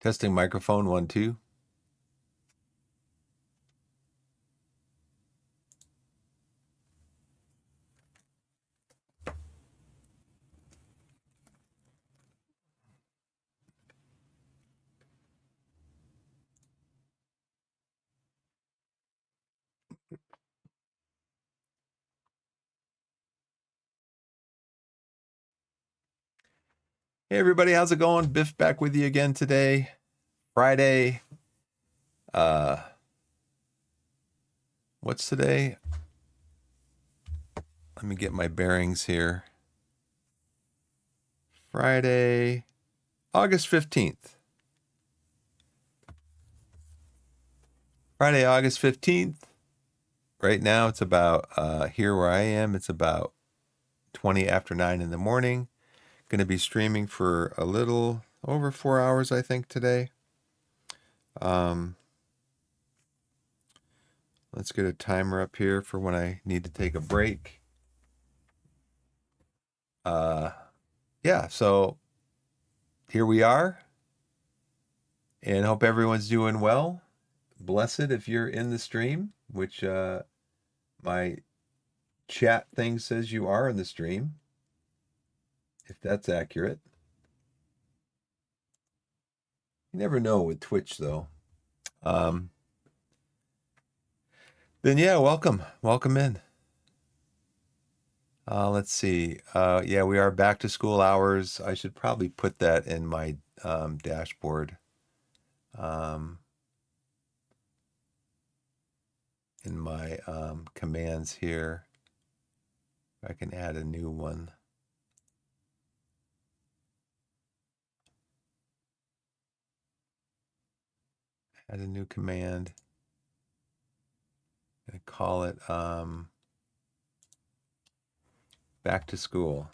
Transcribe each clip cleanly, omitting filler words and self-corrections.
Testing microphone 1, 2. Hey everybody, how's it going? Biff back with you again today. Friday. What's today? Let me get my bearings here. Friday, August 15th. Friday, August 15th. Right now it's about, here where I am, it's about 20 after 9 in the morning. Going to be streaming for a little over 4 hours, I think, today. Let's get a timer up here for when I need to take a break. Yeah, so here we are, and hope everyone's doing well. Blessed if you're in the stream, which my chat thing says you are in the stream, if that's accurate. You never know with Twitch, though. Then yeah, welcome in. Let's see. Yeah, we are back to school hours. I should probably put that in my dashboard. In my commands here. I can add a new one. Add a new command. I'm gonna call it back to school.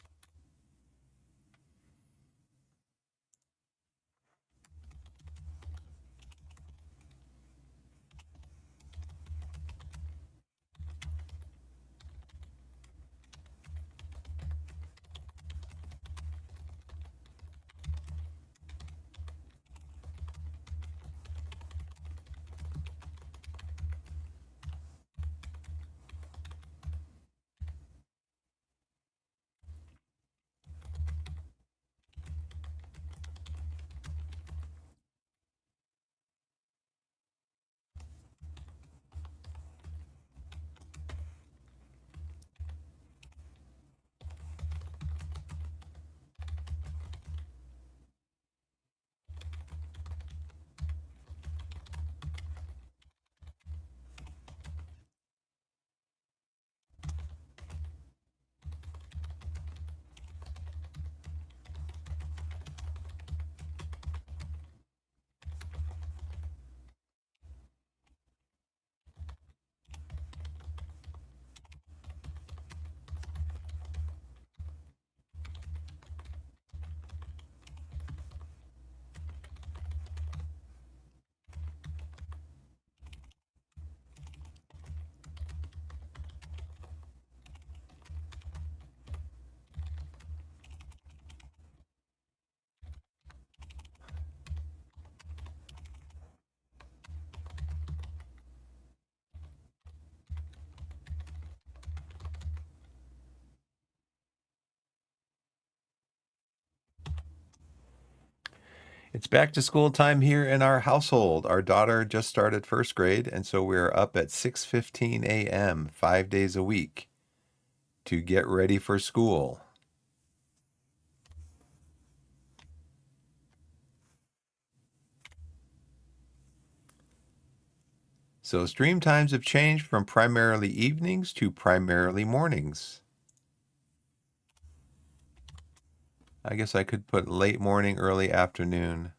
It's back to school time here in our household. Our daughter just started first grade, and so we're up at 6:15 a.m. 5 days a week to get ready for school. So stream times have changed from primarily evenings to primarily mornings. I guess I could put late morning, early afternoon.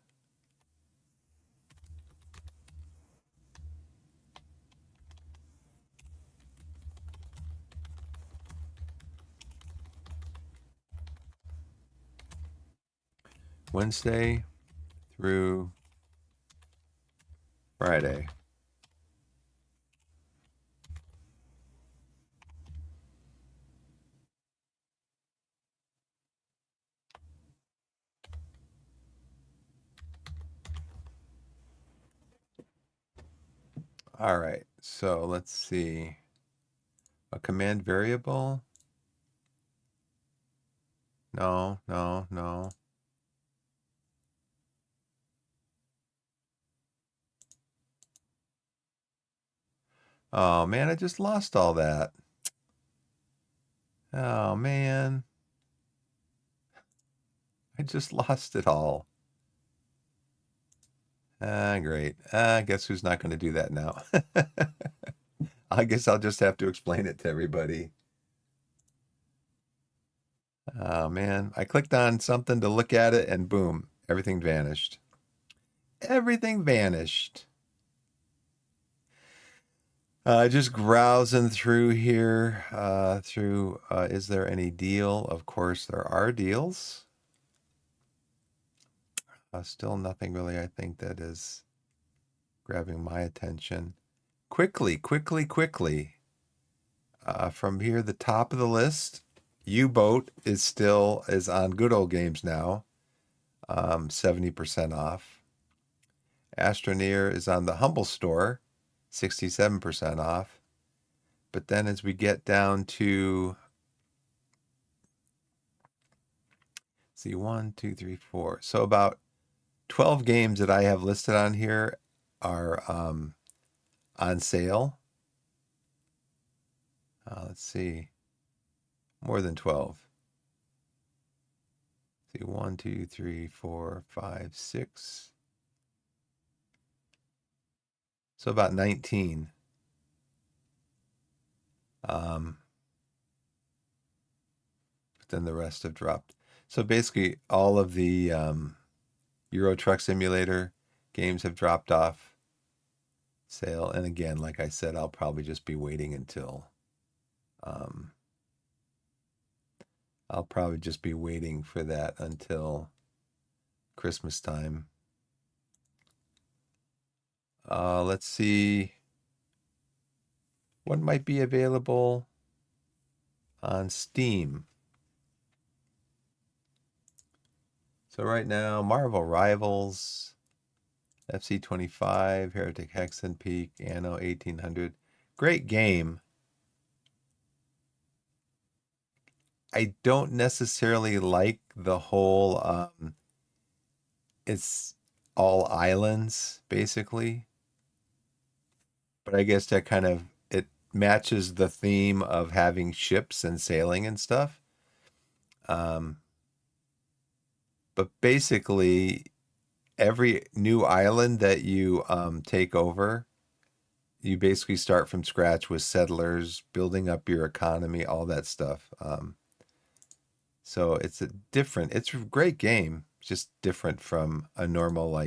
Wednesday through Friday. All right, so let's see. A command variable? No, no, no. Oh man, I just lost all that. Oh man, I just lost it all. Great. Guess who's not going to do that now? I guess I'll just have to explain it to everybody. Oh man, I clicked on something to look at it and boom, everything vanished. Everything vanished. Just browsing through here, is there any deal? Of course, there are deals. Still nothing really, I think, that is grabbing my attention. Quickly, quickly, quickly. From here, the top of the list, U-Boat is on Good Old Games now, 70% off. Astroneer is on the Humble Store, 67% off. But then as we get down to, see, 1, 2, 3, 4. So about 12 games that I have listed on here are on sale. Let's see, more than 12. See, 1, 2, 3, 4, 5, 6. So about 19. But then the rest have dropped. So basically, all of the Euro Truck Simulator games have dropped off sale. And again, like I said, I'll probably just be waiting until um, I'll probably just be waiting for that until Christmas time. Let's see what might be available on Steam. So right now, Marvel Rivals, FC25, Heretic Hexen Peak, Anno 1800. Great game. I don't necessarily like the whole it's all islands basically, but I guess that kind of it matches the theme of having ships and sailing and stuff. Um, but basically, every new island that you take over, you basically start from scratch with settlers, building up your economy, all that stuff. So it's a great game, just different from a normal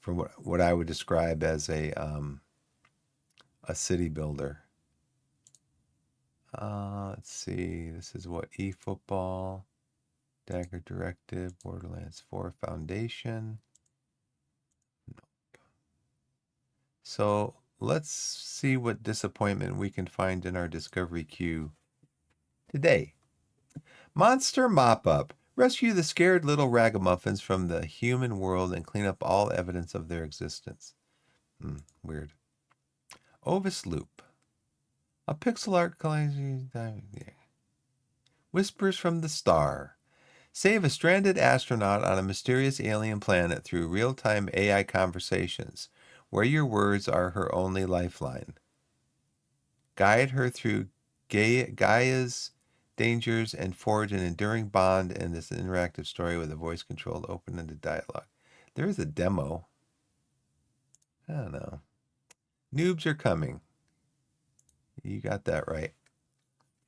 from what I would describe as a city builder. Let's see. This is what eFootball, Dagger Directive, Borderlands 4 Foundation. So let's see what disappointment we can find in our discovery queue today. Monster Mop Up. Rescue the scared little ragamuffins from the human world and clean up all evidence of their existence. Weird. Ovis Loop. A pixel art collection. Whispers from the Star. Save a stranded astronaut on a mysterious alien planet through real-time AI conversations, where your words are her only lifeline. Guide her through Gaia's dangers and forge an enduring bond in this interactive story with a voice-controlled, open-ended dialogue. There is a demo. I don't know. Noobs are coming. You got that right.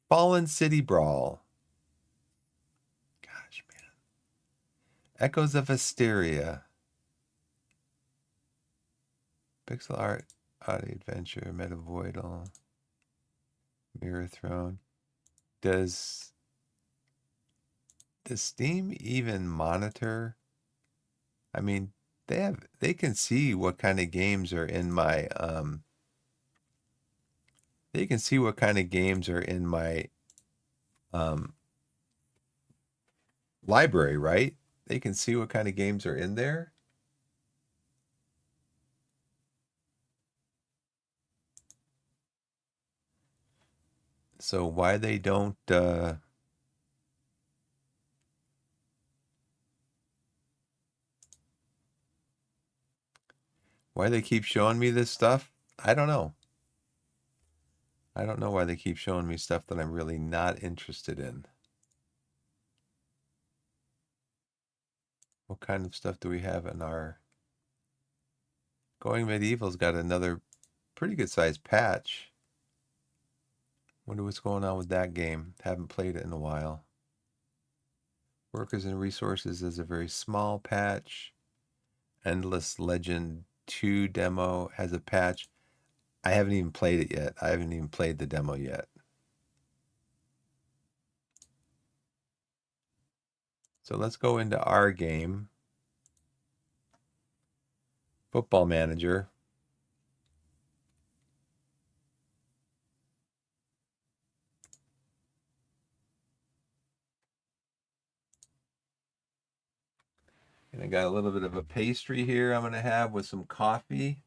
Fallen City Brawl. Gosh, man. Echoes of Asteria. Pixel art, audio adventure, metavoidal, mirror throne. Does Steam even monitor? I mean, they can see what kind of games are in my they can see what kind of games are in my um library, right? They can see what kind of games are in there. So why they don't why they keep showing me this stuff? I don't know. I don't know why they keep showing me stuff that I'm really not interested in. What kind of stuff do we have in our Going Medieval's got another pretty good sized patch. Wonder what's going on with that game. Haven't played it in a while. Workers and Resources is a very small patch. Endless Legend 2 demo has a patch. I haven't even played it yet. I haven't even played the demo yet. So let's go into our game. Football Manager. And I got a little bit of a pastry here I'm going to have with some coffee.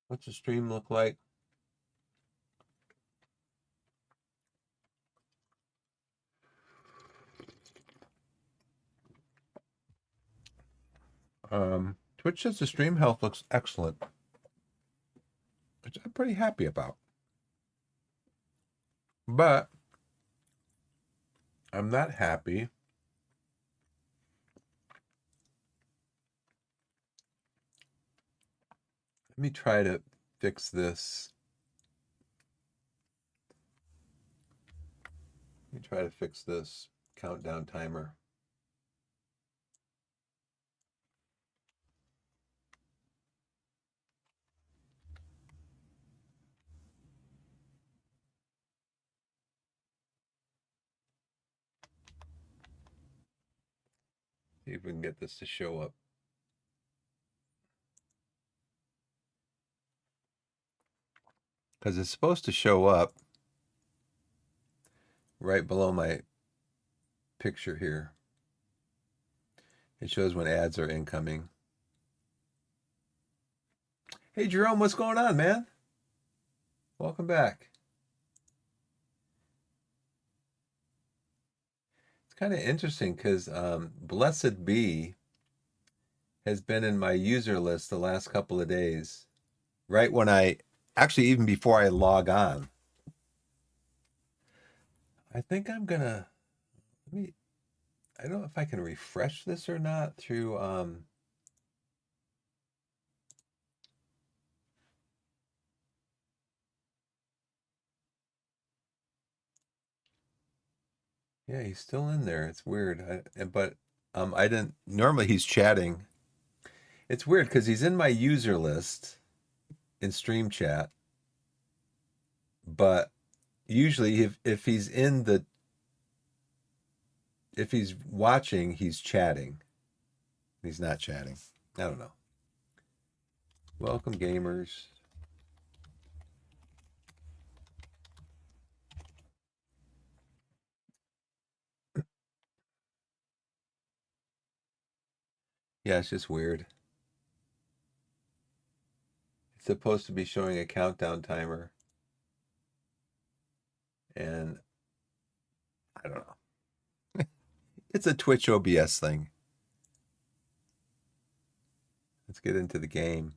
What's the stream look like? Twitch says the stream health looks excellent, which I'm pretty happy about. But I'm not happy. Let me try to fix this. Let me try to fix this countdown timer. See if we can get this to show up. Because it's supposed to show up right below my picture here. It shows when ads are incoming. Hey, Jerome, what's going on, man? Welcome back. It's kind of interesting because Blessed Bee has been in my user list the last couple of days. Right when actually, even before I log on. I think I'm gonna, I don't know if I can refresh this or not through, yeah, he's still in there. It's weird. But I didn't, normally he's chatting. It's weird because he's in my user list in stream chat, but usually if he's if he's watching, he's chatting. He's not chatting. I don't know. Welcome, gamers. Yeah, it's just weird. It's supposed to be showing a countdown timer, and I don't know. It's a Twitch OBS thing. Let's get into the game.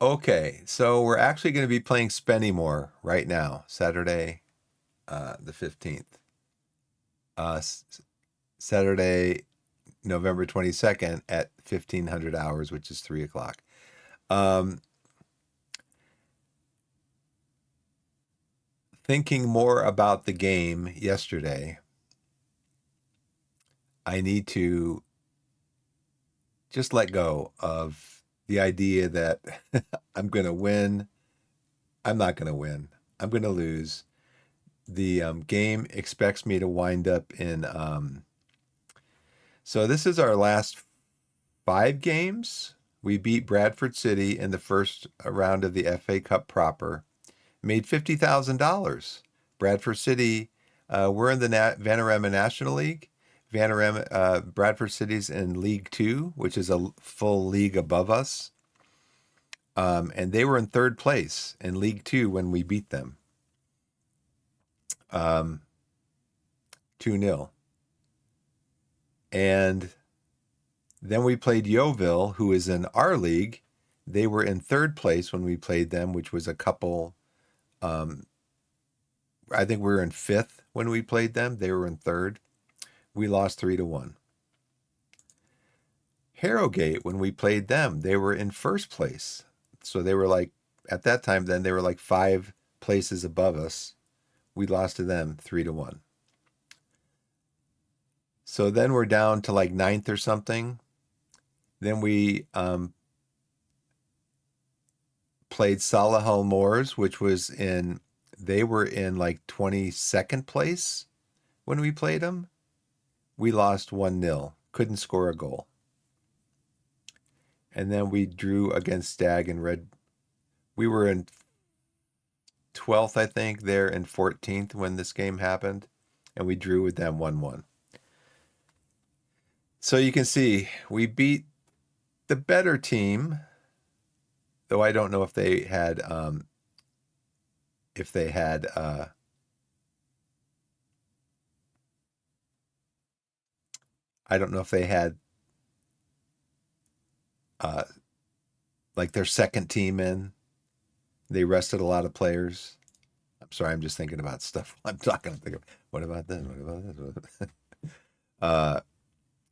Okay, so we're actually going to be playing Spennymoor right now, Saturday, the 15th. Saturday, November 22nd at 1500 hours, which is 3 o'clock. Thinking more about the game yesterday, I need to just let go of the idea that I'm going to win. I'm not going to win. I'm going to lose. The game expects me to wind up in. So this is our last 5 games We beat Bradford City in the first round of the FA Cup proper. Made $50,000. Bradford City, we're in the Vanarama National League. Bradford City's in League Two, which is a full league above us. And they were in third place in League Two when we beat them. 2-0. And then we played Yeovil, who is in our league. They were in third place when we played them, which was a couple. I think we were in fifth when we played them. They were in third. We lost 3-1. Harrogate, when we played them, they were in first place. So they were like, at that time, then they were like 5 places above us. We lost to them 3-1. So then we're down to like ninth or something. Then we played Solihull Moors, which was they were in like 22nd place when we played them. We lost 1-0. Couldn't score a goal. And then we drew against Stag and Red. We were in 12th, I think. They're in 14th when this game happened. And we drew with them 1-1. So you can see we beat the better team, though I don't know if they had I don't know if they had like their second team in. They rested a lot of players. I'm sorry, I'm just thinking about stuff I'm talking. I'm thinking, what about this? What about this?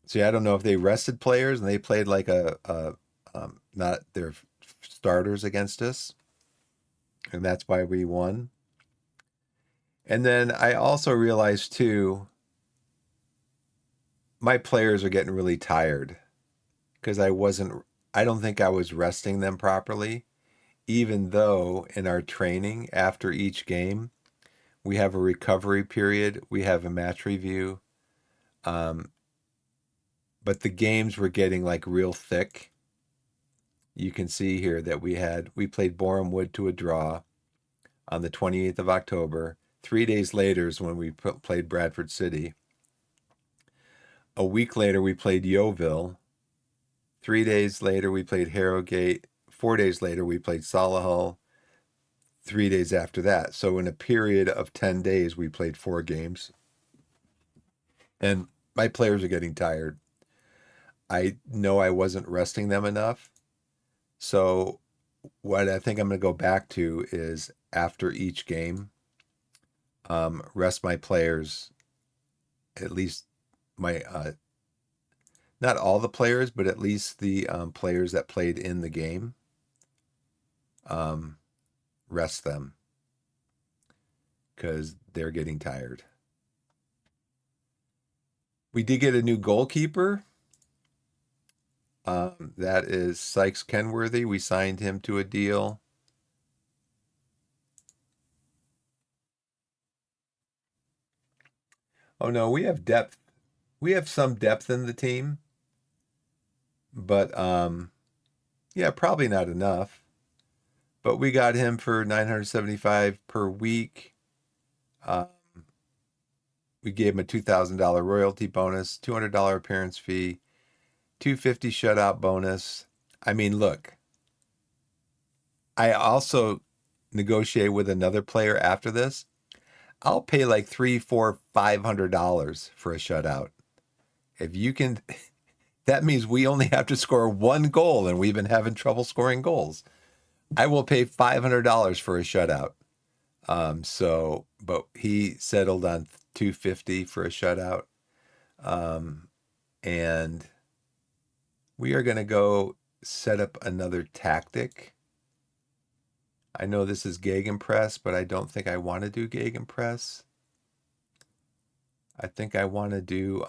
So yeah, I don't know if they rested players and they played like not their starters against us, and that's why we won. And then I also realized too, my players are getting really tired because I don't think I was resting them properly, even though in our training after each game, we have a recovery period, we have a match review. But the games were getting like real thick. You can see here that we played Boreham Wood to a draw on the 28th of October. 3 days later is when we played Bradford City. A week later, we played Yeovil. 3 days later, we played Harrogate. 4 days later, we played Solihull. 3 days after that. So in a period of 10 days, we played 4 games. And my players are getting tired. I know I wasn't resting them enough. So what I think I'm going to go back to is after each game, rest my players, at least my not all the players, but at least the players that played in the game, rest them because they're getting tired. We did get a new goalkeeper. That is Sykes Kenworthy. We signed him to a deal. Oh no, we have depth. We have some depth in the team, but yeah, probably not enough. But we got him for $975 per week. We gave him a $2,000 royalty bonus, $200 appearance fee, $250 shutout bonus. I mean, look, I also negotiate with another player after this. I'll pay like $300, $400, $500 for a shutout. If you can, that means we only have to score 1 goal, and we've been having trouble scoring goals. I will pay $500 for a shutout. But he settled on $250 for a shutout. And we are going to go set up another tactic. I know this is Gegenpress, but I don't think I want to do Gegenpress. I think I want to do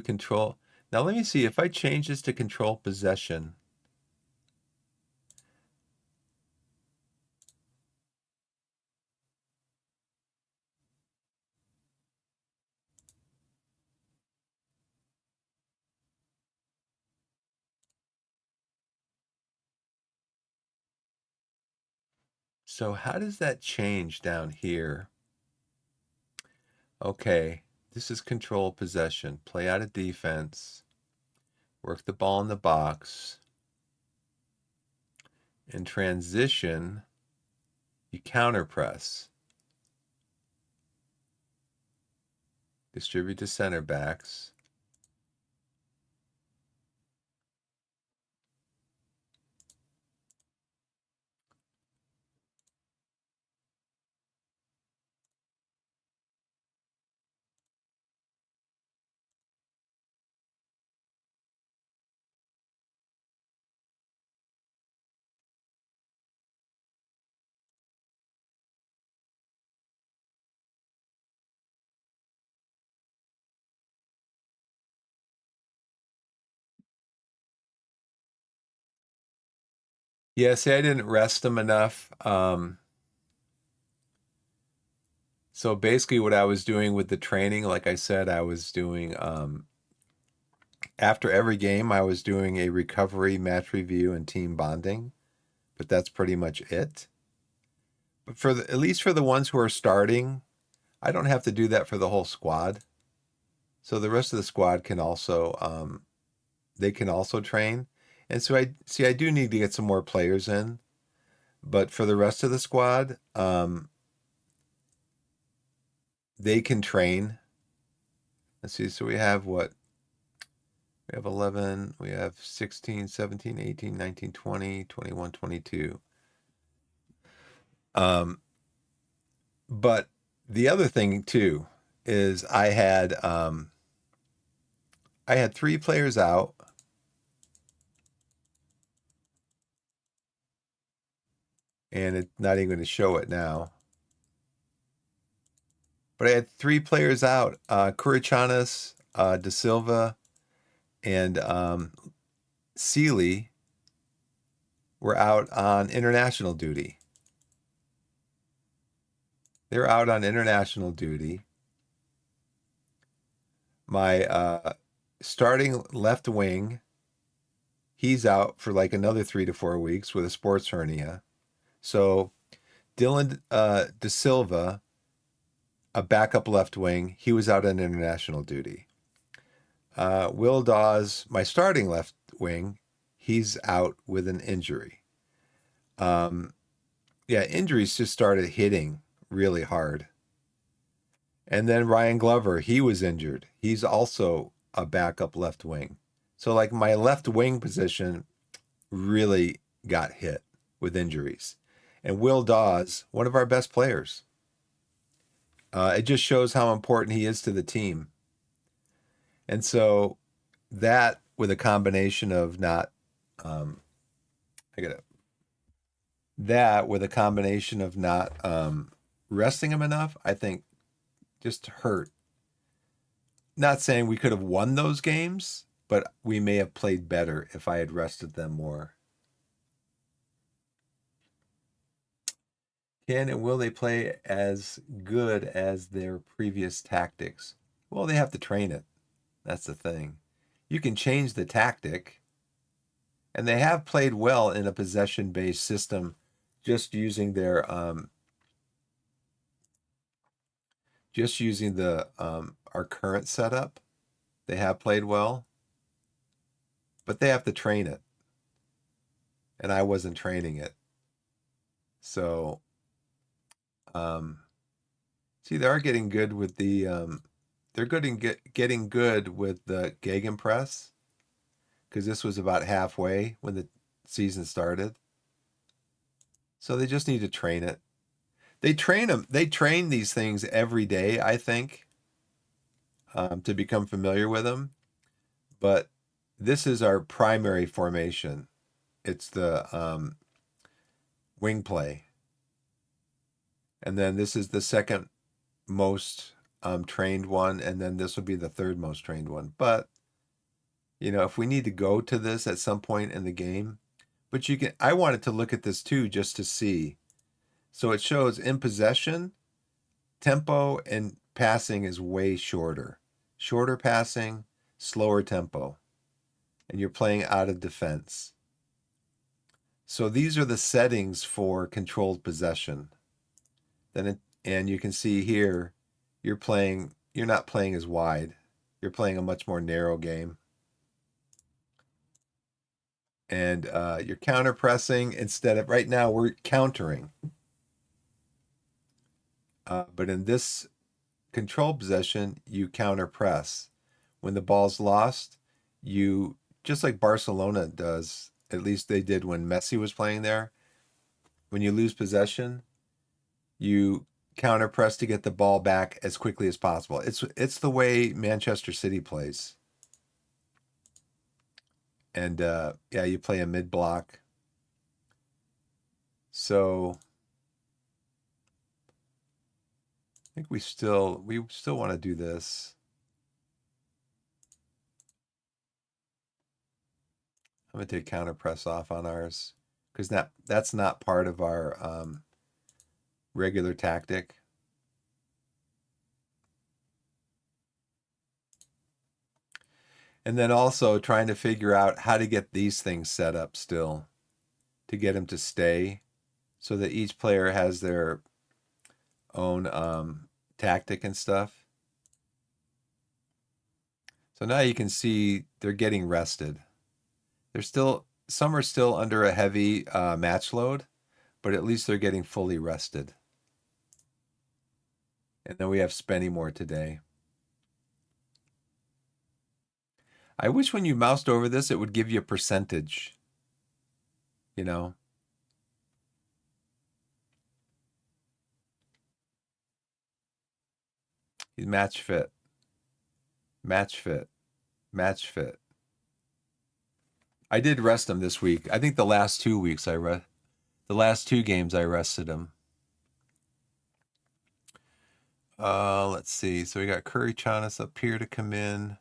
control. Now let me see if I change this to control possession. So how does that change down here? Okay, this is control possession. Play out of defense. Work the ball in the box. In transition, you counter press. Distribute to center backs. Yeah, see, I didn't rest them enough. So basically, what I was doing with the training, like I said, I was doing after every game, I was doing a recovery, match review, and team bonding. But that's pretty much it. But at least for the ones who are starting, I don't have to do that for the whole squad. So the rest of the squad can also they can also train. And so I do need to get some more players in. But for the rest of the squad, they can train. Let's see. So we have what? We have 11, we have 16, 17, 18, 19, 20, 21, 22. Um, but the other thing too is I had three players out, and it's not even going to show it now. But I had three players out: Kurichanis, De Silva, and Sealy were out on international duty. They're out on international duty. My starting left wing, he's out for like another 3 to 4 weeks with a sports hernia. So Dylan De Silva, a backup left wing, he was out on international duty. Will Dawes, my starting left wing, he's out with an injury. Um, yeah, injuries just started hitting really hard. And then Ryan Glover, he was injured. He's also a backup left wing. So like my left wing position really got hit with injuries. And Will Dawes, one of our best players. It just shows how important he is to the team. And so that with a combination of not I got that with a combination of not resting him enough, I think just hurt. Not saying we could have won those games, but we may have played better if I had rested them more. Can and will they play as good as their previous tactics? Well, they have to train it. That's the thing. You can change the tactic, and they have played well in a possession-based system, just using the our current setup. They have played well, but they have to train it, and I wasn't training it. So, um, see, they are getting good with they're good in getting good with the Gegenpress because this was about halfway when the season started. So they just need to train it. They train them. They train these things every day, I think, to become familiar with them. But this is our primary formation. It's the wing play, and then this is the second most trained one, and then this will be the third most trained one. But if we need to go to this at some point in the game, but I wanted to look at this too just to see. So it shows in possession, tempo and passing is way shorter. Shorter passing, slower tempo, and you're playing out of defense. So these are the settings for controlled possession. And you can see here, you're not playing as wide. You're playing a much more narrow game. And you're counter pressing instead of, right now we're countering. But in this control possession, you counter press. When the ball's lost, you, just like Barcelona does, at least they did when Messi was playing there. When you lose possession, you counter press to get the ball back as quickly as possible. It's the way Manchester City plays. And yeah, you play a mid block. So I think we still want to do this. I'm gonna take counter press off on ours because that's not part of our regular tactic. And then also trying to figure out how to get these things set up still to get them to stay so that each player has their own tactic and stuff. So now you can see they're getting rested. Some are still under a heavy match load, but at least they're getting fully rested. And then we have Spenny today. I wish when you moused over this, it would give you a percentage. You know, he's match fit, match fit, match fit. I did rest him this week. I think the last 2 weeks the last two games I rested him. Let's see. So we got Curry Chanas up here to come in.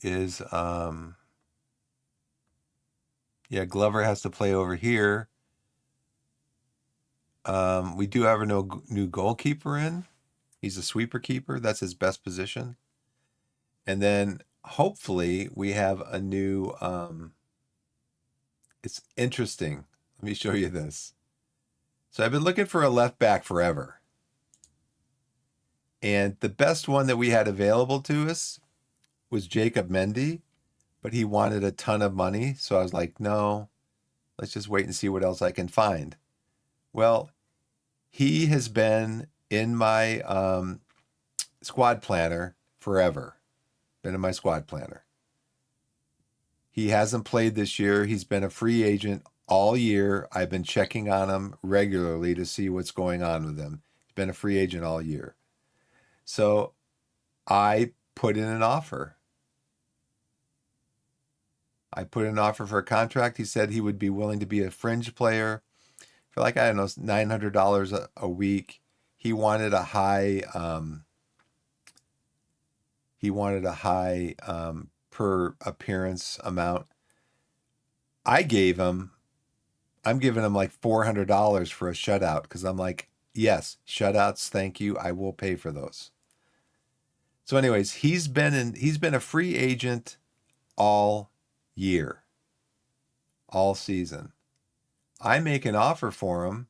Is yeah, Glover has to play over here. We do have a new goalkeeper in. He's a sweeper keeper. That's his best position. And then hopefully we have a new it's interesting. Let me show you this. So I've been looking for a left back forever. And the best one that we had available to us was Jacob Mendy, but he wanted a ton of money. So I was like, no, let's just wait and see what else I can find. Well, he has been in my squad planner forever. Been in my squad planner. He hasn't played this year. He's been a free agent all year. I've been checking on him regularly to see what's going on with him. He's been a free agent all year. So I put in an offer. I put in an offer for a contract. He said he would be willing to be a fringe player for like, I don't know, $900 a week. He wanted a high per appearance amount. I'm giving him like $400 for a shutout because I'm like, yes, shutouts, thank you. I will pay for those. So, anyways, he's been a free agent all year, all season. I make an offer for him,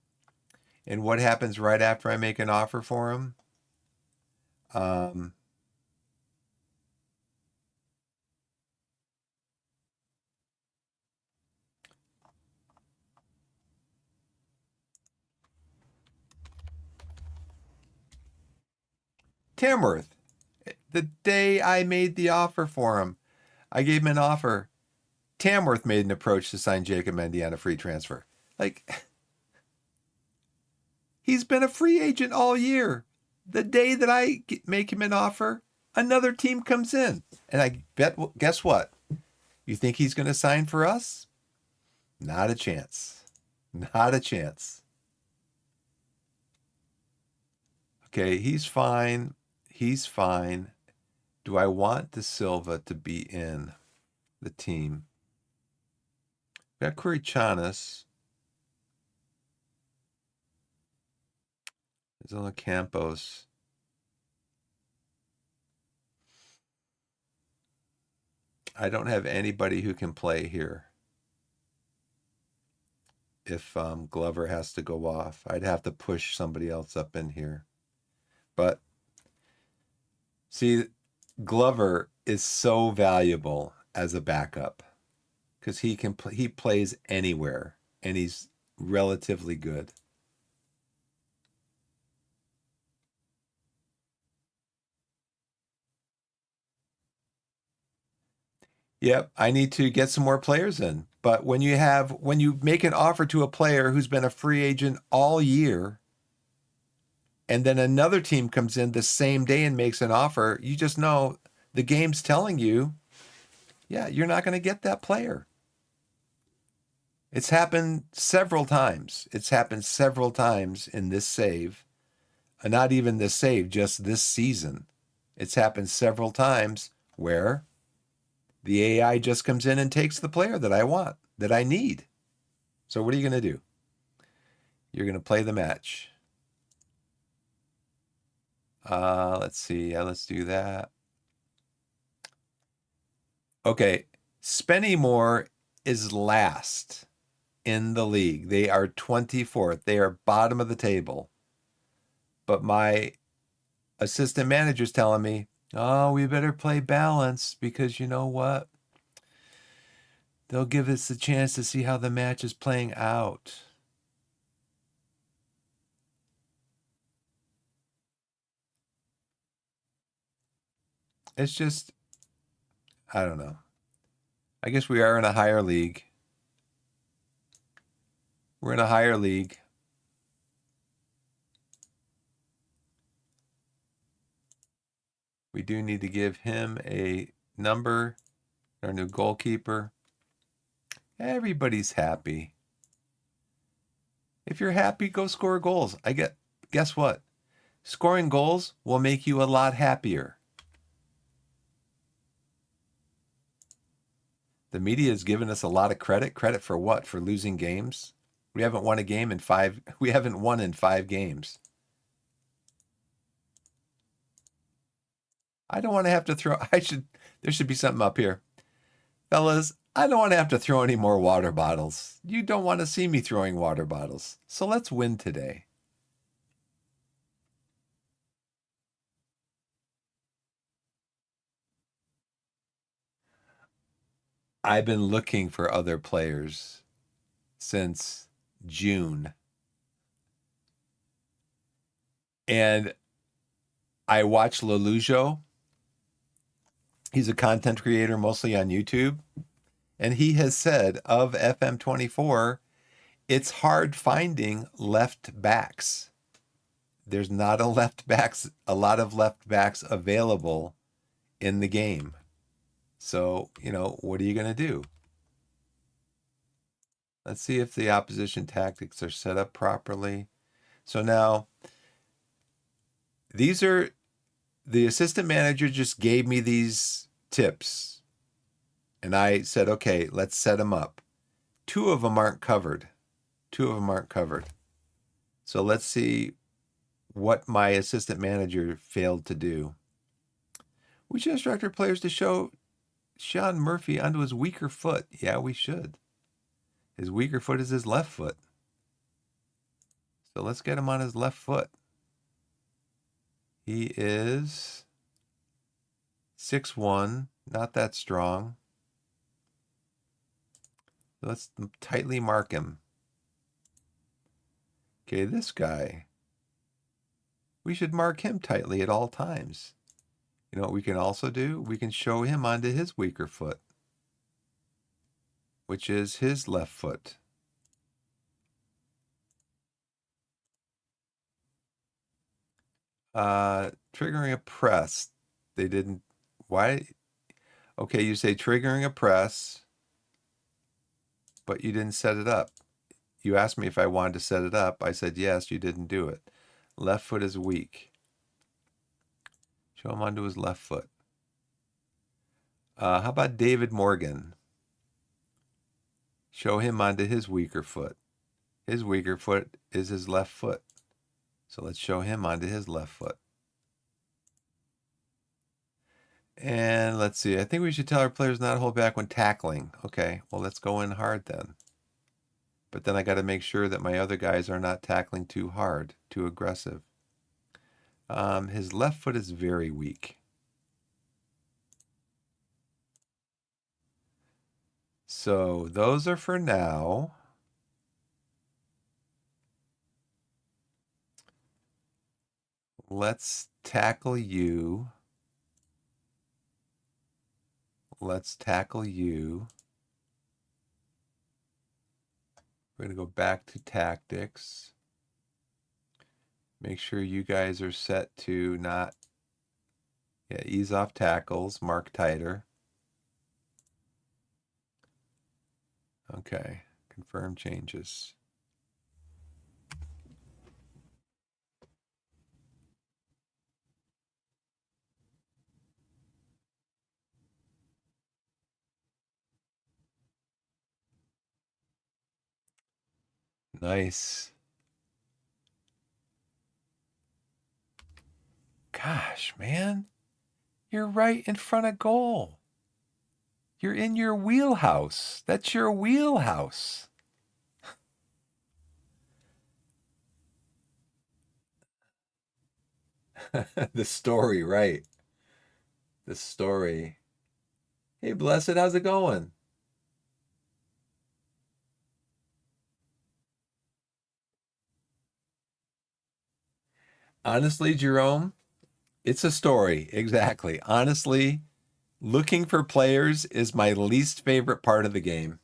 and what happens right after I make an offer for him? Tamworth, the day I made the offer for him, I gave him an offer. Tamworth made an approach to sign Jacob Mendy on a free transfer. Like, he's been a free agent all year. The day that I make him an offer, another team comes in. And I bet, guess what? You think he's going to sign for us? Not a chance. Not a chance. Okay, he's fine. He's fine. Do I want De Silva to be in the team? We got Curichanis. Zola Campos. I don't have anybody who can play here. if Glover has to go off. I'd have to push somebody else up in here. But see, Glover is so valuable as a backup because he plays anywhere and he's relatively good. Yep, I need to get some more players in. But when you make an offer to a player who's been a free agent all year, and then another team comes in the same day and makes an offer, you just know the game's telling you, yeah, you're not going to get that player. It's happened several times. It's happened several times in this save. Not even this save, just this season. It's happened several times where the AI just comes in and takes the player that I want, that I need. So what are you going to do? You're going to play the match. Let's see. Let's do that. Okay. Spennymoor is last in the league. They are 24th. They are bottom of the table. But my assistant manager's telling me, oh, we better play balance because you know what? They'll give us a chance to see how the match is playing out. It's just, I don't know. I guess we are in a higher league. We're in a higher league. We do need to give him a number, our new goalkeeper. Everybody's happy. If you're happy, go score goals. Guess what? Scoring goals will make you a lot happier. The media has given us a lot of credit. Credit for what? For losing games? We haven't won a game in 5. We haven't won in 5 games. I don't want to have to throw. There should be something up here. Fellas, I don't want to have to throw any more water bottles. You don't want to see me throwing water bottles. So let's win today. I've been looking for other players since June. And I watch Lelujo. He's a content creator mostly on YouTube. And he has said of FM24, it's hard finding left backs. There's not a lot of left backs available in the game. So, what are you going to do? Let's see if the opposition tactics are set up properly. So now, these are the assistant manager just gave me these tips. And I said, okay, let's set them up. 2 of them aren't covered. 2 of them aren't covered. So let's see what my assistant manager failed to do. We should instruct our players to show Sean Murphy onto his weaker foot. Yeah, we should. His weaker foot is his left foot. So let's get him on his left foot. He is 6'1", not that strong. Let's tightly mark him. Okay, this guy. We should mark him tightly at all times. You know what we can also do? We can show him onto his weaker foot, which is his left foot. Triggering a press. They didn't. Why? Okay, you say triggering a press, but you didn't set it up. You asked me if I wanted to set it up. I said yes, you didn't do it. Left foot is weak. Show him onto his left foot. How about David Morgan? Show him onto his weaker foot. His weaker foot is his left foot. So let's show him onto his left foot. And let's see. I think we should tell our players not to hold back when tackling. Okay, well, let's go in hard then. but then I got to make sure that my other guys are not tackling too hard, too aggressive. His left foot is very weak. So those are for now. Let's tackle you. Let's tackle you. We're going to go back to tactics. Make sure you guys are set to not, ease off tackles, mark tighter. Okay, confirm changes. Nice. Gosh, man, you're right in front of goal. You're in your wheelhouse. That's your wheelhouse. The story, right? The story. Hey, Blessed, how's it going? Honestly, Jerome, it's a story. Exactly. Honestly, looking for players is my least favorite part of the game.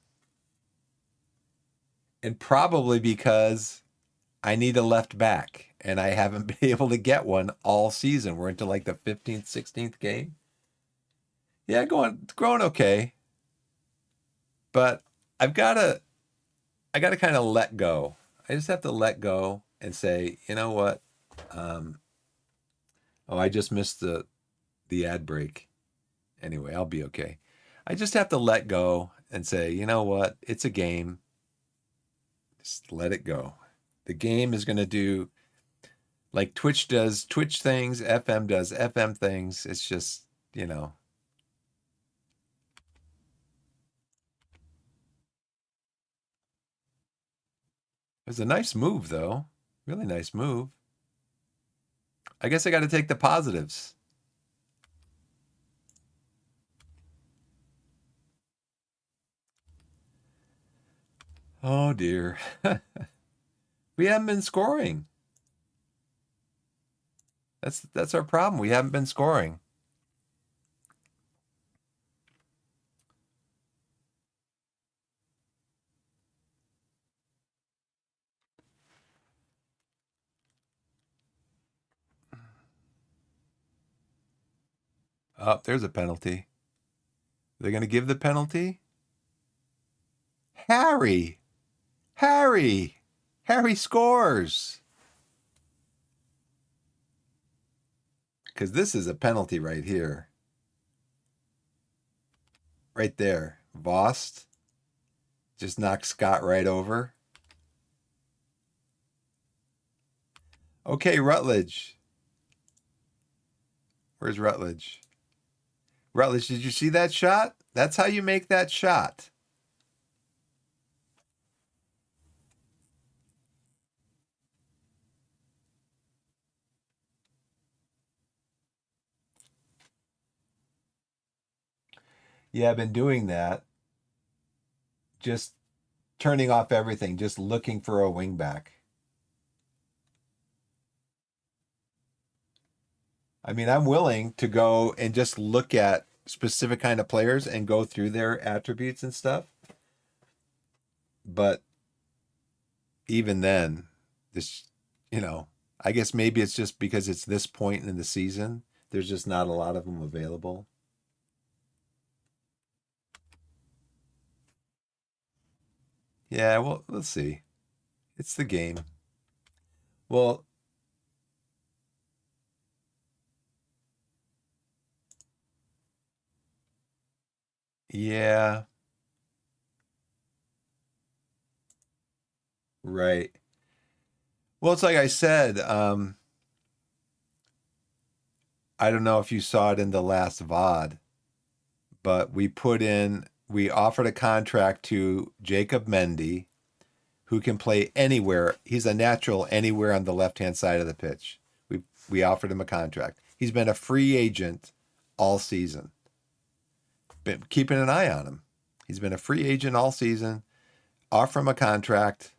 And probably because I need a left back and I haven't been able to get one all season. We're into like the 15th, 16th game. Yeah, growing okay. But I gotta kind of let go. I just have to let go and say, you know what? Um, oh, I just missed the ad break. Anyway, I'll be okay. I just have to let go and say, you know what? It's a game. Just let it go. The game is going to do like Twitch does Twitch things, FM does FM things. It's just, you know, it was a nice move, though. Really nice move. I guess I got to take the positives. Oh, dear. We haven't been scoring. That's our problem. We haven't been scoring. Oh, there's a penalty. They're going to give the penalty? Harry. Harry. Harry scores. Because this is a penalty right here. Right there. Vost just knocks Scott right over. Okay, Rutledge. Where's Rutledge? Rutledge, did you see that shot? That's how you make that shot. Yeah, I've been doing that. Just turning off everything, just looking for a wingback. I mean, I'm willing to go and just look at specific kind of players and go through their attributes and stuff. But even then, this, I guess maybe it's just because it's this point in the season. There's just not a lot of them available. Yeah, well, let's see. It's the game. Well, yeah, right. Well, it's like I said, I don't know if you saw it in the last VOD, but we offered a contract to Jacob Mendy, who can play anywhere. He's a natural anywhere on the left-hand side of the pitch. We offered him a contract. He's been a free agent all season. Been keeping an eye on him. He's been a free agent all season. Offer him a contract.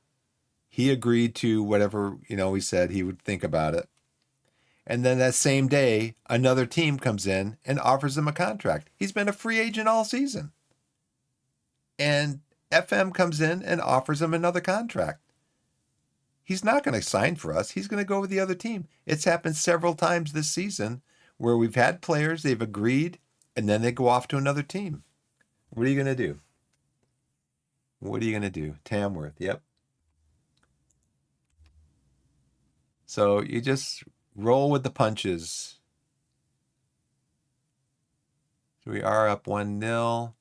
He agreed to whatever, he said he would think about it. And then that same day, another team comes in and offers him a contract. He's been a free agent all season. And FM comes in and offers him another contract. He's not going to sign for us. He's going to go with the other team. It's happened several times this season where we've had players, they've agreed, and then they go off to another team. What are you going to do? What are you going to do? Tamworth, yep. So you just roll with the punches. So we are up 1-0,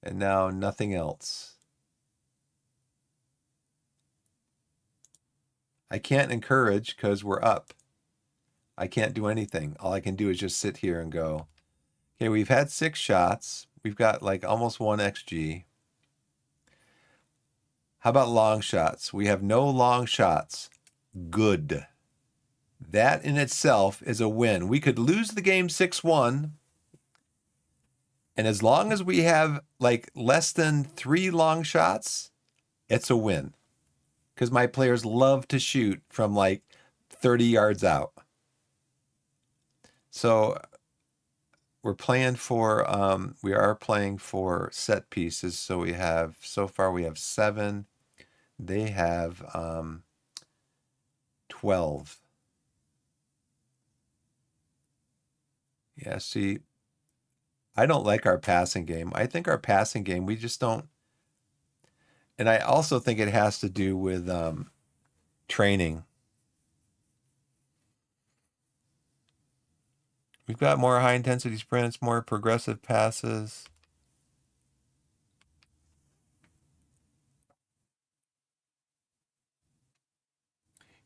and now nothing else. I can't encourage because we're up. I can't do anything. All I can do is just sit here and go, okay, we've had 6 shots. We've got like almost 1 XG. How about long shots? We have no long shots. Good. That in itself is a win. We could lose the game 6-1. And as long as we have like less than 3 long shots, it's a win. Because my players love to shoot from like 30 yards out. So we are playing for set pieces. So so far we have 7. They have 12. Yeah, see, I don't like our passing game. I think our passing game, we just don't. And I also think it has to do with training. We've got more high-intensity sprints, more progressive passes.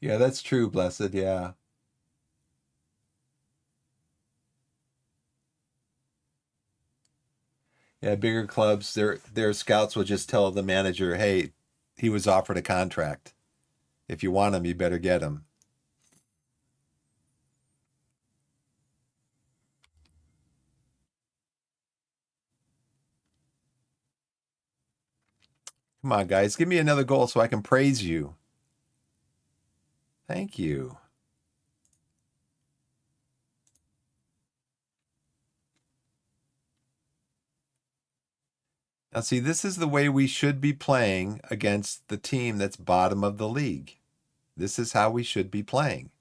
Yeah, that's true, Blessed. Yeah. Yeah, bigger clubs, their scouts will just tell the manager, hey, he was offered a contract. If you want him, you better get him. Come on, guys, give me another goal so I can praise you. Thank you. Now, see, this is the way we should be playing against the team that's bottom of the league. This is how we should be playing.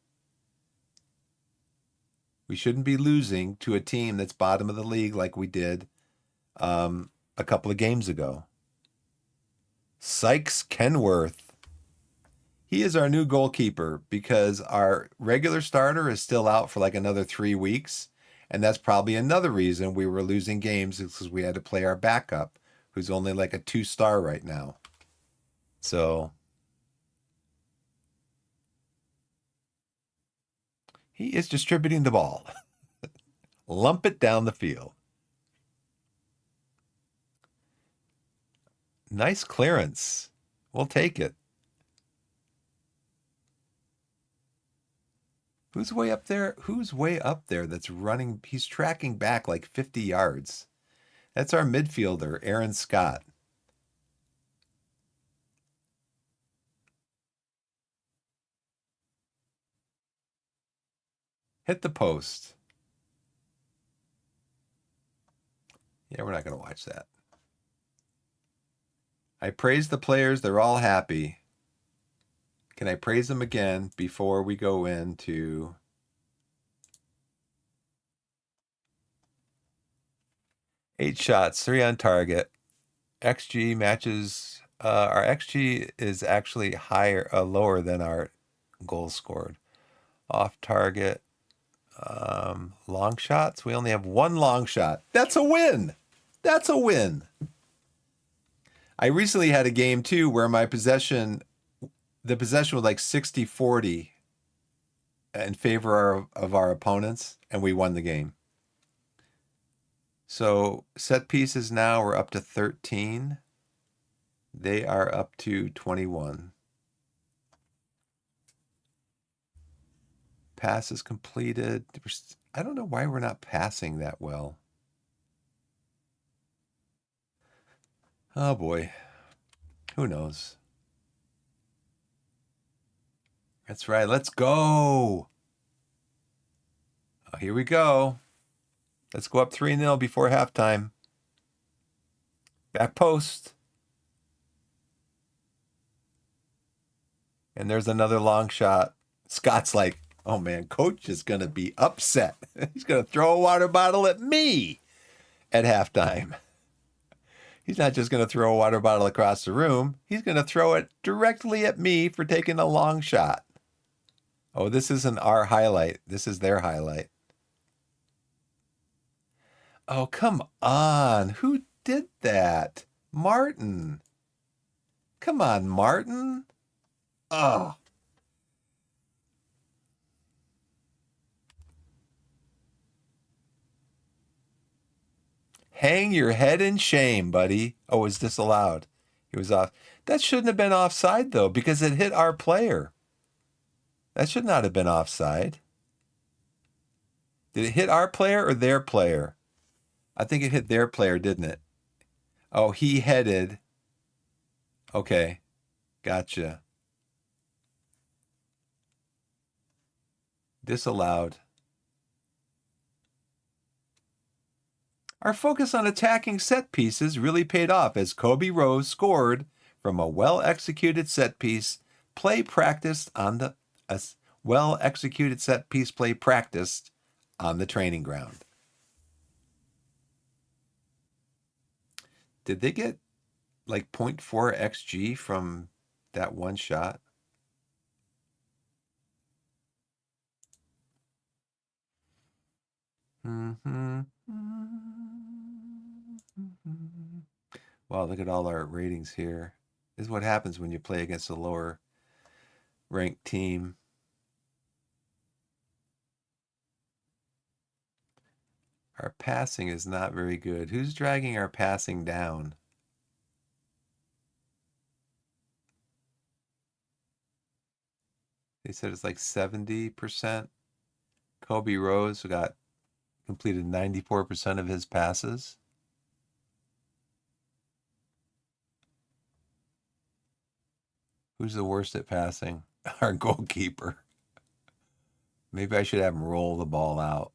We shouldn't be losing to a team that's bottom of the league like we did a couple of games ago. Sykes Kenworth. He is our new goalkeeper because our regular starter is still out for like another 3 weeks. And that's probably another reason we were losing games is because we had to play our backup, who's only like a 2-star right now. So he is distributing the ball. Lump it down the field. Nice clearance. We'll take it. Who's way up there? Who's way up there that's running? He's tracking back like 50 yards. That's our midfielder, Aaron Scott. Hit the post. Yeah, we're not going to watch that. I praise the players. They're all happy. Can I praise them again before we go into 8 shots, 3 on target? XG matches. Our XG is actually lower than our goals scored. Off target. Long shots. We only have 1 long shot. That's a win. That's a win. I recently had a game too where the possession was like 60-40 in favor of our opponents, and we won the game. So set pieces now we're up to 13. They are up to 21. Passes completed. I don't know why we're not passing that well. Oh boy. Who knows? That's right. Let's go. Oh, here we go. Let's go up 3-0 before halftime. Back post. And there's another long shot. Scott's like, oh man, coach is going to be upset. He's going to throw a water bottle at me at halftime. He's not just going to throw a water bottle across the room. He's going to throw it directly at me for taking a long shot. Oh, this isn't our highlight. This is their highlight. Oh, come on. Who did that? Martin. Come on, Martin. Oh. Hang your head in shame, buddy. Oh, it was disallowed. He was off. That shouldn't have been offside, though, because it hit our player. That should not have been offside. Did it hit our player or their player? I think it hit their player, didn't it? Oh, he headed. Okay. Gotcha. Disallowed. Our focus on attacking set pieces really paid off as Kobe Rose scored from a well-executed set piece play practiced on the well-executed set piece play practiced on the training ground. Did they get like 0.4 xG from that one shot? Mm-hmm. Wow, look at all our ratings here. This is what happens when you play against a lower ranked team. Our passing is not very good. Who's dragging our passing down? They said it's like 70%. Kobe Rose got completed 94% of his passes. Who's the worst at passing? Our goalkeeper. Maybe I should have him roll the ball out.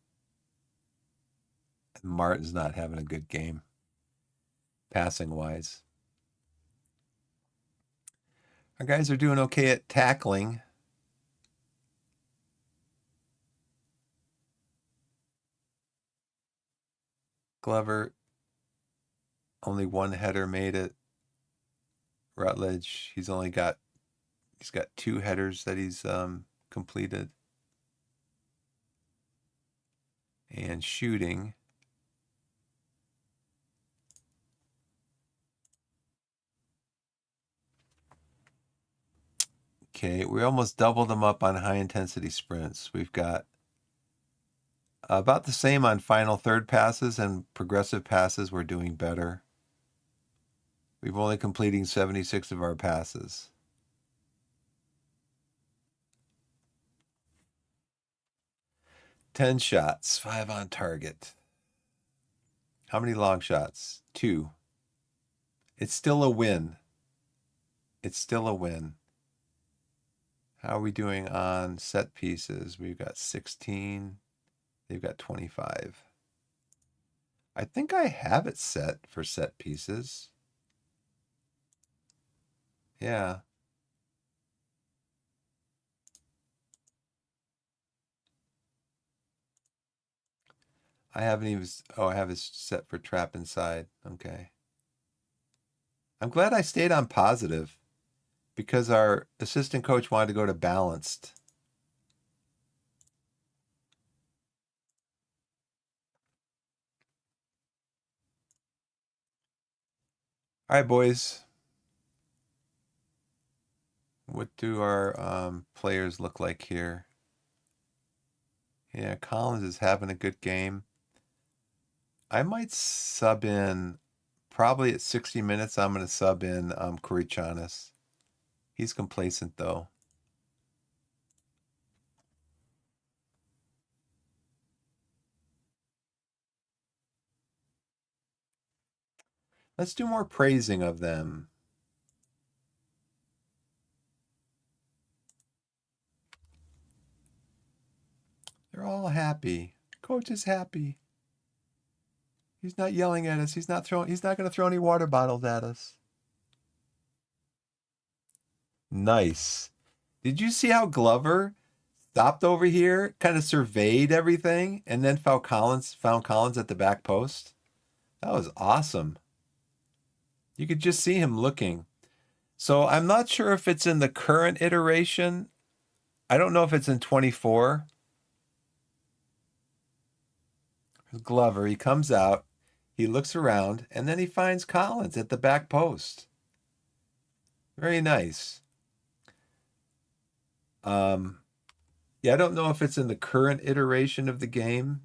Martin's not having a good game, passing wise. Our guys are doing okay at tackling. Glover, only one header made it. Rutledge, he's got 2 headers that he's completed. And shooting. Okay, we almost doubled them up on high intensity sprints. We've got about the same on final third passes, and progressive passes we're doing better. We've only completing 76 of our passes. Ten shots, 5 on target. How many long shots? 2. It's still a win. It's still a win. How are we doing on set pieces? We've got 16. They've got 25. I think I have it set for set pieces. Yeah. I haven't even. Oh, I have it set for trap inside. Okay. I'm glad I stayed on positive because our assistant coach wanted to go to balanced. All right, boys. What do our players look like here? Yeah, Collins is having a good game. I might sub in probably at 60 minutes, I'm going to sub in Kurichanis. He's complacent, though. Let's do more praising of them. They're all happy. Coach is happy. He's not yelling at us. He's not going to throw any water bottles at us. Nice. Did you see how Glover stopped over here, kind of surveyed everything, and then found Collins at the back post? That was awesome. You could just see him looking. So I'm not sure if it's in the current iteration. I don't know if it's in 24. Glover, he comes out, he looks around, and then he finds Collins at the back post. Very nice. Yeah, I don't know if it's in the current iteration of the game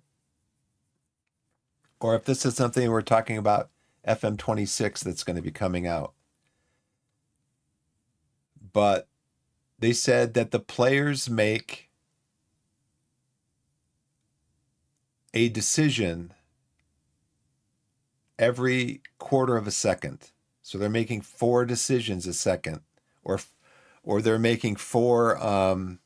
or if this is something we're talking about FM26 that's going to be coming out. But they said that the players make a decision every quarter of a second. So they're making 4 decisions a second, or they're making 4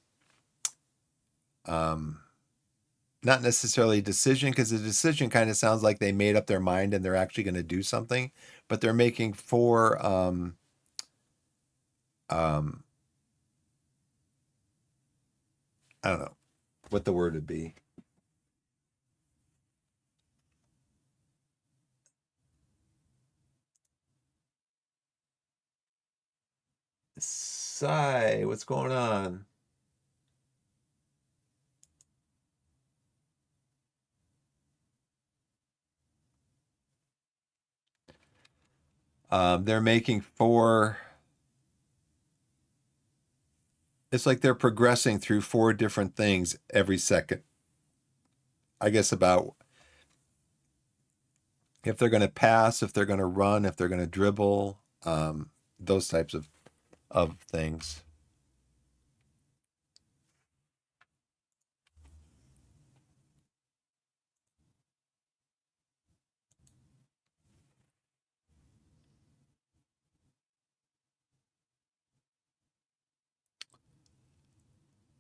not necessarily a decision, because a decision kind of sounds like they made up their mind and they're actually going to do something, but they're making 4 I don't know what the word would be. Sigh, what's going on? They're making 4. It's like they're progressing through 4 different things every second. I guess about if they're going to pass, if they're going to run, if they're going to dribble, those types of things.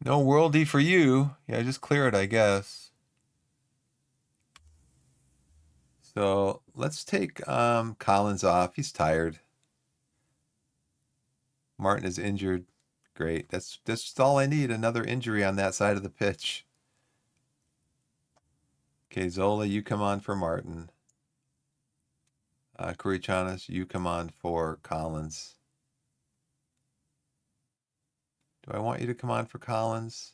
No worldy for you. Yeah, just clear it, I guess. So let's take Collins off. He's tired. Martin is injured. Great. That's all I need. Another injury on that side of the pitch. Okay, Zola, you come on for Martin. Kurichanis, you come on for Collins. Do I want you to come on for Collins?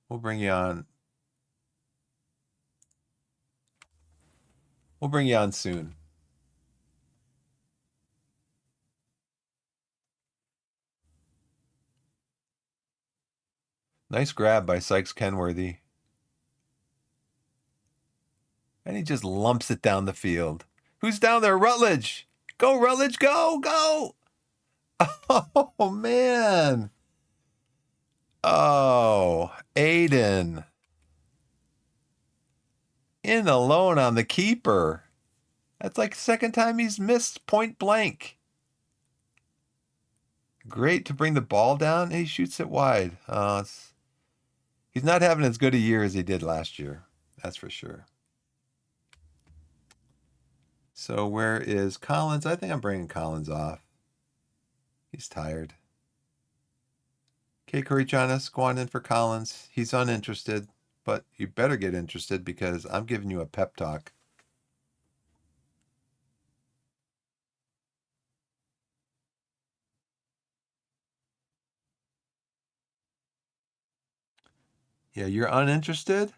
We'll bring you on. We'll bring you on soon. Nice grab by Sykes Kenworthy. And he just lumps it down the field. Who's down there? Rutledge. Go, Rutledge. Go, go. Oh, man. Oh, Aiden. In alone on the keeper. That's like second time he's missed point blank. Great to bring the ball down. He shoots it wide. He's not having as good a year as he did last year. That's for sure. So where is Collins? I think I'm bringing Collins off. He's tired. Okay, Kurichanis, go on in for Collins. He's uninterested, but you better get interested because I'm giving you a pep talk. Yeah, you're uninterested?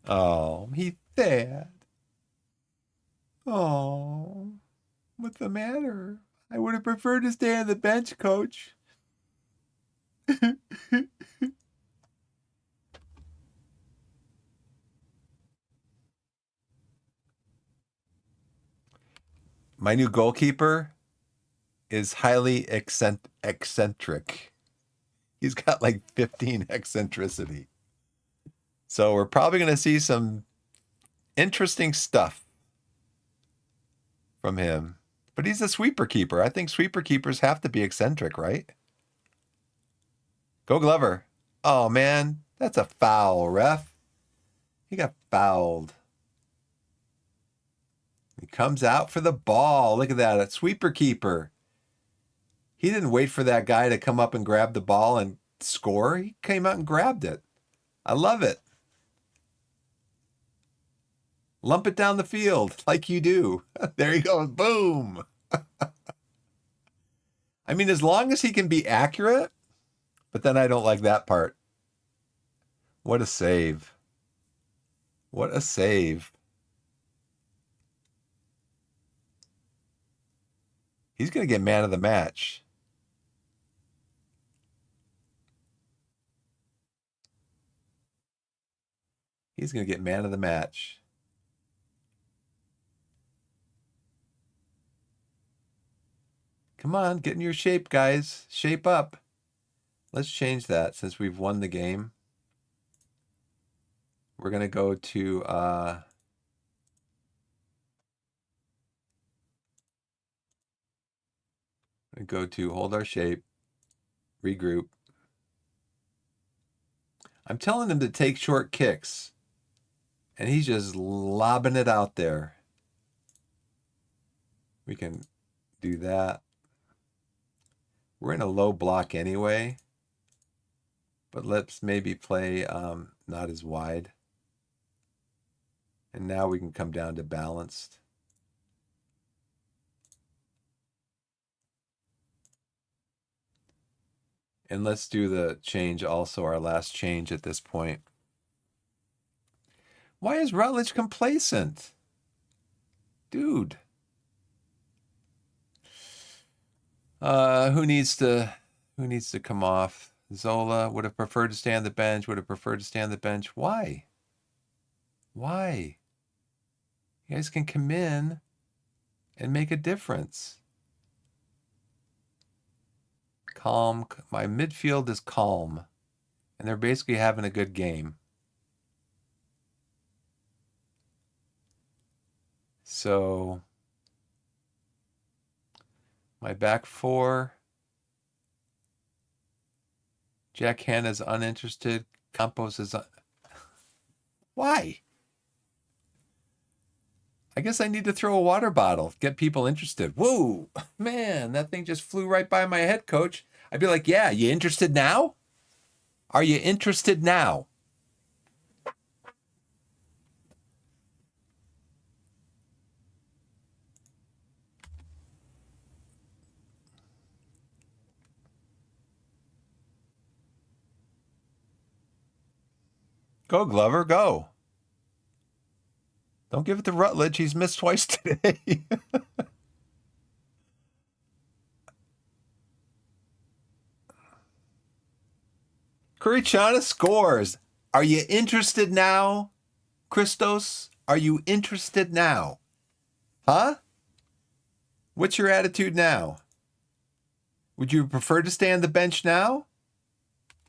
Oh, he's sad. Oh, what's the matter? I would have preferred to stay on the bench, coach. My new goalkeeper is highly eccentric. He's got like 15 eccentricity. So we're probably going to see some interesting stuff from him. But he's a sweeper keeper. I think sweeper keepers have to be eccentric, right? Go Glover. Oh, man. That's a foul, ref. He got fouled. He comes out for the ball. Look at that. A sweeper keeper. He didn't wait for that guy to come up and grab the ball and score. He came out and grabbed it. I love it. Lump it down the field like you do. There he goes. Boom. I mean, as long as he can be accurate, but then I don't like that part. What a save. What a save. He's going to get man of the match. He's going to get man of the match. Come on, get in your shape, guys. Shape up. Let's change that since we've won the game. We're going to go to hold our shape, regroup. I'm telling him to take short kicks, and he's just lobbing it out there. We can do that. We're in a low block anyway, but let's maybe play not as wide. And now we can come down to balanced. And let's do the change also, our last change at this point. Why is Rutledge complacent? Dude. Who needs to come off? Zola would have preferred to stay on the bench, Why? Why? You guys can come in and make a difference. Calm. My midfield is calm. And they're basically having a good game. So my back four. Jack Hanna's uninterested. Campos is Why? I guess I need to throw a water bottle, get people interested. Whoa, man, that thing just flew right by my head, coach. I'd be like, yeah, you interested now? Are you interested now? Go, Glover, go. Don't give it to Rutledge. He's missed twice today. Curry-Chana scores. Are you interested now, Christos? Are you interested now? Huh? What's your attitude now? Would you prefer to stay on the bench now?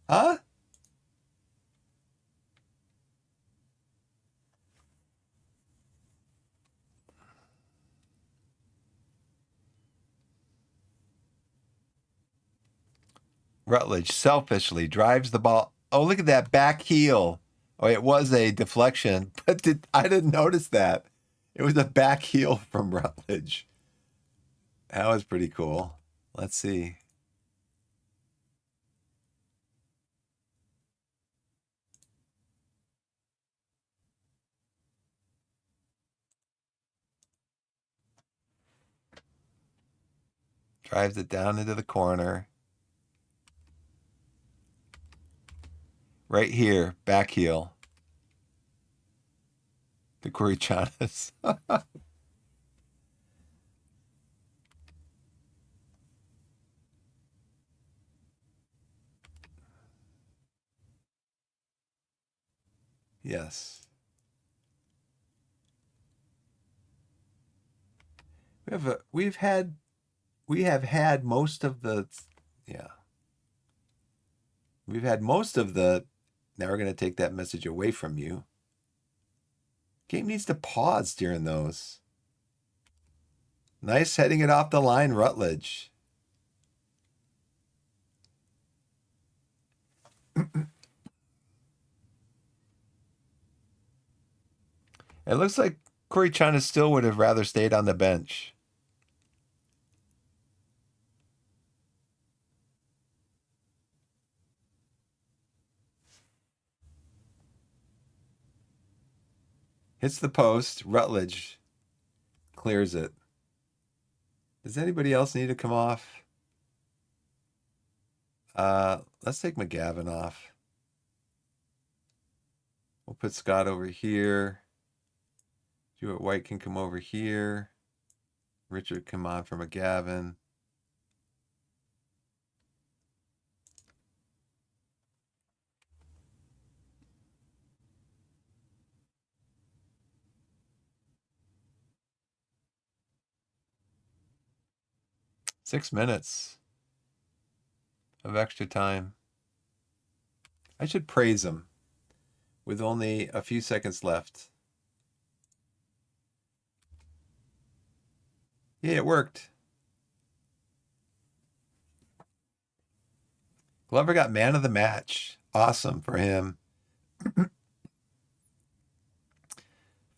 Huh? Rutledge selfishly drives the ball. Oh, look at that back heel. Oh, it was a deflection, but I didn't notice that. It was a back heel from Rutledge. That was pretty cool. Let's see. Drives it down into the corner. Right here, back heel. The Kurichanas. Yes. We have had most of the yeah. We've had most of the now we're going to take that message away from you. Game needs to pause during those. Nice heading it off the line, Rutledge. It looks like Corey Chana still would have rather stayed on the bench. Hits the post. Rutledge clears it. Does anybody else need to come off? Let's take McGavin off. We'll put Scott over here. Stuart White can come over here. Richard come on for McGavin. Six minutes of extra time. I should praise him with only a few seconds left. Yeah, it worked. Glover got man of the match. Awesome for him.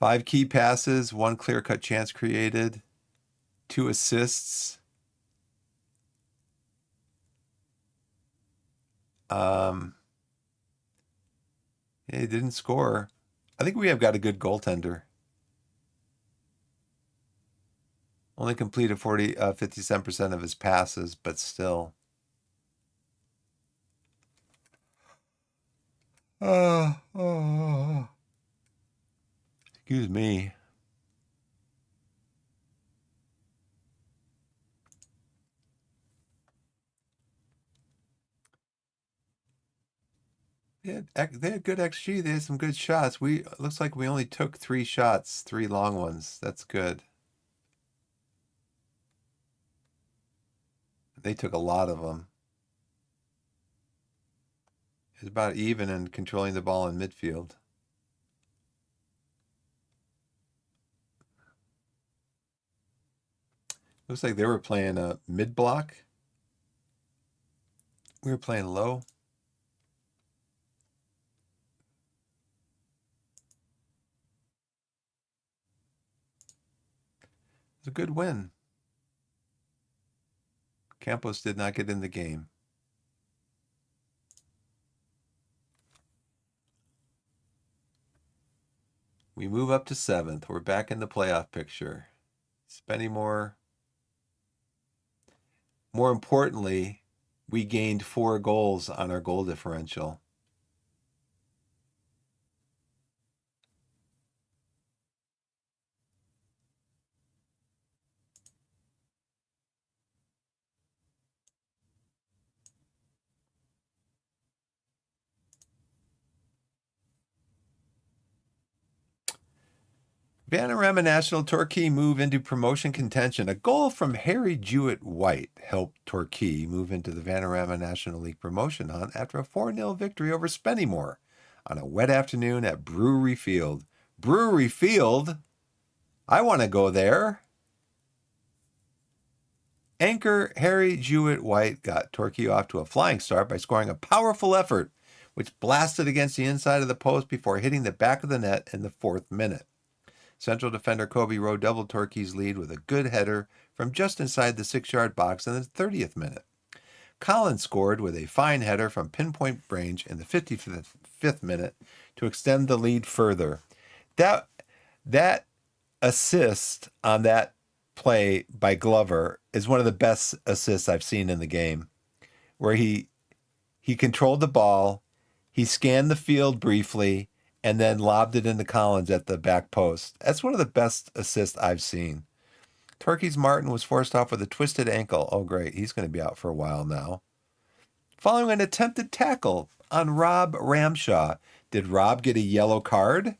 5 key passes, 1 clear-cut chance created, 2 assists. He didn't score. I think we have got a good goaltender. Only completed 57% of his passes, but still. Excuse me. They had good XG. They had some good shots. Looks like we only took 3 shots, 3 long ones. That's good. They took a lot of them. It's about even in controlling the ball in midfield. Looks like they were playing a mid block. We were playing low. It's a good win. Campos did not get in the game. We move up to 7th. We're back in the playoff picture. Spennymoor. More importantly, we gained 4 goals on our goal differential. Vanarama National Torquay move into promotion contention. A goal from Harry Jewett-White helped Torquay move into the Vanarama National League promotion hunt after a 4-0 victory over Spennymoor on a wet afternoon at Brewery Field. Brewery Field? I want to go there. Anchor Harry Jewett-White got Torquay off to a flying start by scoring a powerful effort, which blasted against the inside of the post before hitting the back of the net in the 4th minute. Central defender Kobe Rowe doubled Torquay's lead with a good header from just inside the 6-yard box in the 30th minute. Collins scored with a fine header from pinpoint range in the 55th minute to extend the lead further. That assist on that play by Glover is one of the best assists I've seen in the game, where he controlled the ball, he scanned the field briefly, and then lobbed it into Collins at the back post. That's one of the best assists I've seen. Torquay's Martin was forced off with a twisted ankle. Oh, great. He's going to be out for a while now. Following an attempted tackle on Rob Ramshaw, Did Rob get a yellow card?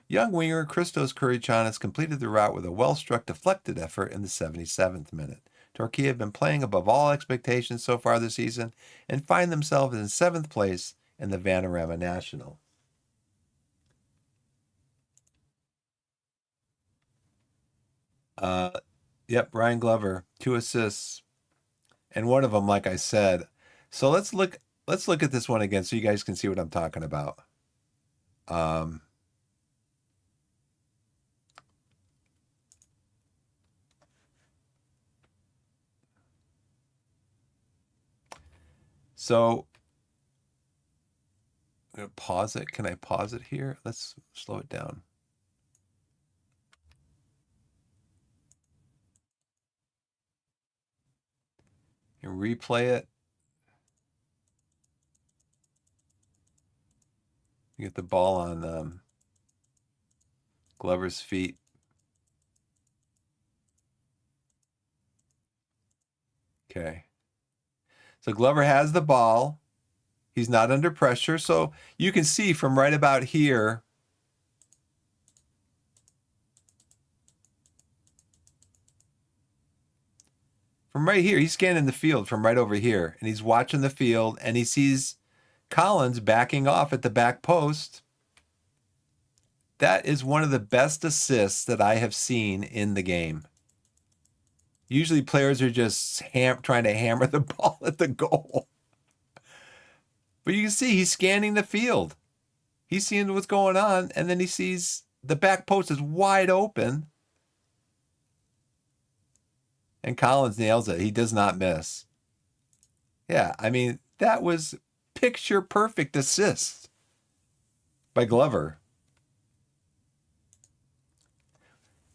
Young winger Christos Kourichanis completed the route with a well-struck deflected effort in the 77th minute. Torquay have been playing above all expectations so far this season and find themselves in 7th place in the Vanarama National. Yep, Ryan Glover, 2 assists, and one of them, like I said. So let's look at this one again so you guys can see what I'm talking about. Um, so I'm gonna pause it. Can I pause it here? Let's slow it down. And replay it. You get the ball on Glover's feet. Okay. So Glover has the ball. He's not under pressure. So you can see from right about here. From right here, he's scanning the field from right over here. And he's watching the field and he sees Collins backing off at the back post. That is one of the best assists that I have seen in the game. Usually players are just trying to hammer the ball at the goal. But you can see he's scanning the field. He's seeing what's going on, and then he sees the back post is wide open. And Collins nails it. He does not miss. Yeah, I mean, that was picture perfect assist by Glover.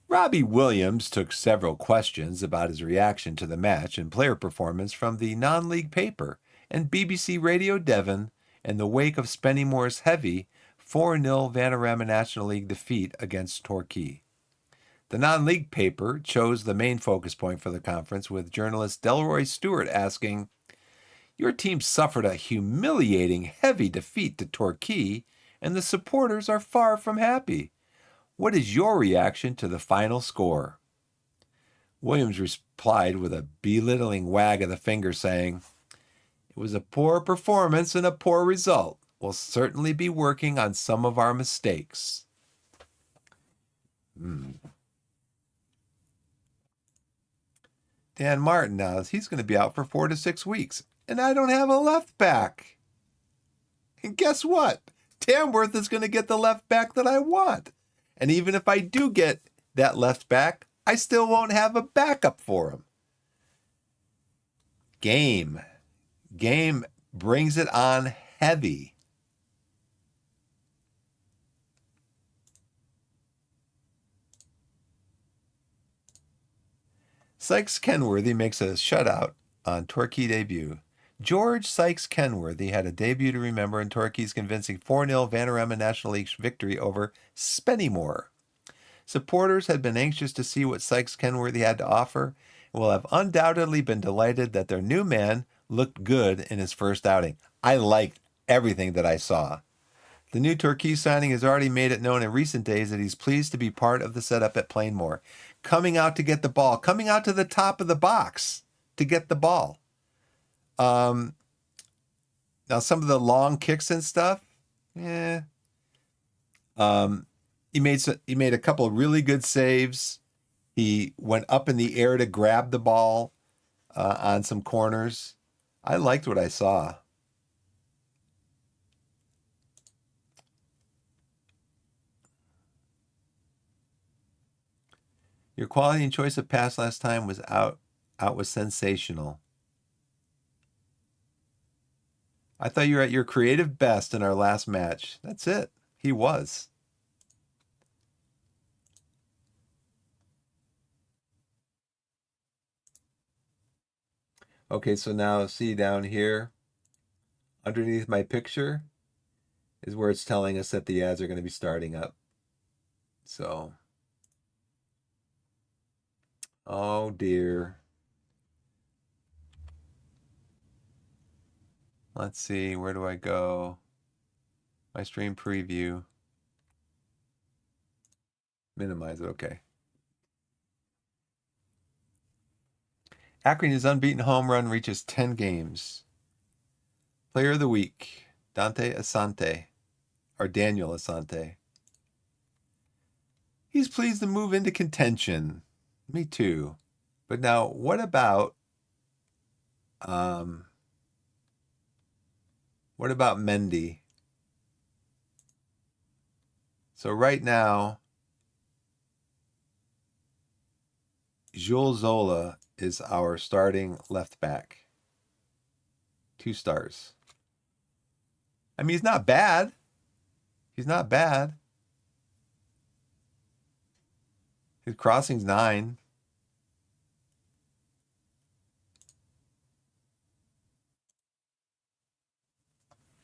Robbie Williams took several questions about his reaction to the match and player performance from the non-league paper and BBC Radio Devon in the wake of Spennymoor's heavy 4-0 Vanarama National League defeat against Torquay. The non-league paper chose the main focus point for the conference, with journalist Delroy Stewart asking, "Your team suffered a humiliating heavy defeat to Torquay, and the supporters are far from happy. What is your reaction to the final score?" Williams replied with a belittling wag of the finger, saying, "It was a poor performance and a poor result. We'll certainly be working on some of our mistakes." Dan Martin now, he's going to be out for 4 to 6 weeks, and I don't have a left back. And guess what? Tamworth is going to get the left back that I want. And even if I do get that left back, I still won't have a backup for him. Game brings it on heavy. Sykes Kenworthy makes a shutout on Torquay debut. George Sykes Kenworthy had a debut to remember in Torquay's convincing 4-0 Vanarama National League victory over Spennymoor. Supporters had been anxious to see what Sykes Kenworthy had to offer and will have undoubtedly been delighted that their new man looked good in his first outing. I liked everything that I saw. The new Torquay signing has already made it known in recent days that he's pleased to be part of the setup at Plainmoor, coming out to get the ball, coming out to the top of the box to get the ball. Now some of the long kicks and stuff, he made a couple of really good saves. He went up in the air to grab the ball on some corners. I liked what I saw. Your quality and choice of pass last time was was sensational. I thought you were at your creative best in our last match. That's it. He was. Okay, so now see down here, underneath my picture, is where it's telling us that the ads are going to be starting up. So, oh dear. Let's see, where do I go? My stream preview. Minimize it. Okay. Akron's unbeaten home run reaches 10 games. Player of the week, Dante Asante, or Daniel Asante. He's pleased to move into contention. Me too. But now, what about Mendy? So right now, Jules Zola is our starting left back. 2 stars. I mean, he's not bad. He's not bad. His crossing's 9.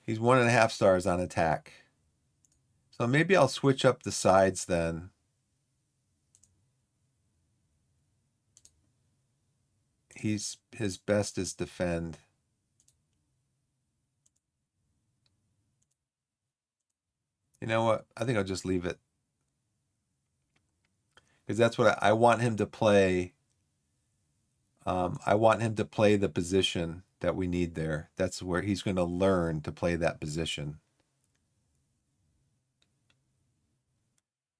He's 1.5 stars on attack. So maybe I'll switch up the sides then. His best is defend. You know what? I think I'll just leave it. Because that's what I want him to play. I want him to play the position that we need there. That's where he's going to learn to play that position.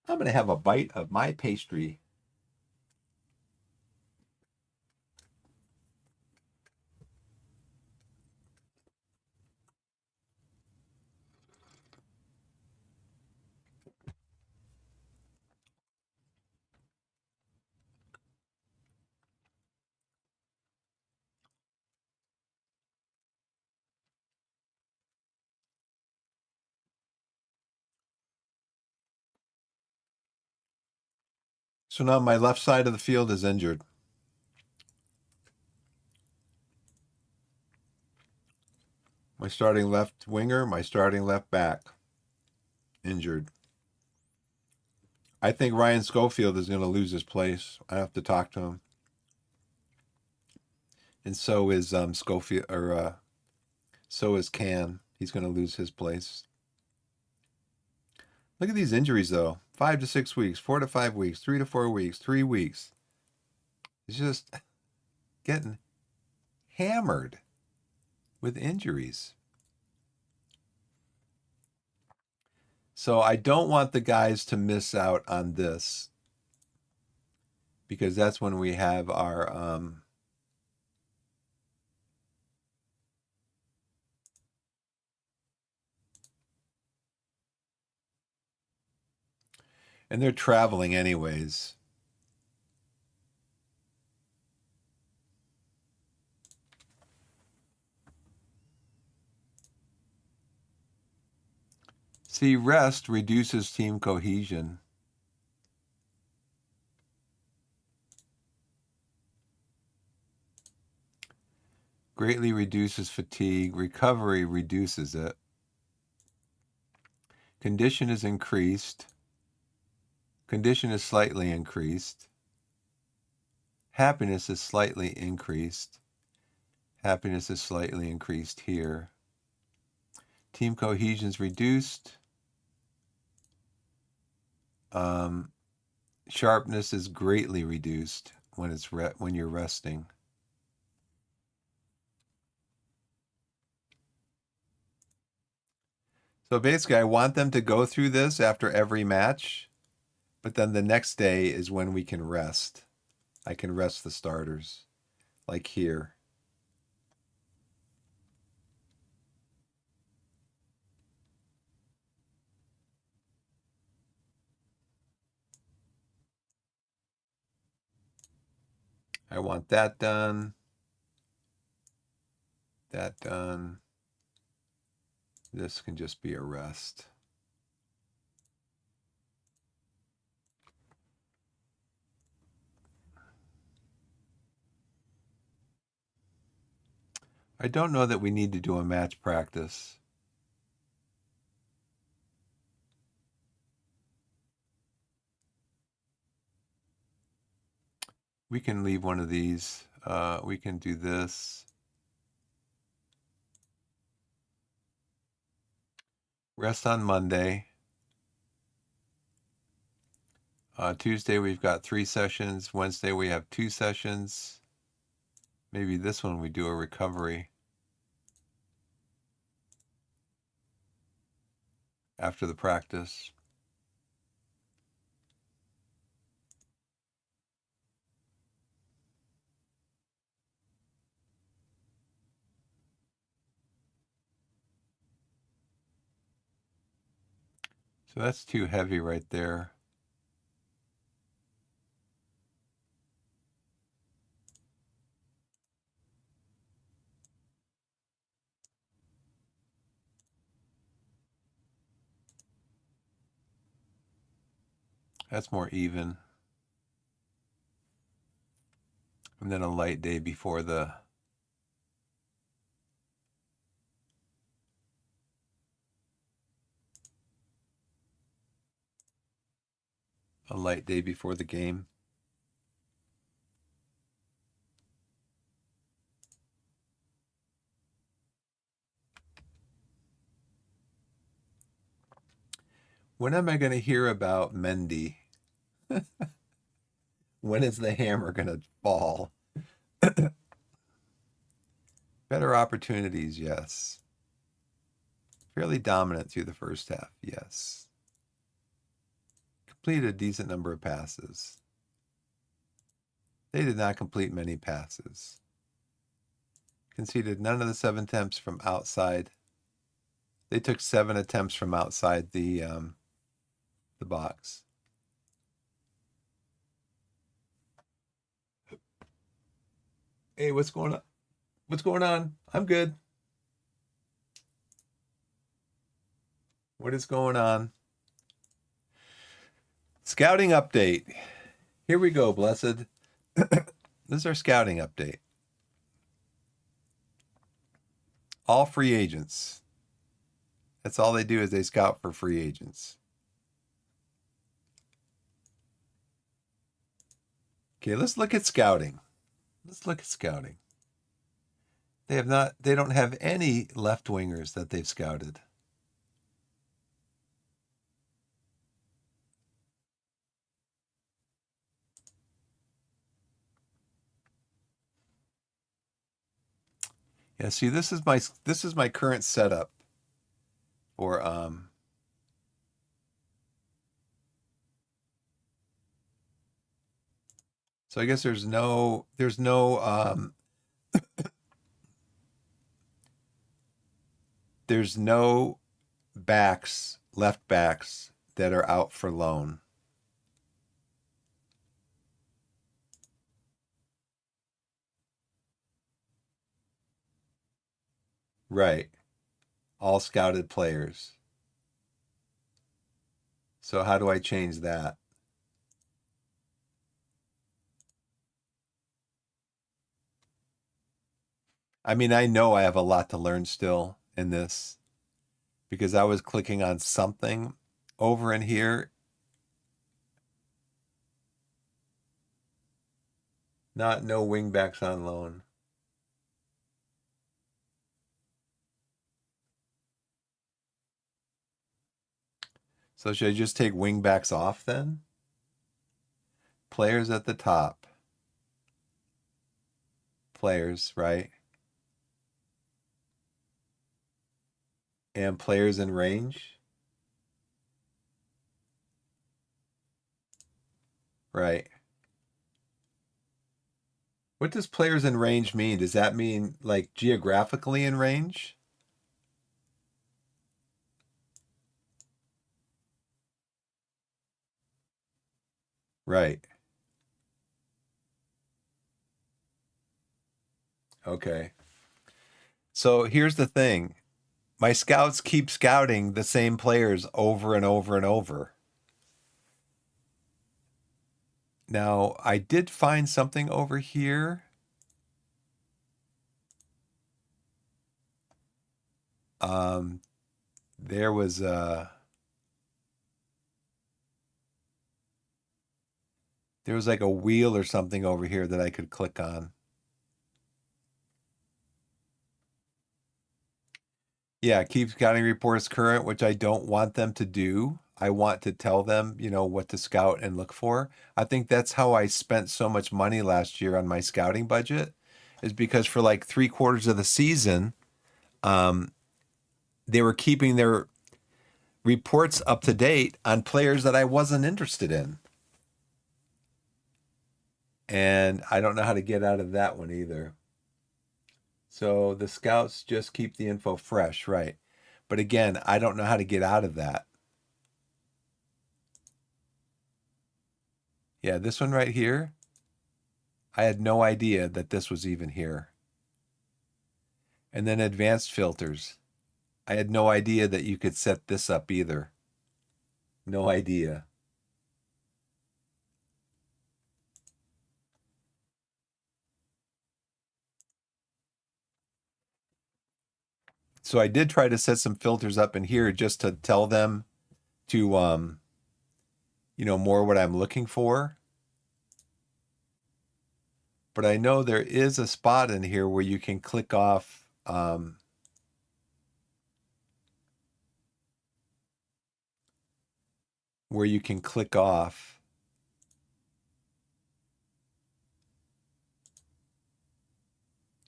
I'm going to have a bite of my pastry. So now my left side of the field is injured. My starting left winger, my starting left back, injured. I think Ryan Schofield is going to lose his place. I have to talk to him. And so is Schofield, or so is Can. He's going to lose his place. Look at these injuries, though. 5 to 6 weeks, 4 to 5 weeks, 3 to 4 weeks, 3 weeks. It's just getting hammered with injuries. So I don't want the guys to miss out on this, because that's when we have our and they're traveling anyways. See, rest reduces team cohesion. Greatly reduces fatigue. Recovery reduces it. Condition is increased. Condition is slightly increased. Happiness is slightly increased. Happiness is slightly increased here. Team cohesion is reduced. Sharpness is greatly reduced when when you're resting. So basically, I want them to go through this after every match, but then the next day is when we can rest. I can rest the starters, like here. I want that done. That done. This can just be a rest. I don't know that we need to do a match practice. We can leave one of these. We can do this. Rest on Monday. Tuesday we've got 3 sessions. Wednesday we have 2 sessions. Maybe this one we do a recovery after the practice. So that's too heavy right there. That's more even. And then a light day before the game. When am I going to hear about Mendy? When is the hammer going to fall? Better opportunities, yes. Fairly dominant through the first half, yes. Completed a decent number of passes. They did not complete many passes. Conceded none of the 7 attempts from outside. They took 7 attempts from outside the box. Hey, what's going on? What's going on? I'm good. What is going on? Scouting update. Here we go, blessed. This is our scouting update. All free agents. That's all they do is they scout for free agents. Okay, let's look at scouting. They don't have any left wingers that they've scouted. Yeah, see, this is my current setup for so I guess there's no left backs that are out for loan. Right. All scouted players. So how do I change that? I mean, I know I have a lot to learn still in this because I was clicking on something over in here. No wingbacks on loan. So should I just take wingbacks off then? Players at the top. Players, right? And players in range. Right. What does players in range mean? Does that mean like geographically in range? Right. Okay. So here's the thing. My scouts keep scouting the same players over and over and over. Now, I did find something over here. There was like a wheel or something over here that I could click on. Yeah, keep scouting reports current, which I don't want them to do. I want to tell them, what to scout and look for. I think that's how I spent so much money last year on my scouting budget, is because for like 3/4 of the season, um, they were keeping their reports up to date on players that I wasn't interested in. And I don't know how to get out of that one either. So the scouts just keep the info fresh, right? But again, I don't know how to get out of that. Yeah, this one right here, I had no idea that this was even here. And then advanced filters. I had no idea that you could set this up either. No idea. So I did try to set some filters up in here just to tell them to more what I'm looking for. But I know there is a spot in here where you can click off where you can click off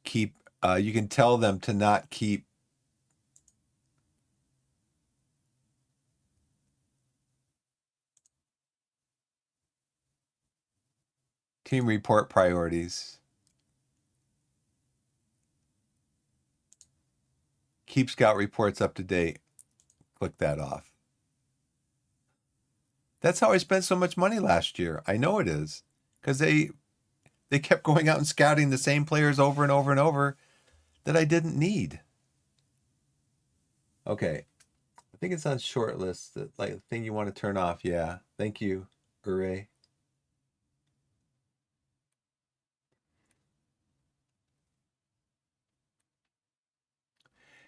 keep you can tell them to not keep team report priorities. Keep scout reports up to date. Click that off. That's how I spent so much money last year. I know it is because they kept going out and scouting the same players over and over and over that I didn't need. Okay, I think it's on short list. That like thing you want to turn off. Yeah, thank you, Hooray.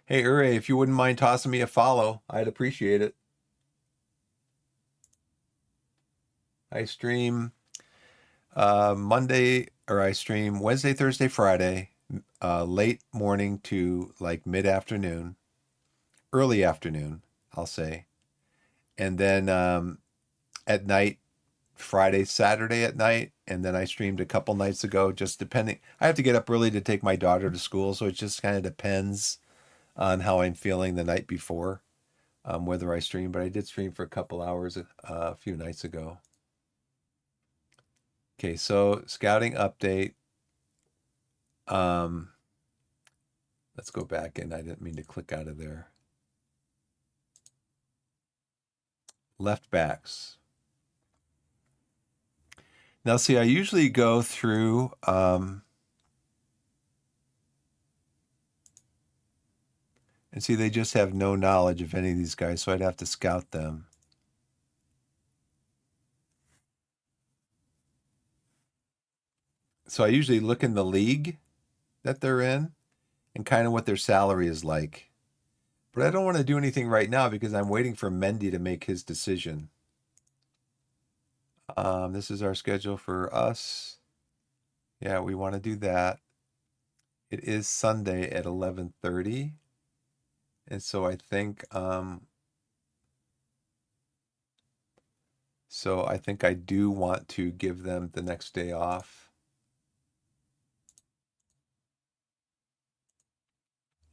Hey, Hooray, if you wouldn't mind tossing me a follow, I'd appreciate it. I stream Monday, or I stream Wednesday, Thursday, Friday, late morning to like mid afternoon, early afternoon, I'll say. And then at night, Friday, Saturday at night. And then I streamed a couple nights ago, just depending. I have to get up early to take my daughter to school. So it just kind of depends on how I'm feeling the night before, whether I stream. But I did stream for a couple hours a few nights ago. Okay, so scouting update. Um, let's go back in. I didn't mean to click out of there. Left backs. Now, see, I usually go through and see they just have no knowledge of any of these guys, so I'd have to scout them. So I usually look in the league that they're in and kind of what their salary is like. But I don't want to do anything right now because I'm waiting for Mendy to make his decision. This is our schedule for us. Yeah, we want to do that. It is Sunday at 11:30. And so I think I do want to give them the next day off.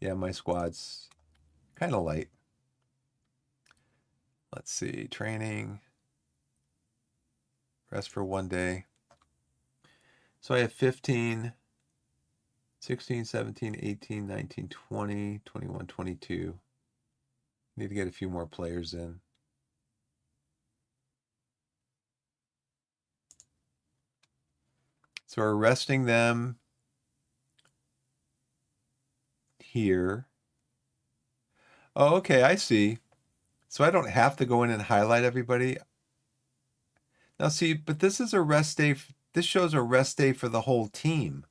Yeah, my squad's kind of light. Let's see, training, rest for one day. So I have 15, 16, 17, 18, 19, 20, 21, 22. Need to get a few more players in. So we're resting them here. Oh, okay, I see. So I don't have to go in and highlight everybody. Now see, but this is a rest day. This shows a rest day for the whole team.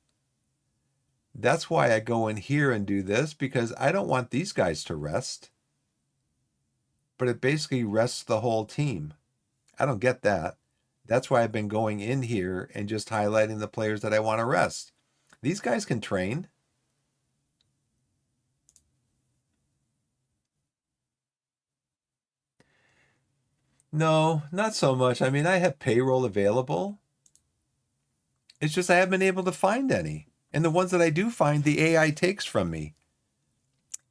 That's why I go in here and do this, because I don't want these guys to rest. But it basically rests the whole team. I don't get that. That's why I've been going in here and just highlighting the players that I want to rest. These guys can train. No, not so much. I mean, I have payroll available. It's just I haven't been able to find any. And the ones that I do find, the AI takes from me.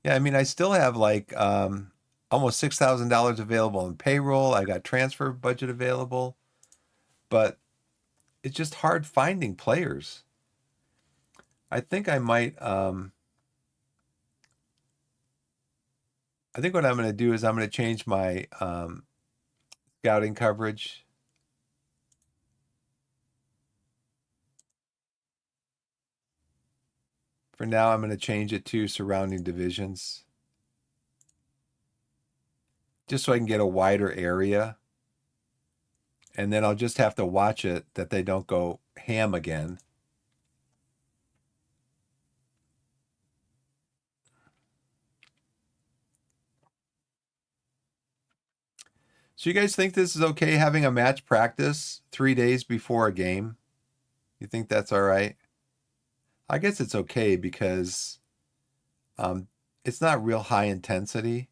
Yeah, I mean, I still have like almost $6,000 available in payroll. I got transfer budget available, but it's just hard finding players. I think I might. I think what I'm going to do is I'm going to change my scouting coverage. For now, I'm going to change it to surrounding divisions, just so I can get a wider area. And then I'll just have to watch it that they don't go ham again. So you guys think this is okay having a match practice 3 days before a game? You think that's all right? I guess it's okay because um, it's not real high intensity,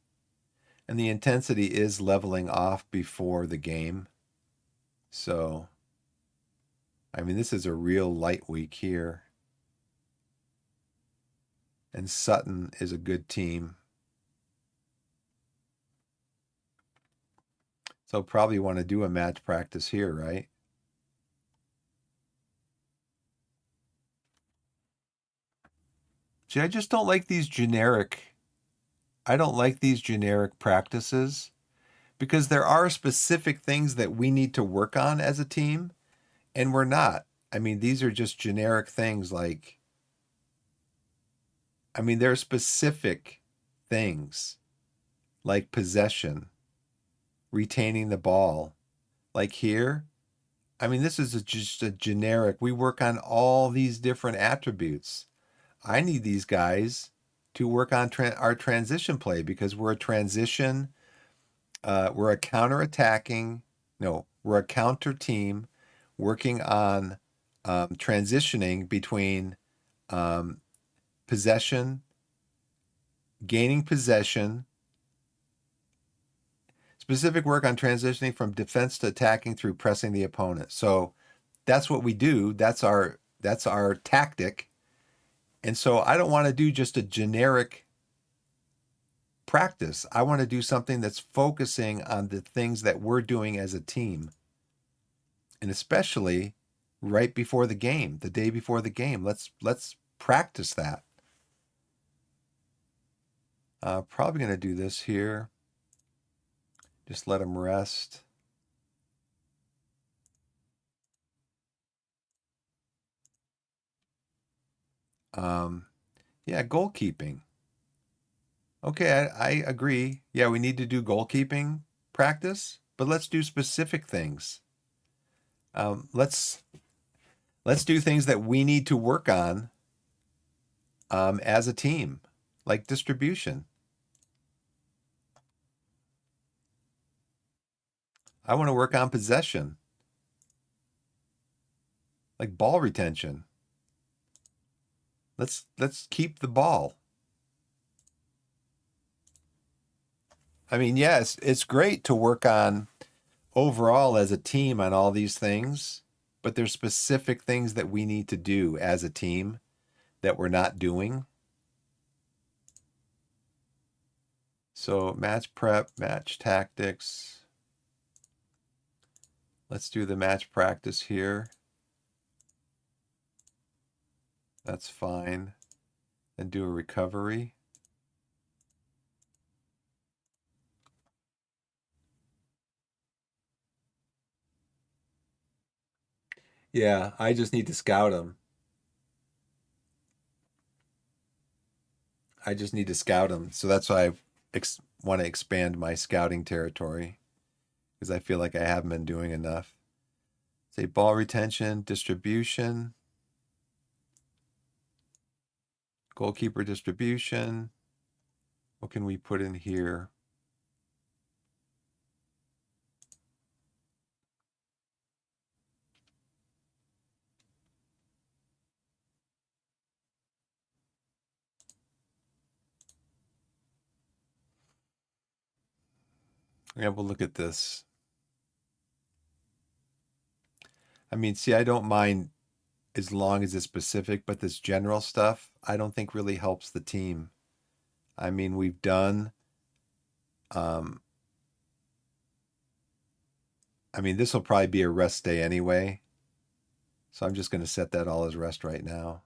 and the intensity is leveling off before the game. So, I mean, this is a real light week here, and Sutton is a good team. So probably want to do a match practice here, right? See, I just don't like these generic. I don't like these generic practices because there are specific things that we need to work on as a team, and we're not. I mean, these are just generic things like, I mean, there are specific things like possession, retaining the ball. Like here, I mean, this is just a generic. We work on all these different attributes. I need these guys to work on our transition play because we're a transition. We're a counter-attacking. No, we're a counter team working on transitioning between um, possession, gaining possession, specific work on transitioning from defense to attacking through pressing the opponent. So that's what we do. That's our tactic. And so I don't want to do just a generic practice. I want to do something that's focusing on the things that we're doing as a team. And especially right before the game, the day before the game. Let's practice that. Probably going to do this here. Just let them rest. Um, yeah, goalkeeping. Okay, I agree. Yeah, we need to do goalkeeping practice, but let's do specific things. Let's do things that we need to work on as a team, like distribution. I want to work on possession, like ball retention. Let's keep the ball. I mean, yes, it's great to work on overall as a team on all these things, but there's specific things that we need to do as a team that we're not doing. So match prep, match tactics. Let's do the match practice here. That's fine. And do a recovery. Yeah, I just need to scout them. I just need to scout them. So that's why I want to expand my scouting territory because I feel like I haven't been doing enough. Say ball retention, distribution, goalkeeper distribution. What can we put in here? Yeah, we'll look at this. I mean, see, I don't mind as long as it's specific, but this general stuff, I don't think really helps the team. I mean, we've done, um, I mean, this will probably be a rest day anyway. So I'm just going to set that all as rest right now.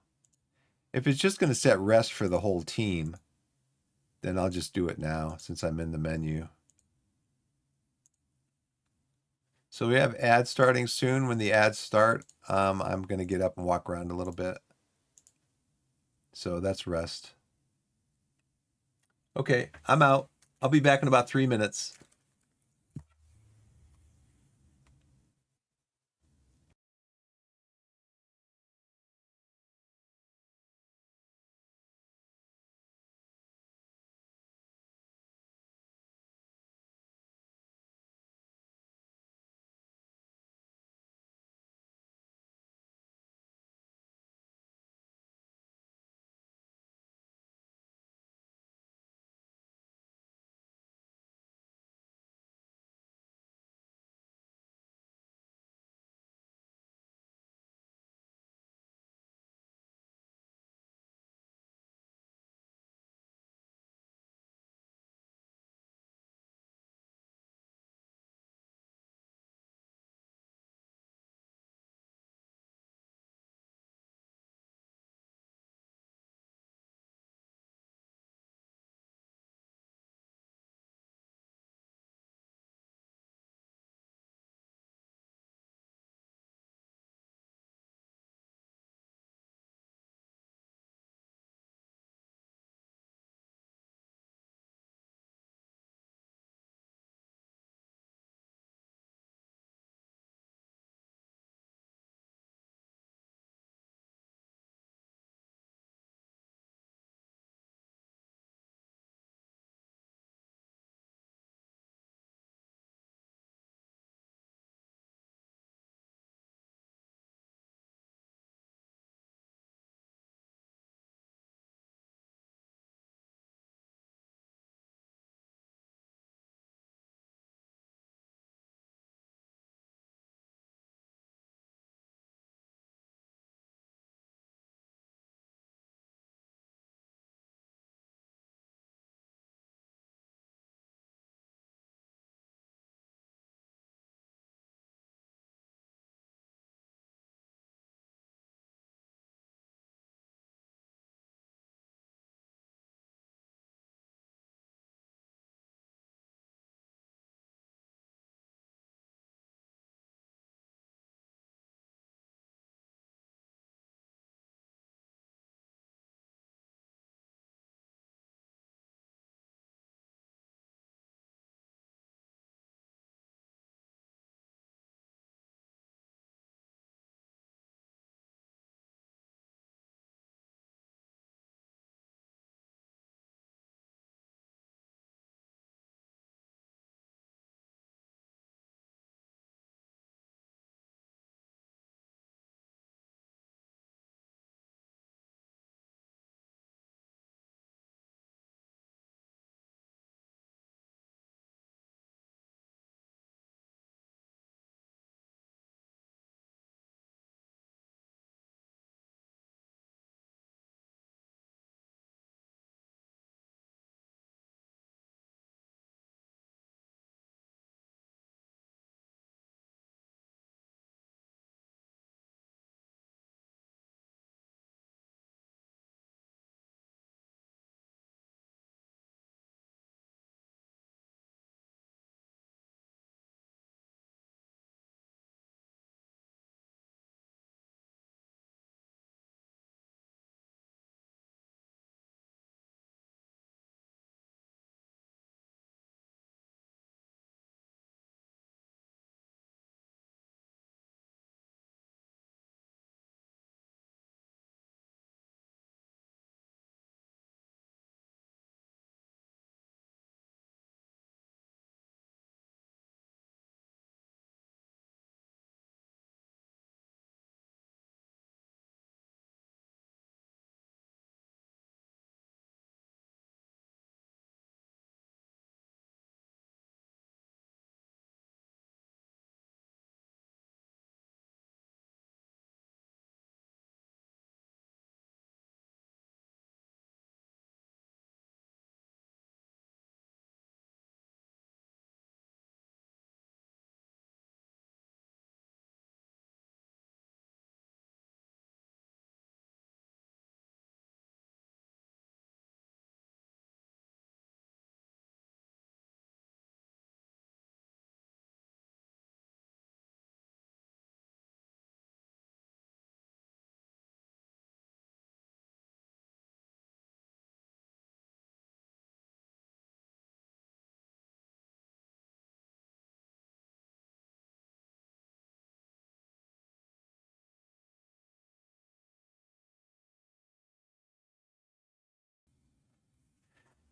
If it's just going to set rest for the whole team, then I'll just do it now since I'm in the menu. So we have ads starting soon. When the ads start, I'm going to get up and walk around a little bit. So that's rest. Okay, I'm out. I'll be back in about 3 minutes.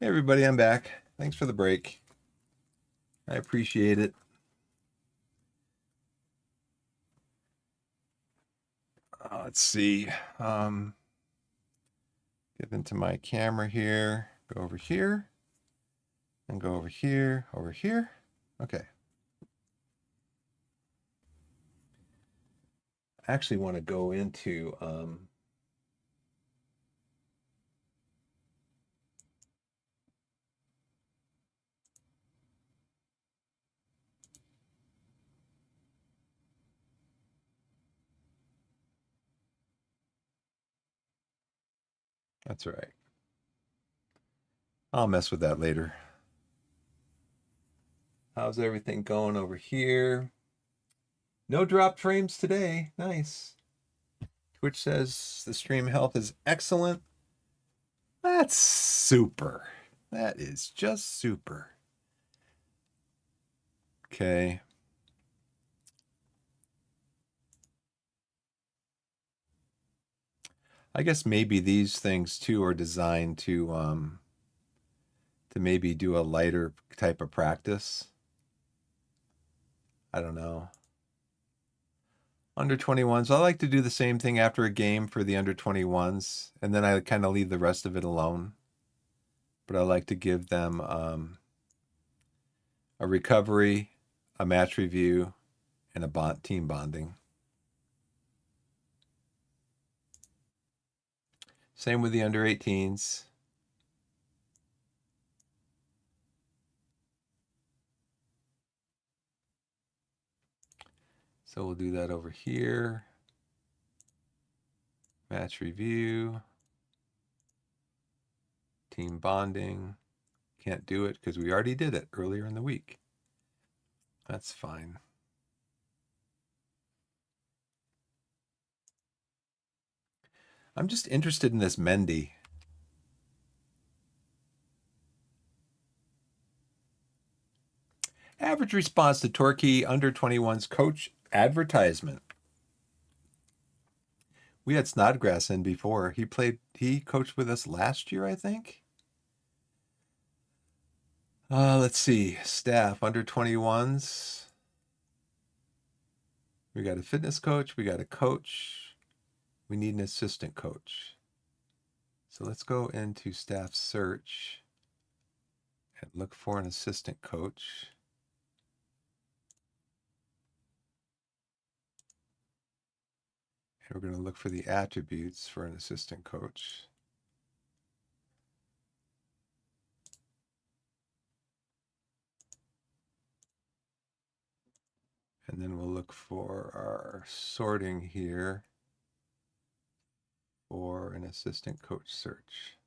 Hey everybody, I'm back. Thanks for the break. I appreciate it. Let's see. Get into my camera here. Go over here. And go over here. Over here. Okay. I actually want to go into that's all right. I'll mess with that later. How's everything going over here? No drop frames today. Nice. Twitch says the stream health is excellent. That's super. That is just super. Okay. I guess maybe these things too are designed to maybe do a lighter type of practice. I don't know. Under 21s, I like to do the same thing after a game for the under 21s, and then I kind of leave the rest of it alone. But I like to give them a recovery, a match review, and a team bonding. Same with the under 18s. So we'll do that over here. Match review. Team bonding. Can't do it because we already did it earlier in the week. That's fine. I'm just interested in this Mendy. Average response to Torquay under 21's coach advertisement. We had Snodgrass in before. He coached with us last year, I think. Let's see. Staff under 21s. We got a fitness coach. We got a coach. We need an assistant coach. So let's go into staff search and look for an assistant coach. And we're going to look for the attributes for an assistant coach. And then we'll look for our sorting here for an assistant coach search.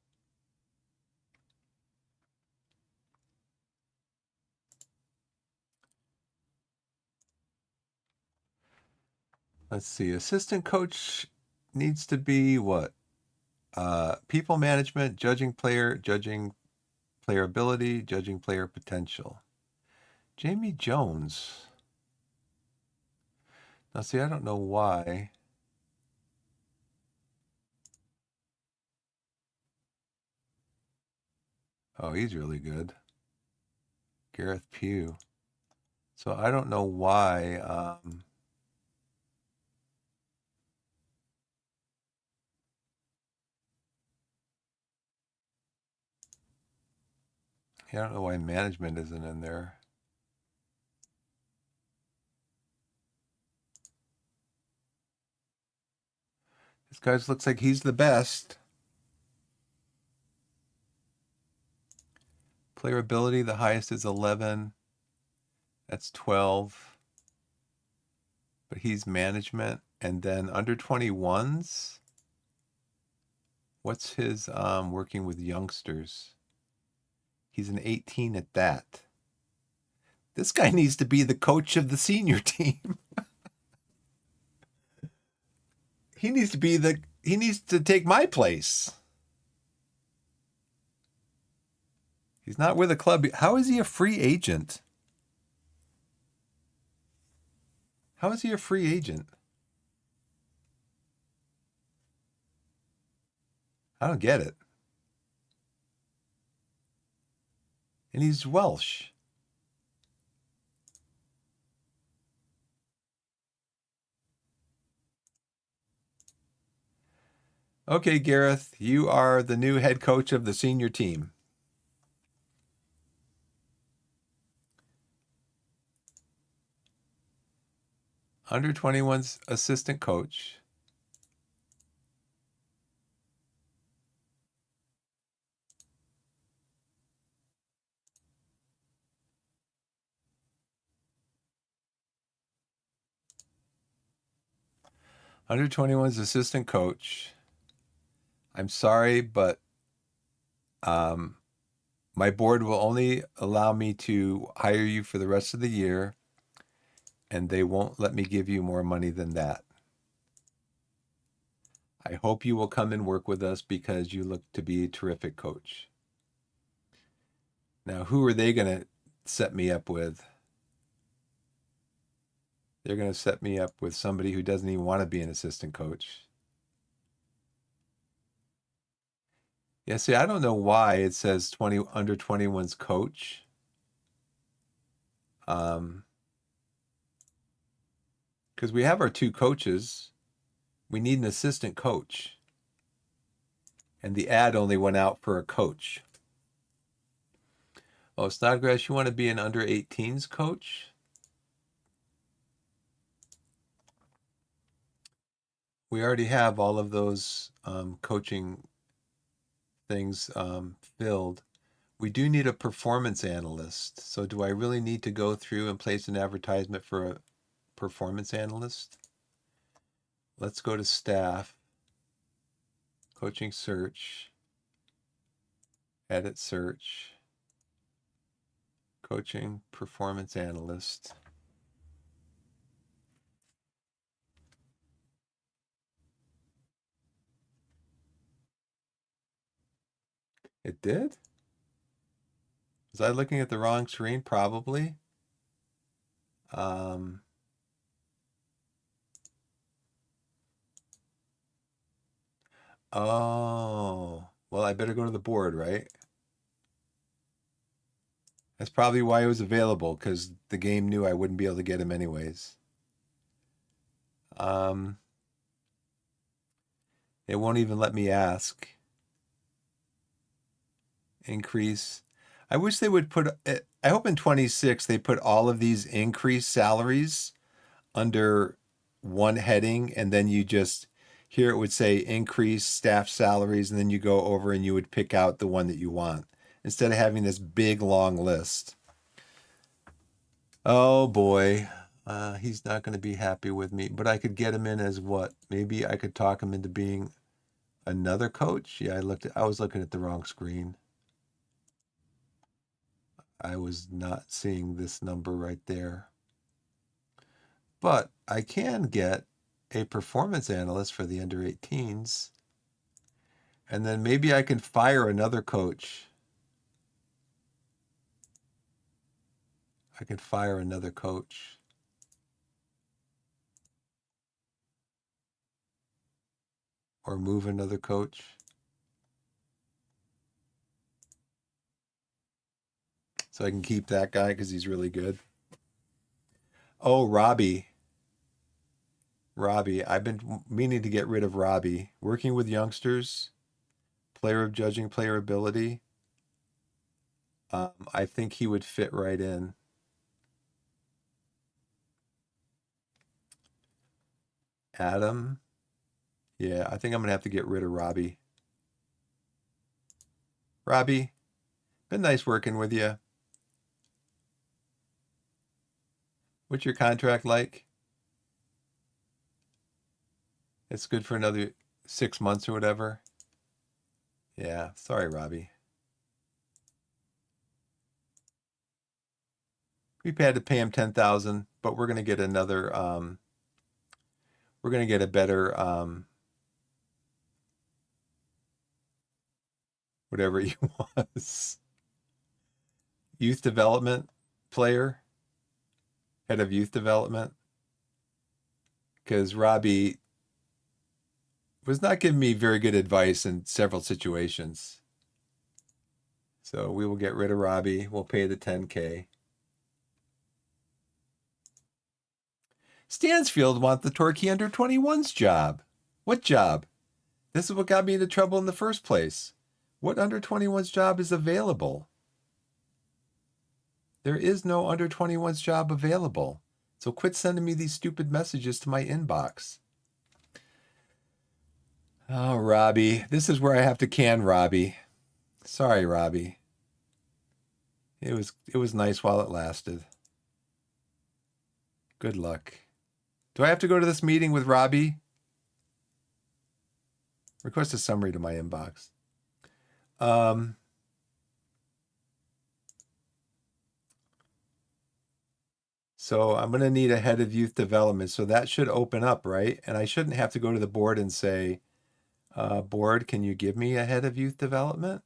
Let's see, assistant coach needs to be what? People management, judging player ability, judging player potential. Jamie Jones. Now see, I don't know why. Oh, he's really good. Gareth Pugh. So I don't know why. I don't know why management isn't in there. This guy looks like he's the best. Player ability, the highest is 11. That's 12. But he's management. And then under 21s, what's his working with youngsters? He's an 18 at that. This guy needs to be the coach of the senior team. He needs to take my place. He's not with a club. How is he a free agent? How is he a free agent? I don't get it. And he's Welsh. Okay, Gareth, you are the new head coach of the senior team. Under 21's assistant coach. Under 21's assistant coach. I'm sorry, but um, my board will only allow me to hire you for the rest of the year, and they won't let me give you more money than that. I hope you will come and work with us because you look to be a terrific coach. Now, who are they going to set me up with? They're going to set me up with somebody who doesn't even want to be an assistant coach. Yeah, see, I don't know why it says 20 under 21's coach. Because we have our two coaches. We need an assistant coach. And the ad only went out for a coach. Oh, Snodgrass, you want to be an under 18s coach? We already have all of those coaching things filled. We do need a performance analyst. So do I really need to go through and place an advertisement for a performance analyst? Let's go to staff, coaching search, edit search, coaching performance analyst. It did? Was I looking at the wrong screen? Probably. Um, oh, well, I better go to the board, right? That's probably why it was available, because the game knew I wouldn't be able to get him anyways. Um, it won't even let me ask. Increase. I wish they would put, I hope in 26 they put all of these increased salaries under one heading, and then you just, here it would say increase staff salaries, and then you go over and you would pick out the one that you want instead of having this big long list. Oh boy. He's not going to be happy with me, but I could get him in as what? Maybe I could talk him into being another coach. Yeah, I was looking at the wrong screen. I was not seeing this number right there. But I can get a performance analyst for the under 18s. And then maybe I can fire another coach. I can fire another coach. Or move another coach. So I can keep that guy because he's really good. Oh, Robbie. Robbie. I've been meaning to get rid of Robbie. Working with youngsters, player of judging player ability. I think he would fit right in. Adam. Yeah, I think I'm going to have to get rid of Robbie. Robbie, been nice working with you. What's your contract like? It's good for another 6 months or whatever. Yeah, sorry, Robbie. We've had to pay him 10,000, but we're gonna get another. We're gonna get a better whatever he was. Youth development player, head of youth development, because Robbie was not giving me very good advice in several situations. So we will get rid of Robbie. We'll pay the 10K. Stansfield want the Torquay under 21's job. What job? This is what got me into trouble in the first place. What under 21's job is available? There is no under 21's job available. So quit sending me these stupid messages to my inbox. Oh, Robbie. This is where I have to can Robbie. Sorry, Robbie. It was nice while it lasted. Good luck. Do I have to go to this meeting with Robbie? Request a summary to my inbox. So I'm going to need a head of youth development. So that should open up, right? And I shouldn't have to go to the board and say, board, can you give me a head of youth development?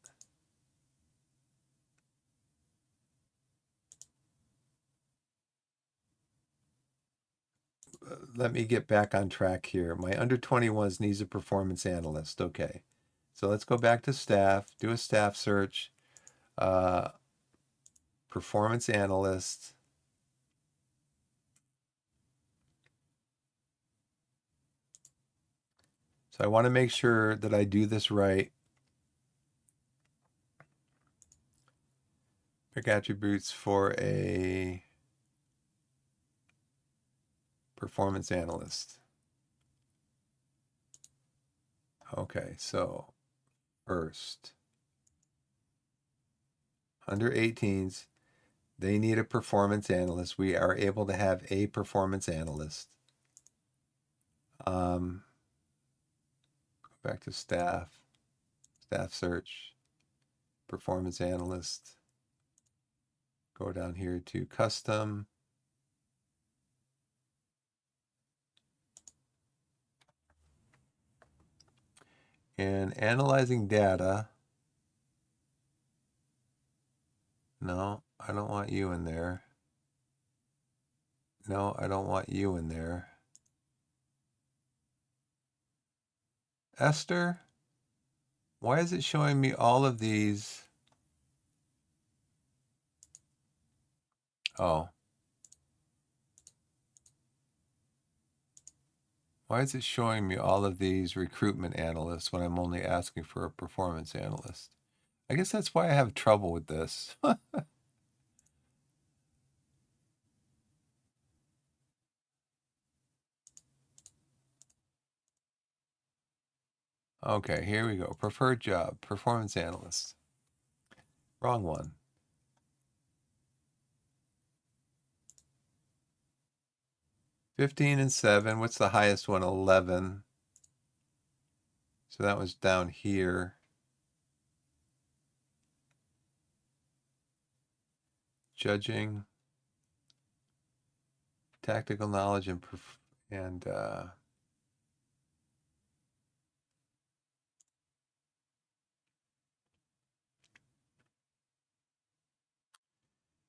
Let me get back on track here. My under 21s needs a performance analyst. Okay. So let's go back to staff, do a staff search, performance analyst. So I want to make sure that I do this right. Pick attributes for a performance analyst. Okay, so first, under 18s, they need a performance analyst. We are able to have a performance analyst. Go back to staff search, performance analyst. Go down here to custom. And analyzing data. No, I don't want you in there. No, I don't want you in there. Esther, why is it showing me all of these? Oh. Why is it showing me all of these recruitment analysts when I'm only asking for a performance analyst? I guess that's why I have trouble with this. Okay, here we go. Preferred job, performance analyst. Wrong one. $15 and $7. What's the highest one? $11. So that was down here. Judging, tactical knowledge, and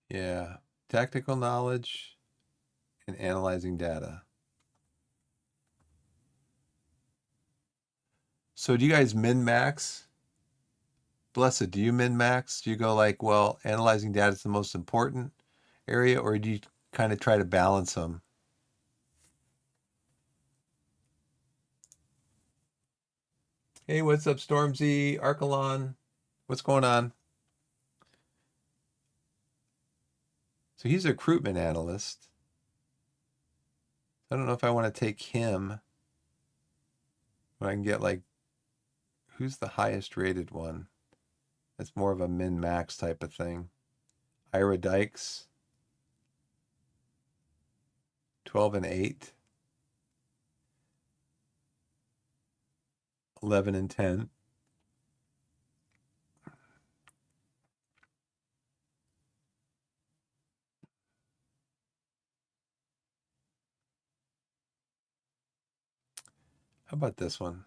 yeah, tactical knowledge and analyzing data. So do you guys min-max? Blessed, do you min-max? Do you go like, well, analyzing data is the most important area, or do you kind of try to balance them? Hey, what's up, Stormzy, Archelon? What's going on? So he's a recruitment analyst. I don't know if I want to take him. When I can get like, who's the highest rated one? That's more of a min-max type of thing. Ira Dykes, 12 and 8. 11 and 10. How about this one?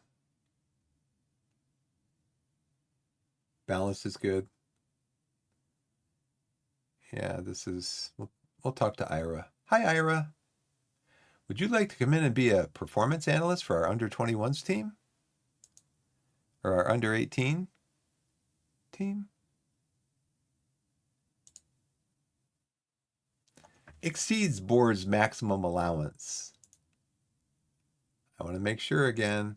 Balance is good. Yeah, this is, we'll talk to Ira. Hi, Ira. Would you like to come in and be a performance analyst for our under 21s team? Or our under 18 team? exceeds board's maximum allowance. I want to make sure again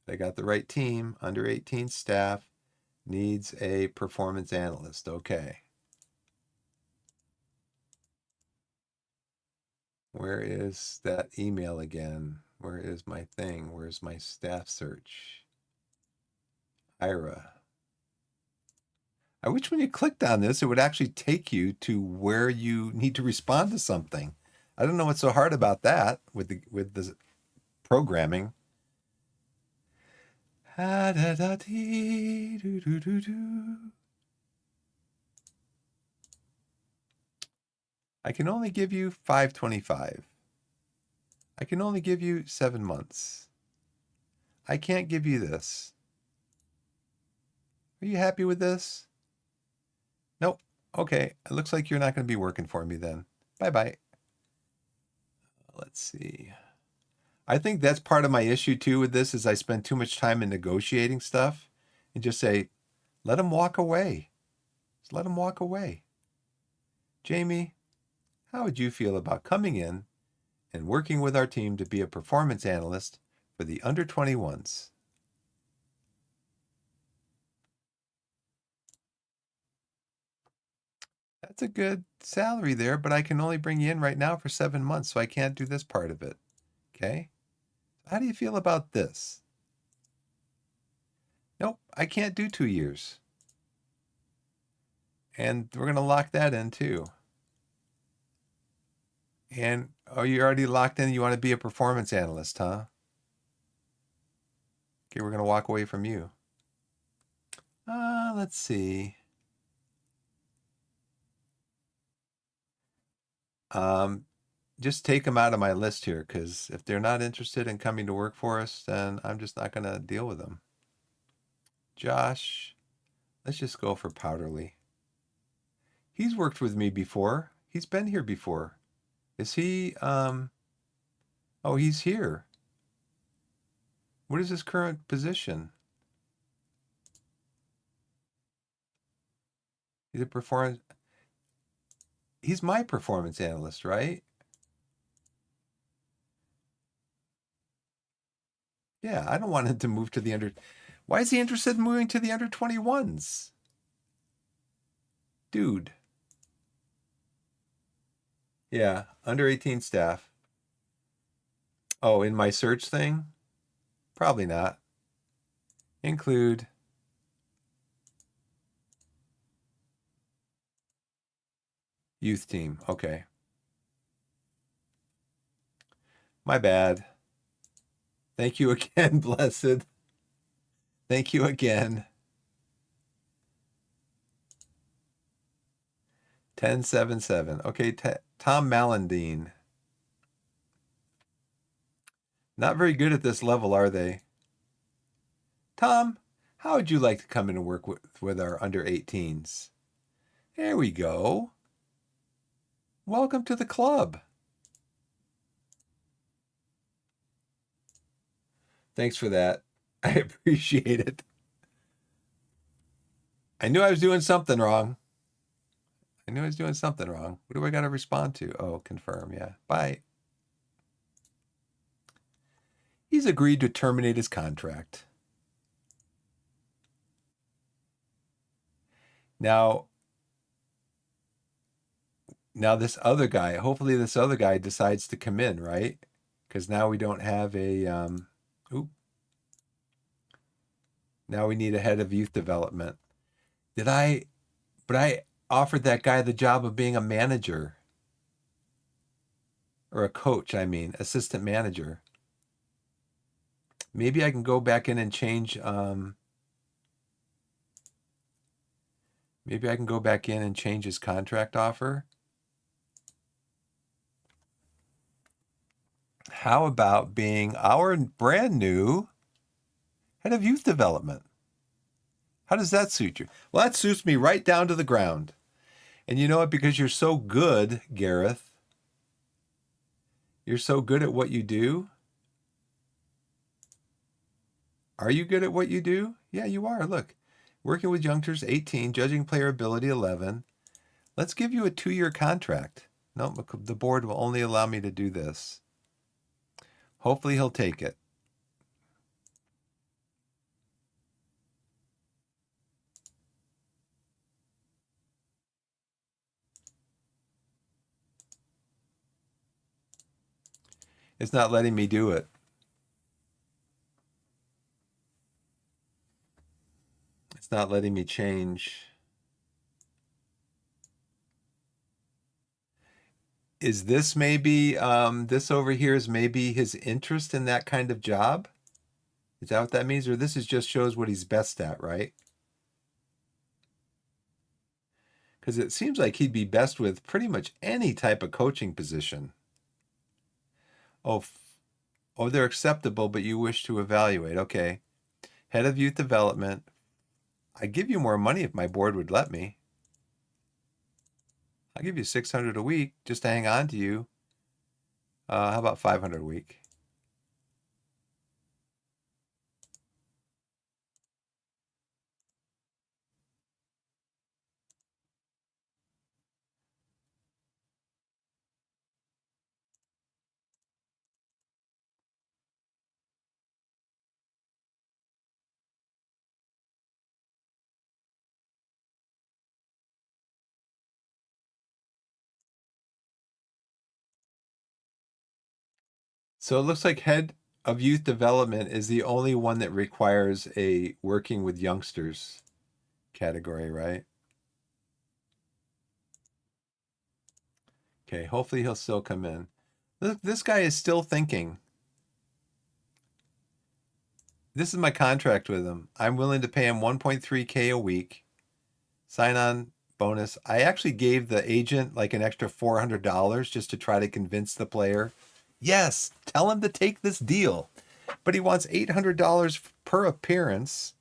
I got the right team. Under 18 staff needs a performance analyst. Okay. Where is that email again? Where is my thing? Where's my staff search? Ira. I wish when you clicked on this, it would actually take you to where you need to respond to something. I don't know what's so hard about that with the programming. I can only give you 525. I can only give you 7 months. I can't give you this. Are you happy with this? Nope. Okay. It looks like you're not going to be working for me then. Bye-bye. Let's see. I think that's part of my issue too with this is I spend too much time in negotiating stuff and just say, let him walk away. Just let him walk away. Jamie, how would you feel about coming in and working with our team to be a performance analyst for the under 21s? That's a good salary there, but I can only bring you in right now for 7 months, so I can't do this part of it. Okay? How do you feel about this? Nope, I can't do 2 years. And we're going to lock that in too. And, oh, you're already locked in. You want to be a performance analyst, huh? Okay, we're going to walk away from you. Let's see. Just take them out of my list here, because if they're not interested in coming to work for us, then I'm just not going to deal with them. Josh, let's just go for Powderly. He's worked with me before. He's been here before. Is he, oh, he's here. What is his current position? He's a performance, he's my performance analyst, right? Yeah, I don't want him to move to the under, why is he interested in moving to the under 21s? Dude. Yeah, under 18 staff. Oh, in my search thing? Probably not. Include youth team. Okay. My bad. Thank you again, Blessed. Thank you again. 1077. Okay, Tom Malandine. Not very good at this level, are they? Tom, how would you like to come in and work with our under 18s? There we go. Welcome to the club. Thanks for that. I appreciate it. I knew I was doing something wrong. I knew I was doing something wrong. What do I got to respond to? Oh, confirm. Yeah. Bye. He's agreed to terminate his contract. Now this other guy, hopefully this other guy decides to come in, right? Because now we don't have a, now we need a head of youth development. But I offered that guy the job of being a manager. Or a coach, I mean, assistant manager. Maybe I can go back in and change, maybe I can go back in and change his contract offer. How about being our brand new head of youth development? How does that suit you? Well, that suits me right down to the ground. And you know what? Because you're so good, Gareth, you're so good at what you do. Are you good at what you do? Yeah, you are. Look, working with youngsters, 18, judging player ability, 11. Let's give you a 2-year contract. No, the board will only allow me to do this. Hopefully he'll take it. It's not letting me do it. It's not letting me change. Is this maybe, this over here is maybe his interest in that kind of job? Is that what that means? Or this is just shows what he's best at, right? Because it seems like he'd be best with pretty much any type of coaching position. Oh, oh, they're acceptable, but you wish to evaluate. Okay. Head of youth development. I'd give you more money if my board would let me. I'll give you 600 a week just to hang on to you. How about 500 a week? So it looks like head of youth development is the only one that requires a working with youngsters category, right? Okay, hopefully he'll still come in. Look, this guy is still thinking. This is my contract with him. I'm willing to pay him 1.3K a week. Sign on bonus. I actually gave the agent like an extra $400 just to try to convince the player. Yes, tell him to take this deal. But he wants $800 per appearance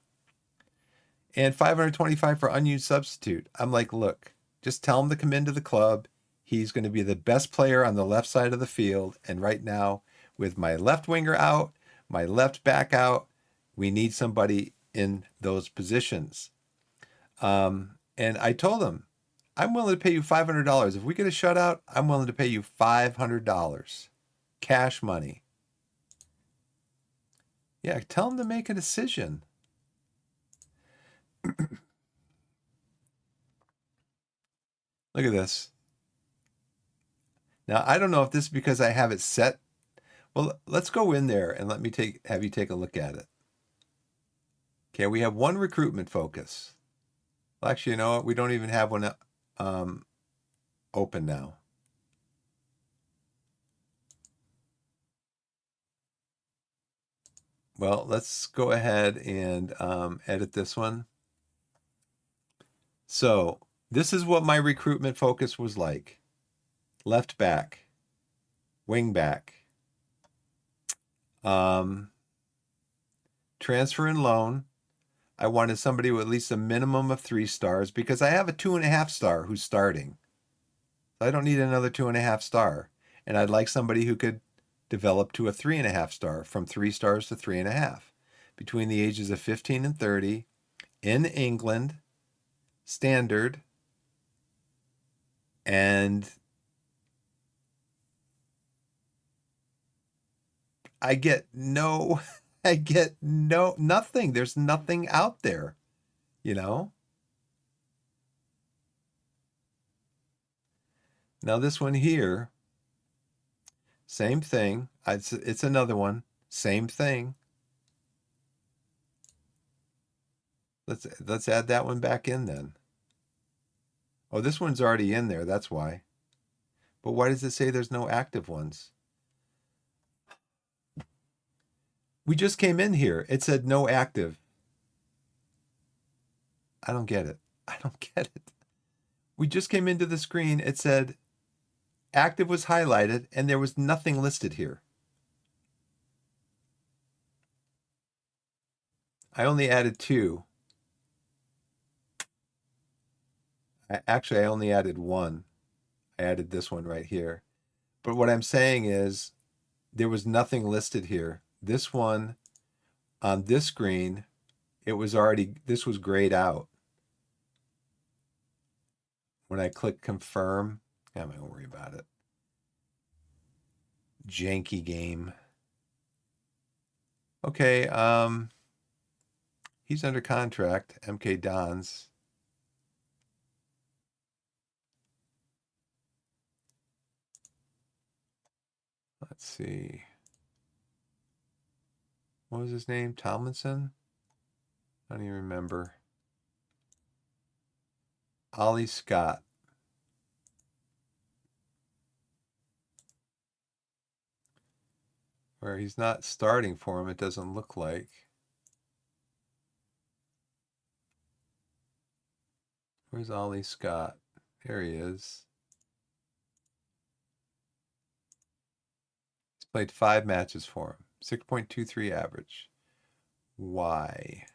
and $525 for unused substitute. I'm like, look, just tell him to come into the club. He's going to be the best player on the left side of the field. And right now, with my left winger out, my left back out, we need somebody in those positions. And I told him, I'm willing to pay you $500. If we get a shutout, I'm willing to pay you $500. Cash money. Yeah, tell him to make a decision. Look at this. Now, I don't know if this is because I have it set. Well, let's go in there and let me have you take a look at it. Okay, we have one recruitment focus. Well, actually, you know what? We don't even have one open now. Well, let's go ahead and edit this one. So this is what my recruitment focus was like. Left back, wing back, transfer and loan. I wanted somebody with at least a minimum of 3 stars because I have a 2.5 star who's starting. I don't need another 2.5 star. And I'd like somebody who could develop to a 3.5 star, from 3 stars to 3.5, between the ages of 15 and 30, in England, standard, and I get no, I get nothing. There's nothing out there, you know? Now this one here, same thing. It's another one. Same thing. Let's add that one back in then. Oh, this one's already in there. That's why. But why does it say there's no active ones? We just came in here. It said no active. I don't get it. I don't get it. We just came into the screen. It said active was highlighted and there was nothing listed here. I only added 2. Actually, I only added 1. I added this one right here. But what I'm saying is there was nothing listed here. This one on this screen, this was grayed out. When I click confirm, I'm not gonna worry about it. Janky game. Okay, he's under contract, MK Dons. Let's see. What was his name? Tomlinson? I don't even remember. Ollie Scott. Where he's not starting for him, it doesn't look like. Where's Ollie Scott? There he is. He's played 5 matches for him. 6.23 average. Why?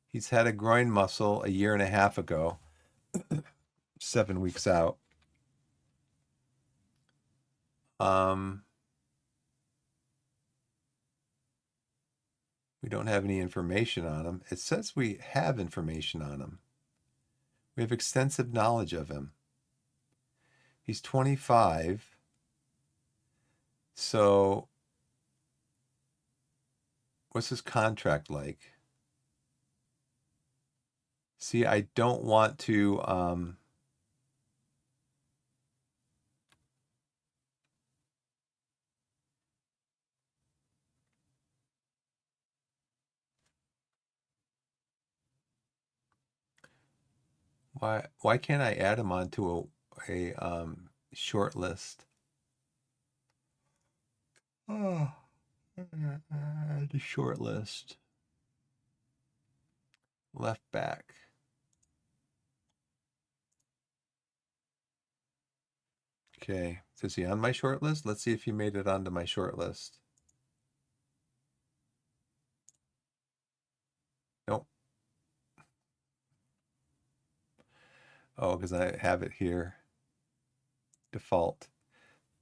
He's had a groin muscle a year and a half ago. 7 weeks out. We don't have any information on him. It says we have information on him. We have extensive knowledge of him. He's 25. So what's his contract like? See, I don't want to why can't I add him onto a short list? Oh, the short list. Left back. Okay, so is he on my short list? Let's see if he made it onto my short list. Nope. Oh, because I have it here. Default.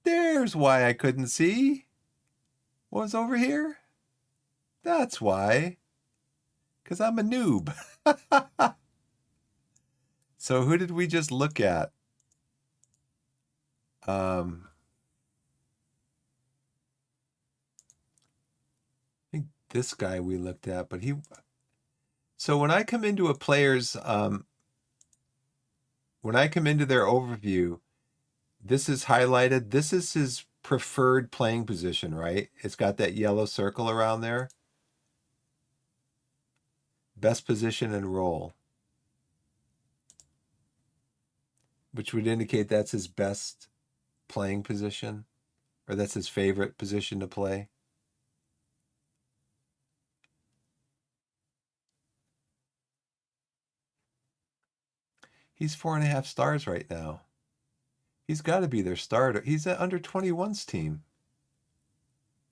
There's why I couldn't see. What was over here? That's why. Because I'm a noob. So who did we just look at? I think this guy we looked at, but he... So when I come into a player's... when I come into their overview, this is highlighted. This is his preferred playing position, right? It's got that yellow circle around there. Best position and role. Which would indicate that's his best playing position, or that's his favorite position to play. He's 4.5 stars right now. He's got to be their starter. He's at under 21's team.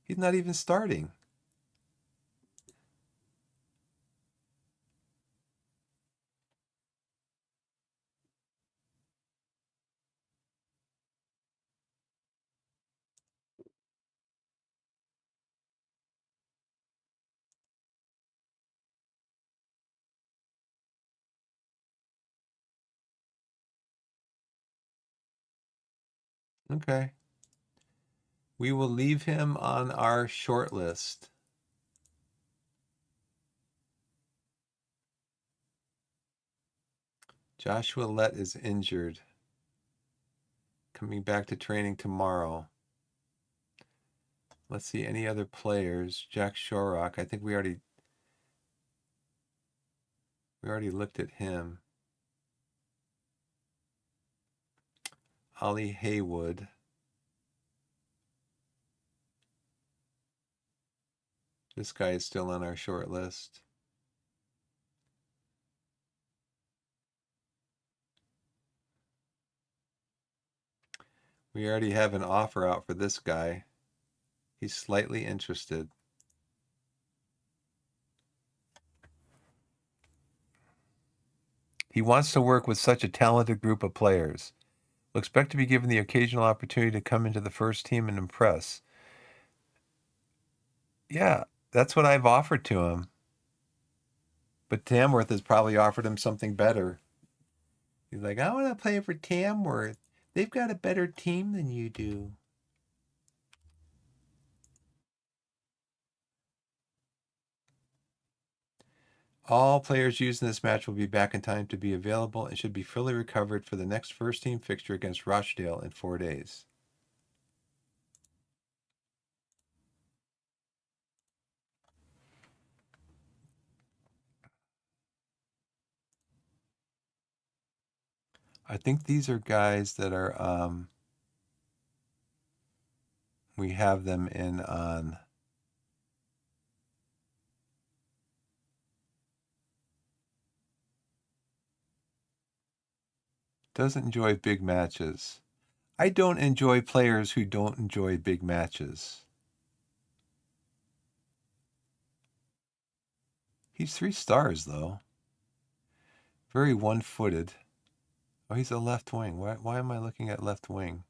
He's not even starting. Okay. We will leave him on our short list. Joshua Lett is injured. Coming back to training tomorrow. Let's see any other players. Jack Shorrock. I think we already looked at him. Ollie Haywood. This guy is still on our short list. We already have an offer out for this guy. He's slightly interested. He wants to work with such a talented group of players. Will expect to be given the occasional opportunity to come into the first team and impress. Yeah, that's what I've offered to him. But Tamworth has probably offered him something better. He's like, I want to play for Tamworth. They've got a better team than you do. All players used in this match will be back in time to be available and should be fully recovered for the next first team fixture against Rochdale in 4 days. I think these are guys that are, we have them in on. Doesn't enjoy big matches. I don't enjoy players who don't enjoy big matches. He's 3 stars, though. Very one-footed. Oh, he's a left wing. Why am I looking at left wing?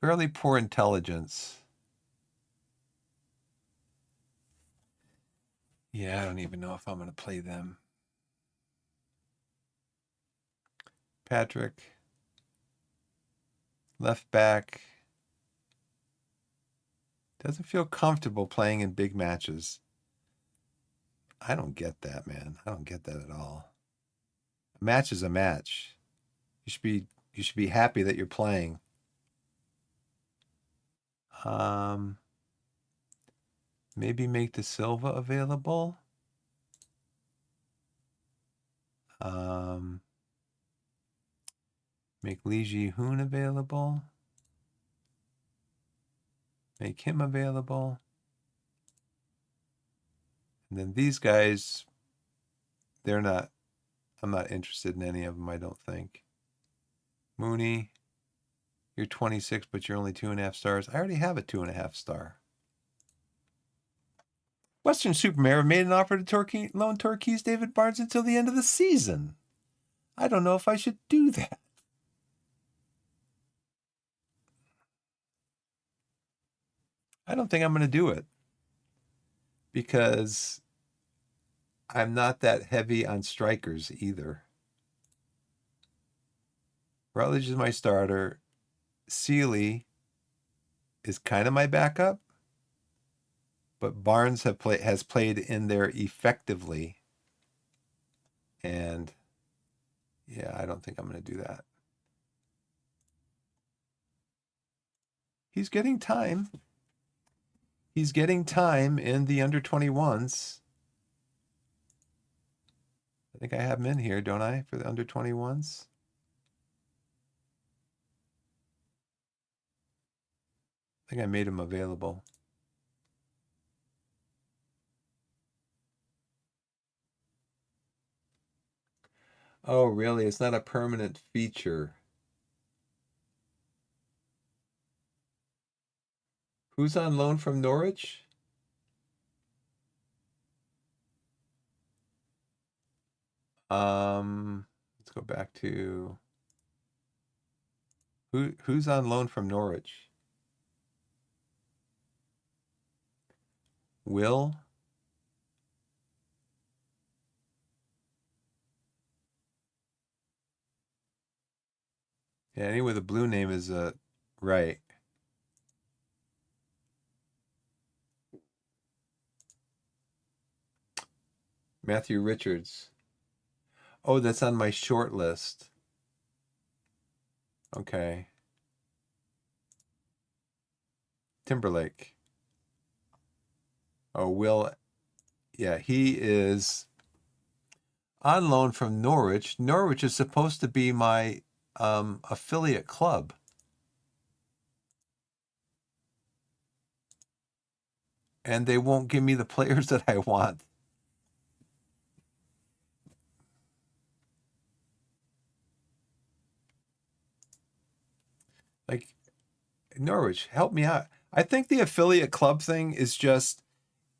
Fairly poor intelligence. Yeah, I don't even know if I'm going to play them. Patrick. Left back. Doesn't feel comfortable playing in big matches. I don't get that, man. I don't get that at all. A match is a match. You should be happy that you're playing. Um, maybe make the Silva available. Make Lee Ji-hoon available. Make him available. And then these guys, I'm not interested in any of them, I don't think. Mooney, you're 26, but you're only 2.5 stars. I already have a 2.5 star. Western Supermare made an offer to loan Torquay's David Barnes until the end of the season. I don't know if I should do that. I don't think I'm going to do it because I'm not that heavy on strikers either. Rutledge is my starter. Seeley is kind of my backup, but Barnes has played in there effectively. And yeah, I don't think I'm going to do that. He's getting time. He's getting time in the under 21s. I think I have him in here, don't I, for the under 21s? I think I made him available. Oh, really? It's not a permanent feature. Who's on loan from Norwich? Let's go back to who's on loan from Norwich? Will? Yeah, anyway, the blue name is right. Matthew Richards. Oh, that's on my short list. Okay. Timberlake. Oh, Will. Yeah, he is on loan from Norwich. Norwich is supposed to be my affiliate club. And they won't give me the players that I want. Like, Norwich, help me out. I think the affiliate club thing is just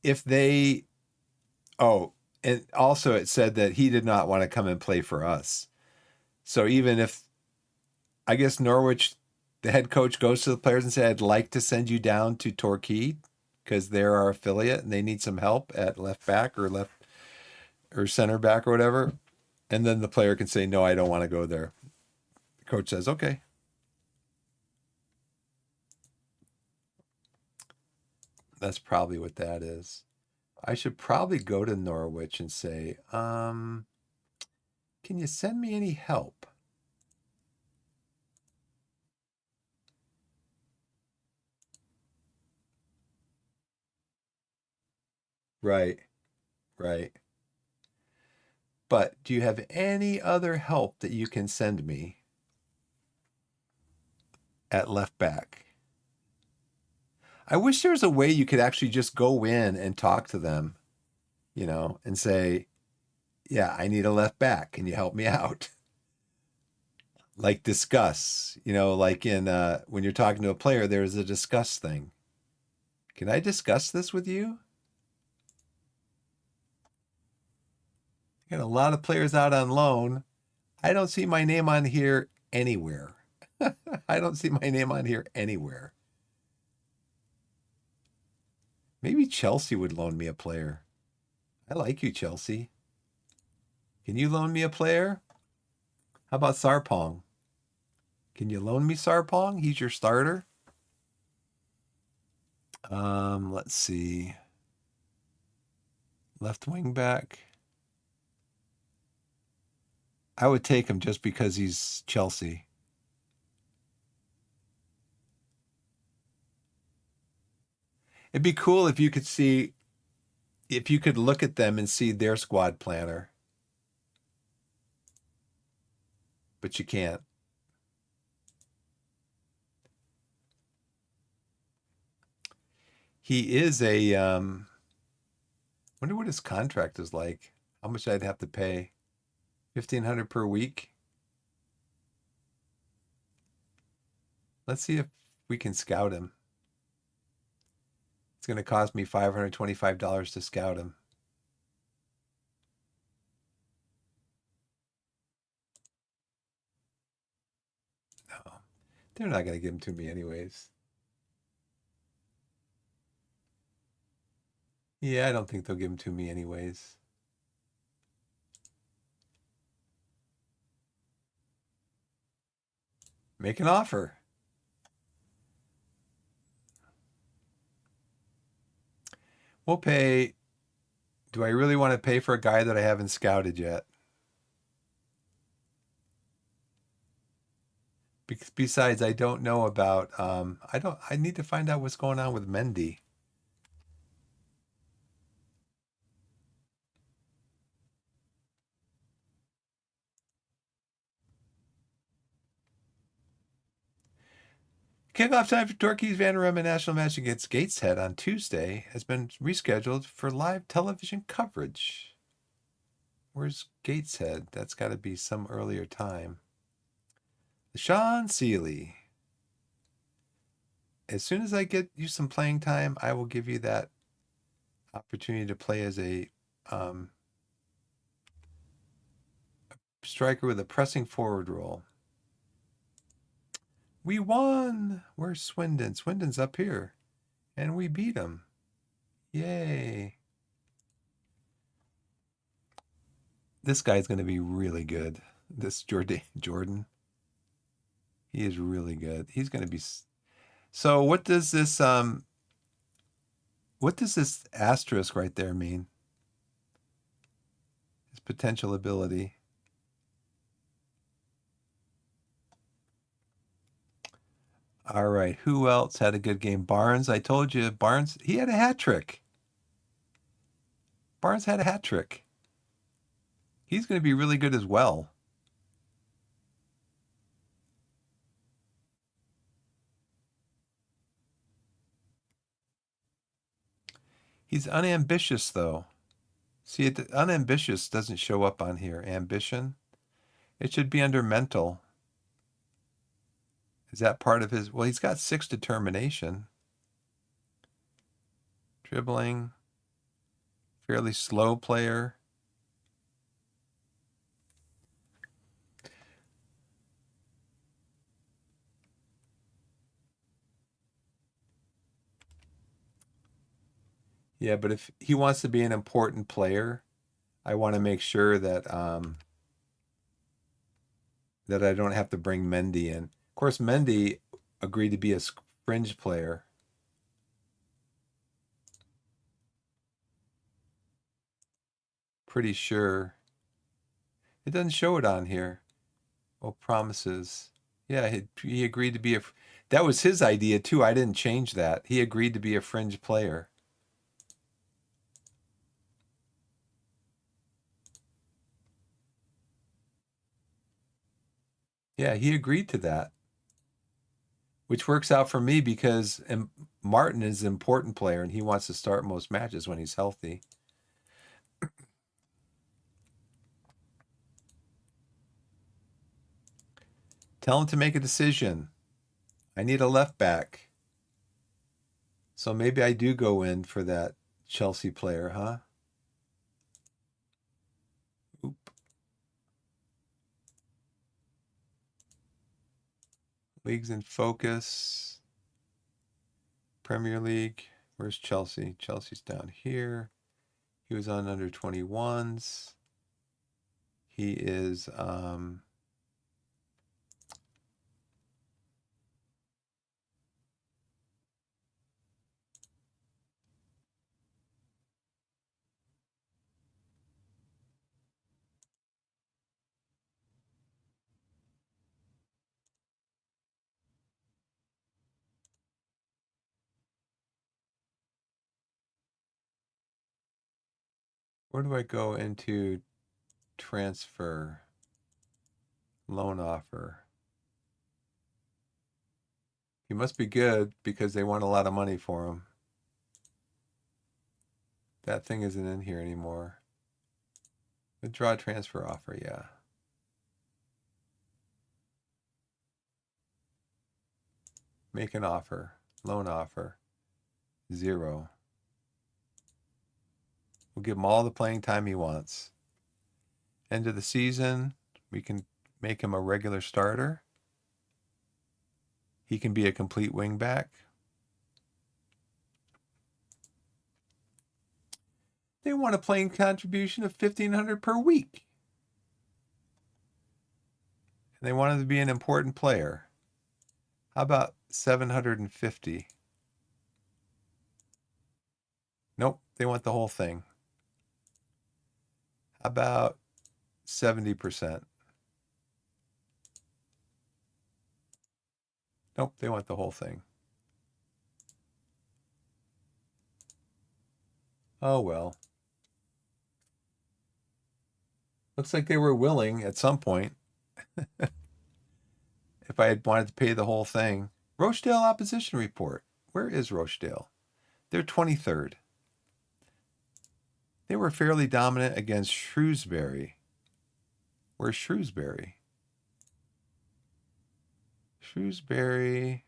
if they. Oh, and also it said that he did not want to come and play for us. So even if, I guess Norwich, the head coach goes to the players and said, I'd like to send you down to Torquay because they're our affiliate and they need some help at left back or or center back or whatever, and then the player can say, no, I don't want to go there. The coach says, okay. That's probably what that is. I should probably go to Norwich and say, can you send me any help? Right, right. But do you have any other help that you can send me at left back? I wish there was a way you could actually just go in and talk to them, and say, yeah, I need a left back. Can you help me out? Like discuss, like in when you're talking to a player, there's a discuss thing. Can I discuss this with you? Got a lot of players out on loan. I don't see my name on here anywhere. I don't see my name on here anywhere. Maybe Chelsea would loan me a player. I like you, Chelsea. Can you loan me a player? How about Sarpong? Can you loan me Sarpong? He's your starter. Let's see. Left wing back. I would take him just because he's Chelsea. It'd be cool if you could look at them and see their squad planner, but you can't. He is a wonder what his contract is like. How much I'd have to pay? 1,500 per week. Let's see if we can scout him. It's going to cost me $525 to scout him. No, they're not going to give him to me anyways. Yeah, I don't think they'll give him to me anyways. Make an offer. We'll pay. Do I really want to pay for a guy that I haven't scouted yet? Besides, I don't know about. I need to find out what's going on with Mendy. Kickoff time for Torquay's Vanarama National match against Gateshead on Tuesday has been rescheduled for live television coverage. Where's Gateshead? That's got to be some earlier time. Sean Seeley. As soon as I get you some playing time, I will give you that opportunity to play as a striker with a pressing forward role. We won! Where's Swindon? Swindon's up here. And we beat him. Yay. This guy's going to be really good. This Jordan. He is really good. He's going to be. So what does this asterisk right there mean? His potential ability. All right. Who else had a good game? Barnes. I told you, Barnes, he had a hat trick. Barnes had a hat trick. He's going to be really good as well. He's unambitious, though. See, unambitious doesn't show up on here. Ambition. It should be under mental. Is that part of his? Well, he's got 6 determination. Dribbling. Fairly slow player. Yeah, but if he wants to be an important player, I want to make sure that that I don't have to bring Mendy in. Of course, Mendy agreed to be a fringe player. Pretty sure. It doesn't show it on here. Oh, promises. Yeah, he agreed to be a. That was his idea too. I didn't change that. He agreed to be a fringe player. Yeah, he agreed to that, which works out for me because Martin is an important player and he wants to start most matches when he's healthy. Tell him to make a decision. I need a left back. So maybe I do go in for that Chelsea player, huh? Oop. Leagues in focus. Premier League. Where's Chelsea? Chelsea's down here. He was on under 21s. He is where do I go into transfer loan offer? He must be good because they want a lot of money for him. That thing isn't in here anymore. Withdraw transfer offer, yeah. Make an offer. Loan offer. 0. We'll give him all the playing time he wants. End of the season, we can make him a regular starter. He can be a complete wingback. They want a playing contribution of $1,500 per week. And they want him to be an important player. How about 750? Nope, they want the whole thing. How about 70%? Nope, they want the whole thing. Oh well. Looks like they were willing at some point. If I had wanted to pay the whole thing. Rochdale opposition report. Where is Rochdale? They're 23rd. They were fairly dominant against Shrewsbury. Where's Shrewsbury? Shrewsbury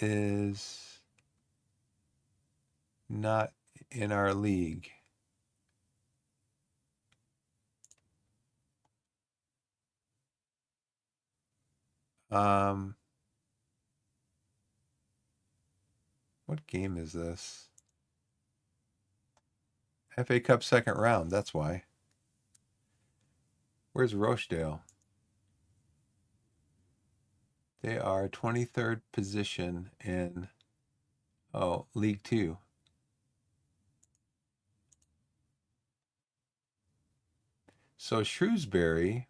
is not in our league. What game is this? FA Cup second round, that's why. Where's Rochdale? They are 23rd position in League 2. So Shrewsbury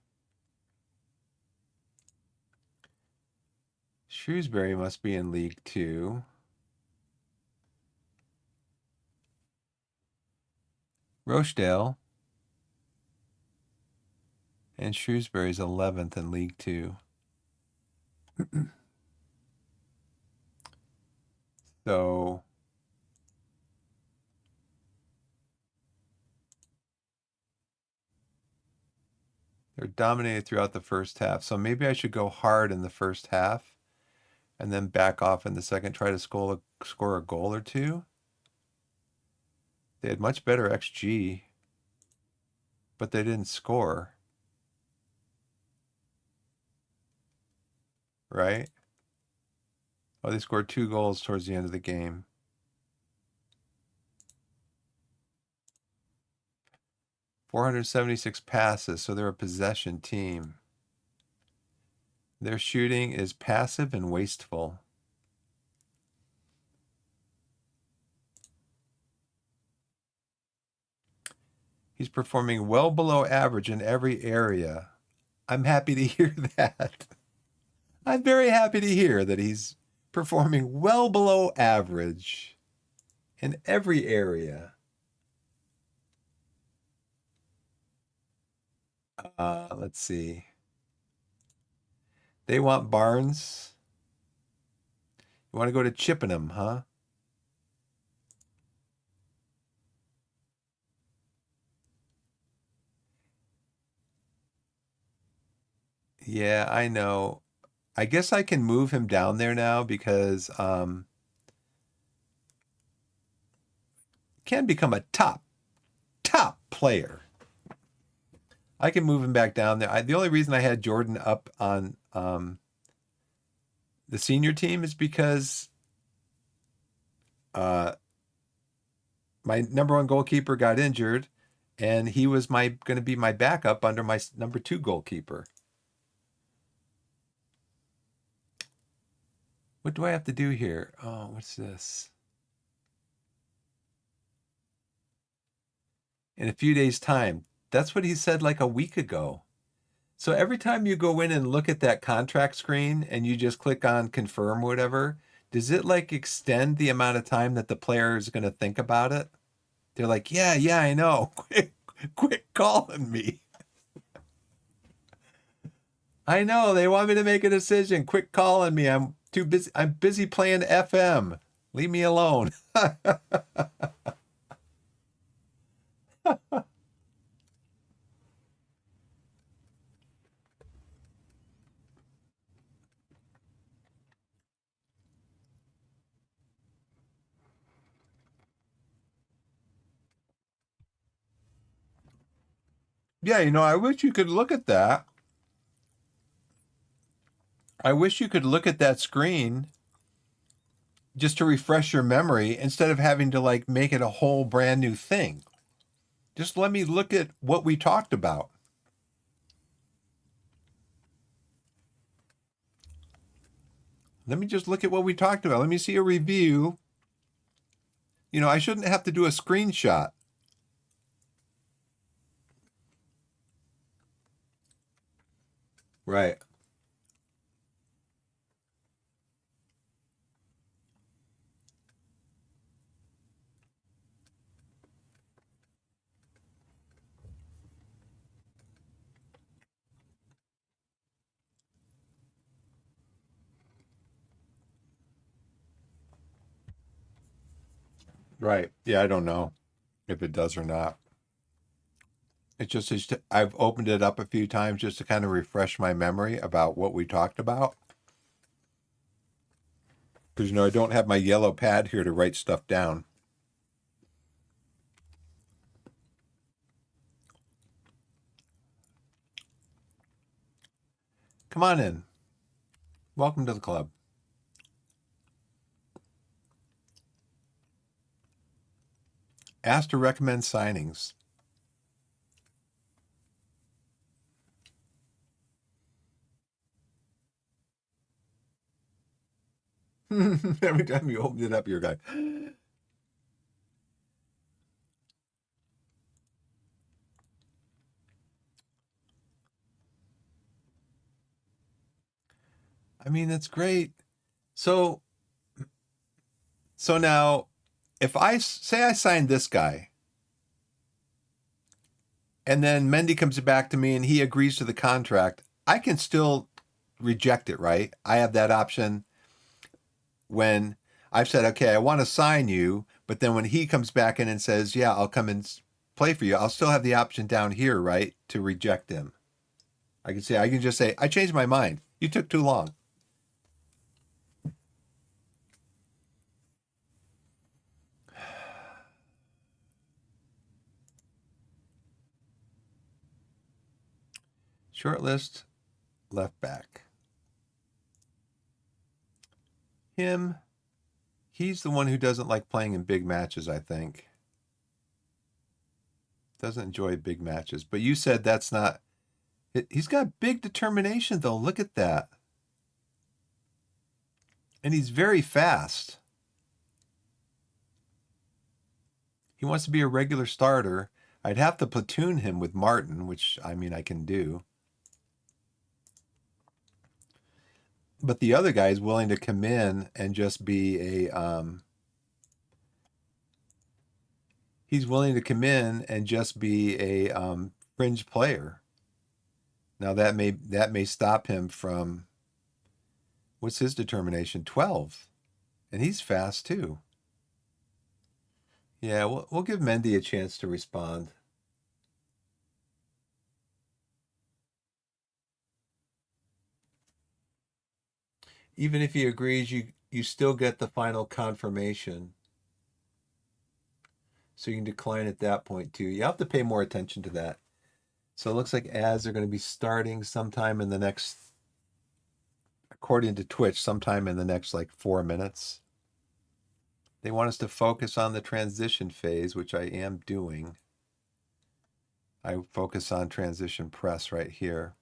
must be in League 2. Rochdale and Shrewsbury's 11th in League 2. So they're dominated throughout the first half. So maybe I should go hard in the first half and then back off in the second, try to score a goal or two. They had much better XG, but they didn't score. Right? Oh, they scored 2 goals towards the end of the game. 476 passes, so they're a possession team. Their shooting is passive and wasteful. He's performing well below average in every area. I'm happy to hear that. I'm very happy to hear that he's performing well below average in every area. Let's see. They want Barnes. You want to go to Chippenham, huh? Yeah, I know. I guess I can move him down there now because can become a top player. I can move him back down there. The only reason I had Jordan up on the senior team is because my number one goalkeeper got injured, and he was going to be my backup under my number two goalkeeper. What do I have to do here? Oh, what's this? In a few days' time. That's what he said like a week ago. So every time you go in and look at that contract screen and you just click on confirm or whatever, does it like extend the amount of time that the player is going to think about it? They're like, yeah, I know. Quit calling me. I know they want me to make a decision. Quit calling me. I'm too busy. I'm busy playing FM. Leave me alone. Yeah, I wish you could look at that. I wish you could look at that screen just to refresh your memory instead of having to like make it a whole brand new thing. Just let me look at what we talked about. Let me just look at what we talked about. Let me see a review. I shouldn't have to do a screenshot. Right. Right. Yeah, I don't know if it does or not. I've opened it up a few times just to kind of refresh my memory about what we talked about. Because, I don't have my yellow pad here to write stuff down. Come on in. Welcome to the club. Asked to recommend signings. Every time you open it up, you're going. I mean, that's great. So, now, if I say I signed this guy, and then Mendy comes back to me and he agrees to the contract, I can still reject it, right? I have that option when I've said, okay, I want to sign you, but then when he comes back in and says, yeah, I'll come and play for you, I'll still have the option down here, right, to reject him. I can just say, I changed my mind. You took too long. Short list, left back. Him. He's the one who doesn't like playing in big matches, I think. Doesn't enjoy big matches. But you said that's not. He's got big determination, though. Look at that. And he's very fast. He wants to be a regular starter. I'd have to platoon him with Martin, which I mean I can do. But the other guy is willing to come in and just be a he's willing to come in and just be a fringe player. Now that may stop him from, what's his determination? 12. And he's fast too. Yeah, we'll give Mendy a chance to respond. Even if he agrees, you still get the final confirmation. So you can decline at that point too. You have to pay more attention to that. So it looks like ads are going to be starting sometime in the next, according to Twitch, sometime in the next like 4 minutes. They want us to focus on the transition phase, which I am doing. I focus on transition press right here.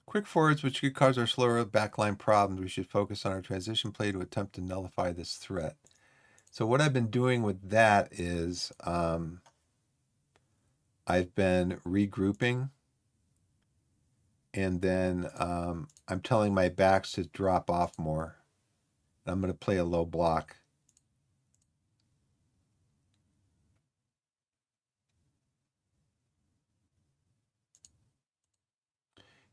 Quick forwards, which could cause our slower backline problems. We should focus on our transition play to attempt to nullify this threat. So what I've been doing with that is I've been regrouping, and then I'm telling my backs to drop off more. I'm going to play a low block.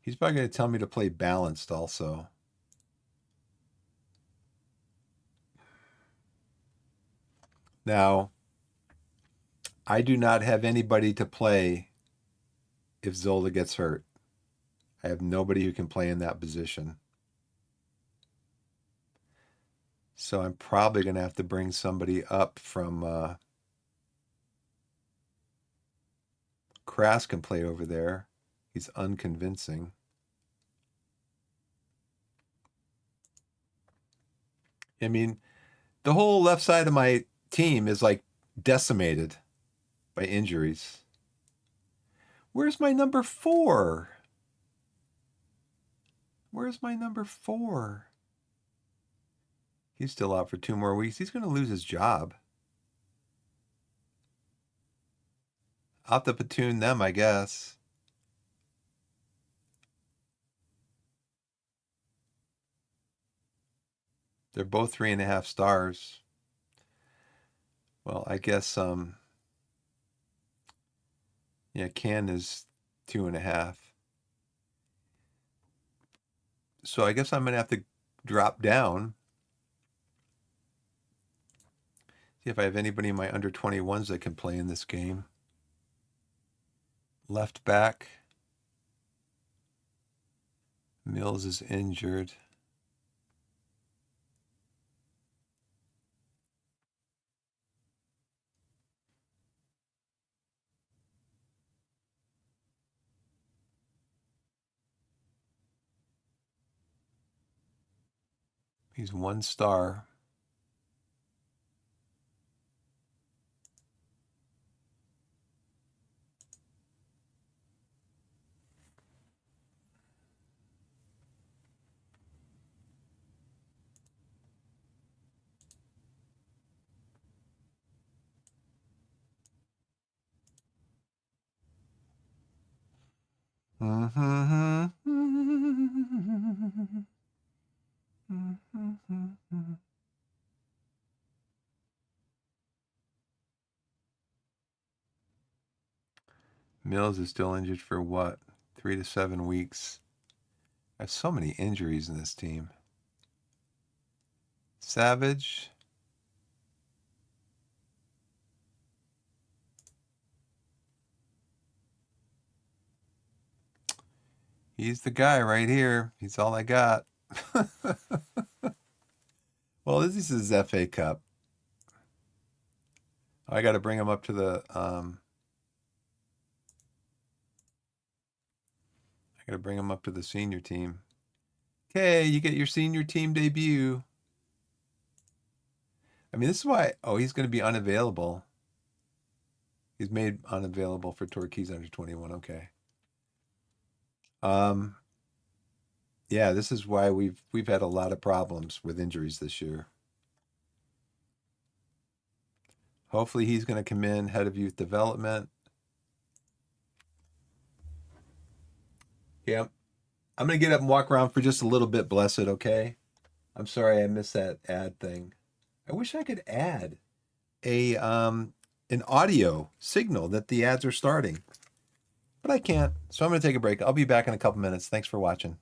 He's probably going to tell me to play balanced also. Now, I do not have anybody to play if Zola gets hurt. I have nobody who can play in that position. So I'm probably going to have to bring somebody up from Krask can play over there. He's unconvincing. I mean, the whole left side of my team is like decimated by injuries. Where's my number 4? Where's my number 4? He's still out for 2 more weeks. He's going to lose his job. I'll have to platoon them, I guess. They're both 3.5 stars. Well, I guess yeah, Can is 2.5. So I guess I'm gonna have to drop down. See if I have anybody in my under 21s that can play in this game. Left back. Mills is injured. He's 1 star. Mills is still injured for what? 3 to 7 weeks. I have so many injuries in this team. Savage. He's the guy right here. He's all I got. Well, this is his FA Cup. I got to bring him up to the I got to bring him up to the senior team. Okay, you get your senior team debut. I mean, this is why. Oh, he's going to be unavailable. He's made unavailable for Torquay's under 21. Okay. Um, yeah, this is why we've had a lot of problems with injuries this year. Hopefully, he's going to come in head of youth development. Yeah, I'm going to get up and walk around for just a little bit, Blessed. Okay. I'm sorry I missed that ad thing. I wish I could add a an audio signal that the ads are starting, but I can't. So I'm going to take a break. I'll be back in a couple minutes. Thanks for watching.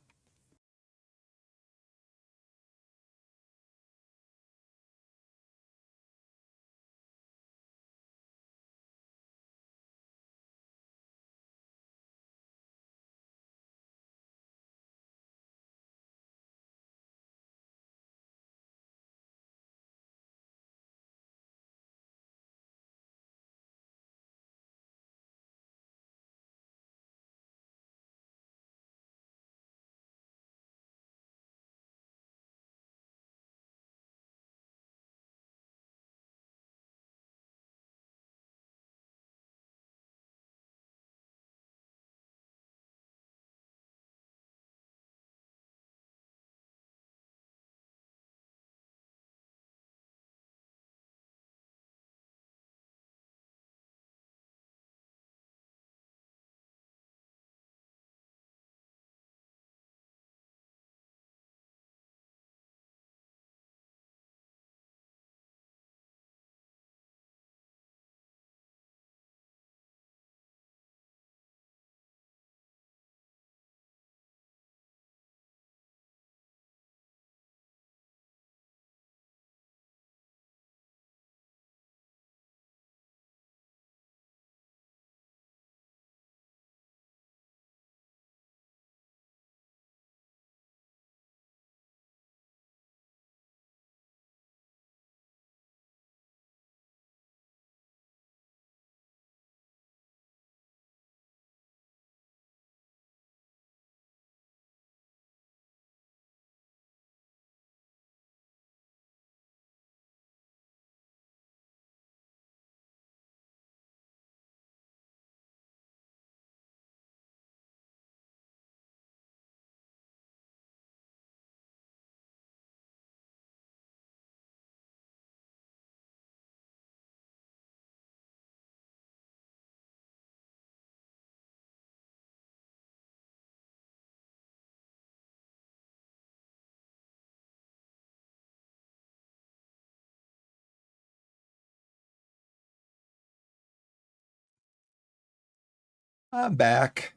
I'm back.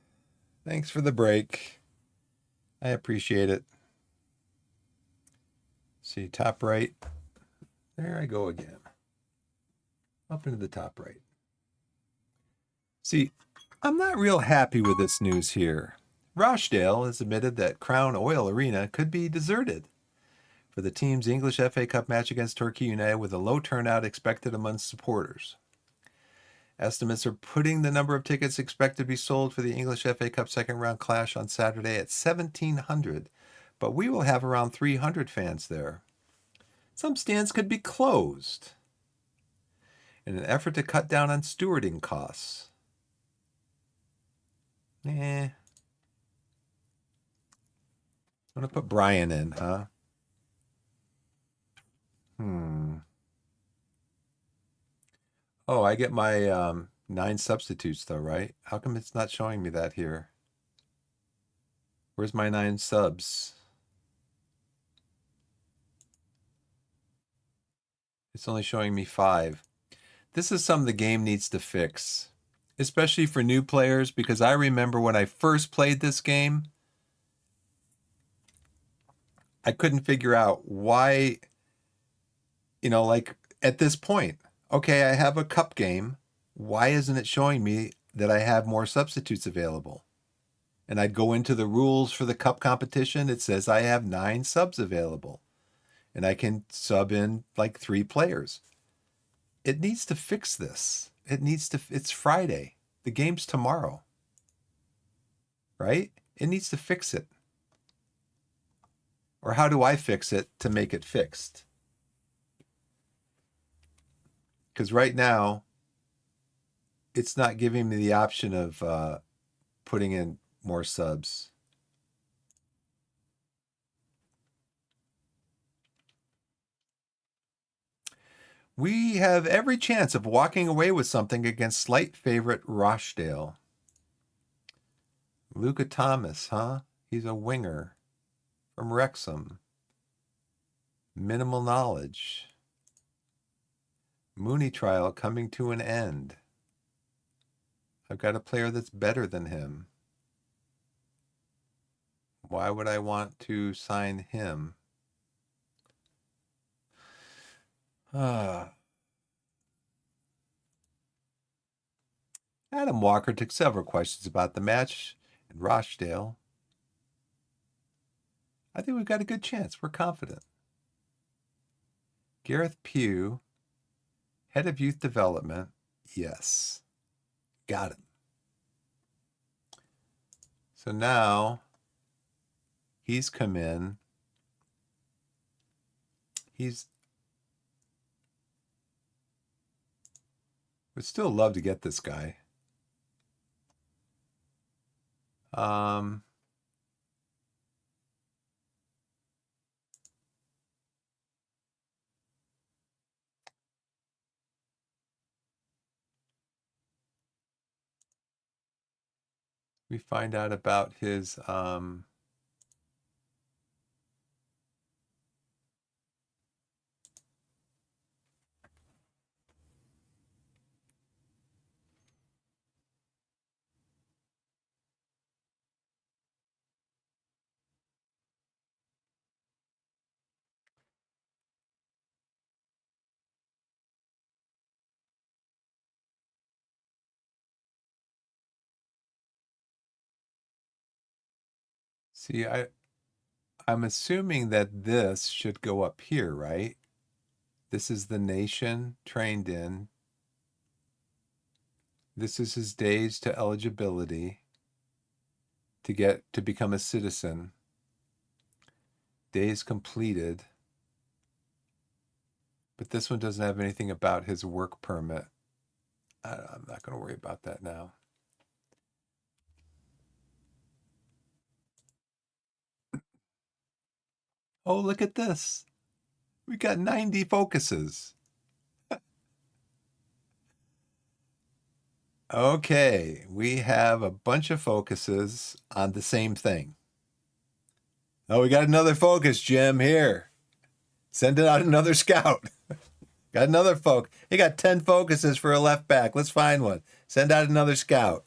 Thanks for the break. I appreciate it. See, top right. There I go again. Up into the top right. See, I'm not real happy with this news here. Rochdale has admitted that Crown Oil Arena could be deserted for the team's English FA Cup match against Torquay United with a low turnout expected among supporters. Estimates are putting the number of tickets expected to be sold for the English FA Cup second round clash on Saturday at 1,700, but we will have around 300 fans there. Some stands could be closed in an effort to cut down on stewarding costs. I'm going to put Brian in, huh? Oh, I get my 9 substitutes though, right? How come it's not showing me that here? Where's my 9 subs? It's only showing me 5. This is something the game needs to fix, especially for new players, because I remember when I first played this game, I couldn't figure out why, like at this point, okay, I have a cup game. Why isn't it showing me that I have more substitutes available? And I'd go into the rules for the cup competition. It says I have 9 subs available and I can sub in like 3 players. It needs to fix this. It's Friday. The game's tomorrow, right? It needs to fix it. Or how do I fix it to make it fixed? Because right now, it's not giving me the option of putting in more subs. We have every chance of walking away with something against slight favorite Rochdale. Luca Thomas, huh? He's a winger from Wrexham. Minimal knowledge. Mooney trial coming to an end. I've got a player that's better than him. Why would I want to sign him? Adam Walker took several questions about the match in Rochdale. I think we've got a good chance. We're confident. Gareth Pugh, head of youth development. Yes. Got him. So now he's come in. Would still love to get this guy. We find out about his see, I'm assuming that this should go up here, right? This is the nation trained in. This is his days to eligibility to become a citizen. Days completed. But this one doesn't have anything about his work permit. I'm not going to worry about that now. Oh, look at this. We got 90 focuses. Okay, we have a bunch of focuses on the same thing. Oh, we got another focus, Jim. Here. Send it out another scout. Got another folk. He got 10 focuses for a left back. Let's find one. Send out another scout.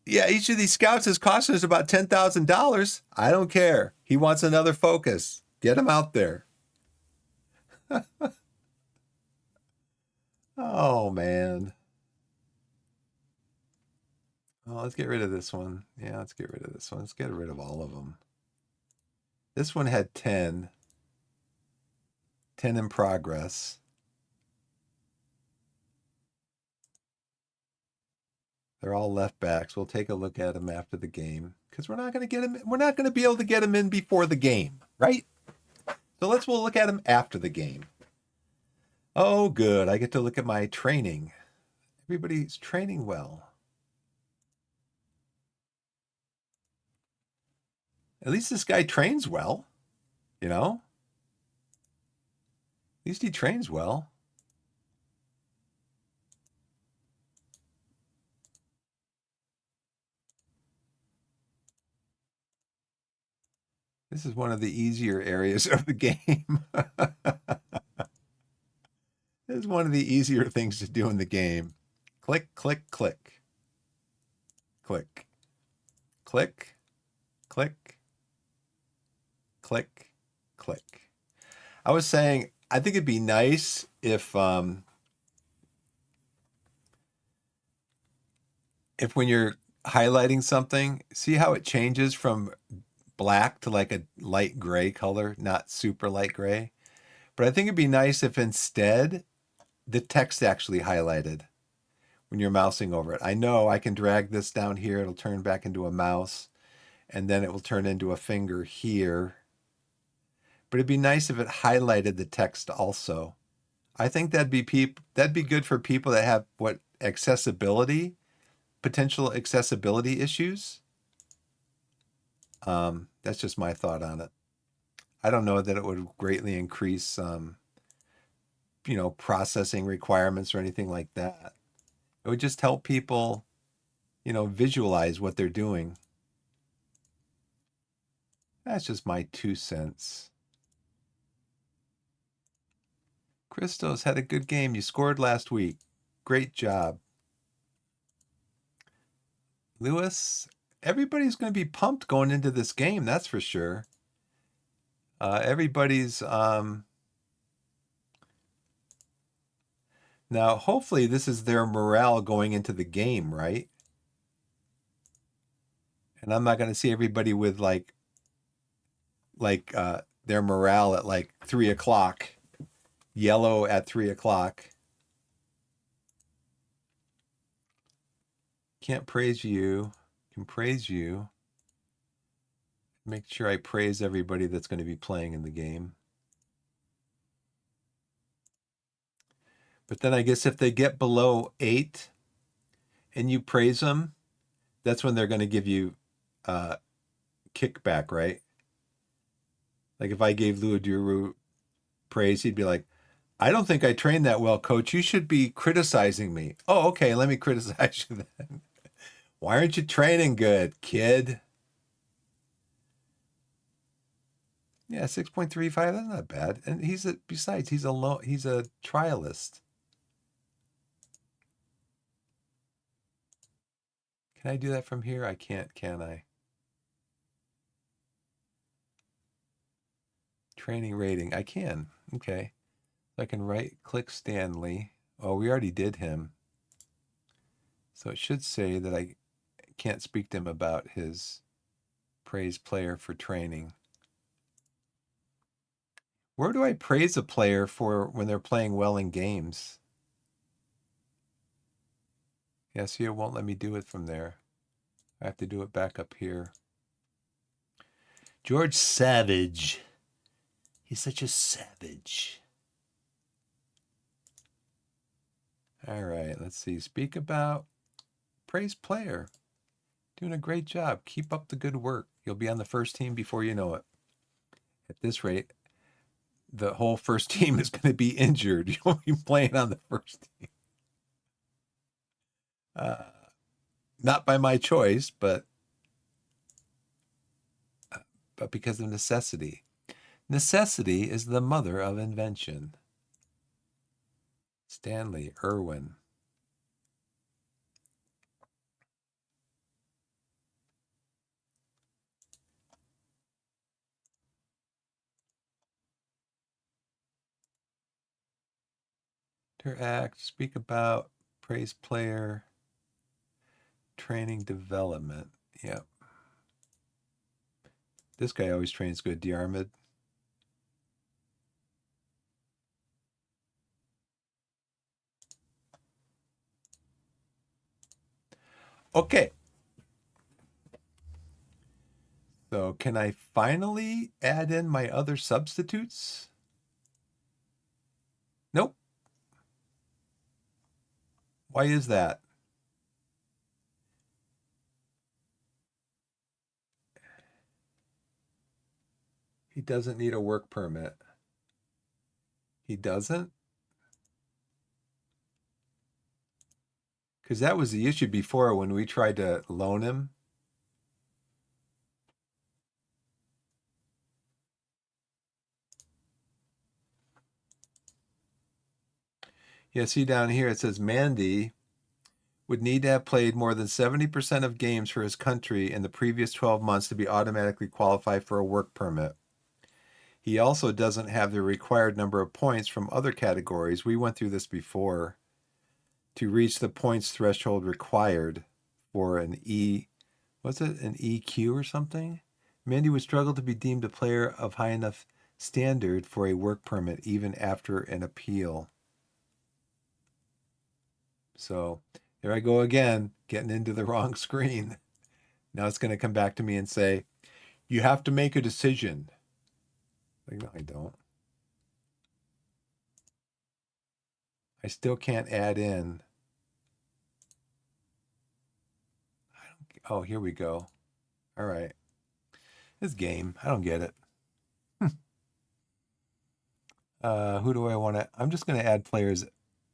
Yeah, each of these scouts is costing us about $10,000. I don't care. He wants another focus. Get him out there. Oh, man. Oh, let's get rid of this one. Yeah, let's get rid of this one. Let's get rid of all of them. This one had 10. 10 in progress. They're all left backs. We'll take a look at them after the game because we're not going to get them. We're not going to be able to get them in before the game, right? So we'll look at them after the game. Oh, good. I get to look at my training. Everybody's training well. At least this guy trains well, you know? At least he trains well. This is one of the easier areas of the game. This is one of the easier things to do in the game. Click, click, click. Click. Click. Click. Click. Click. I was saying, I think it'd be nice if when you're highlighting something, see how it changes from black to like a light gray color, not super light gray. But I think it'd be nice if instead the text actually highlighted when you're mousing over it. I know I can drag this down here. It'll turn back into a mouse and then it will turn into a finger here. But it'd be nice if it highlighted the text also. I think that'd be good for people that have what potential accessibility issues. That's just my thought on it. I don't know that it would greatly increase, processing requirements or anything like that. It would just help people, visualize what they're doing. That's just my 2 cents. Christos had a good game. You scored last week. Great job. Lewis, everybody's going to be pumped going into this game, that's for sure. Everybody's now hopefully this is their morale going into the game, right? And I'm not going to see everybody with their morale at like 3 o'clock, yellow at 3 o'clock. Can't praise you. Can praise you. Make sure I praise everybody that's going to be playing in the game. But then I guess if they get below 8 and you praise them, that's when they're going to give you kickback, right? Like if I gave Luaduru praise, he'd be like, I don't think I trained that well, coach. You should be criticizing me. Oh, okay. Let me criticize you then. Why aren't you training good, kid? Yeah, 6.35. That's not bad. And besides, he's a trialist. Can I do that from here? I can't, can I? Training rating. I can. Okay. So I can click Stanley. Oh, we already did him. So it should say that I can't speak to him about his praise player for training. Where do I praise a player for when they're playing well in games? Yeah, see, it won't let me do it from there. I have to do it back up here. George Savage. He's such a savage. All right, let's see. Speak about praise player. Doing a great job. Keep up the good work. You'll be on the first team before you know it. At this rate, the whole first team is going to be injured. You won't be playing on the first team. Not by my choice, but because of necessity. Necessity is the mother of invention. Stanley Irwin. Interact, speak about, praise player, training development. Yep. This guy always trains good, Diarmid. Okay. So can I finally add in my other substitutes? Nope. Why is that? He doesn't need a work permit. He doesn't? Because that was the issue before when we tried to loan him. Yeah, see down here it says Mandy would need to have played more than 70% of games for his country in the previous 12 months to be automatically qualified for a work permit. He also doesn't have the required number of points from other categories. We went through this before to reach the points threshold required for an an EQ or something? Mandy would struggle to be deemed a player of high enough standard for a work permit even after an appeal. So there I go again, getting into the wrong screen. Now it's going to come back to me and say, you have to make a decision. Like, no, I don't. I still can't add in. Oh, here we go. All right. This game, I don't get it. Who do I want to? I'm just going to add players,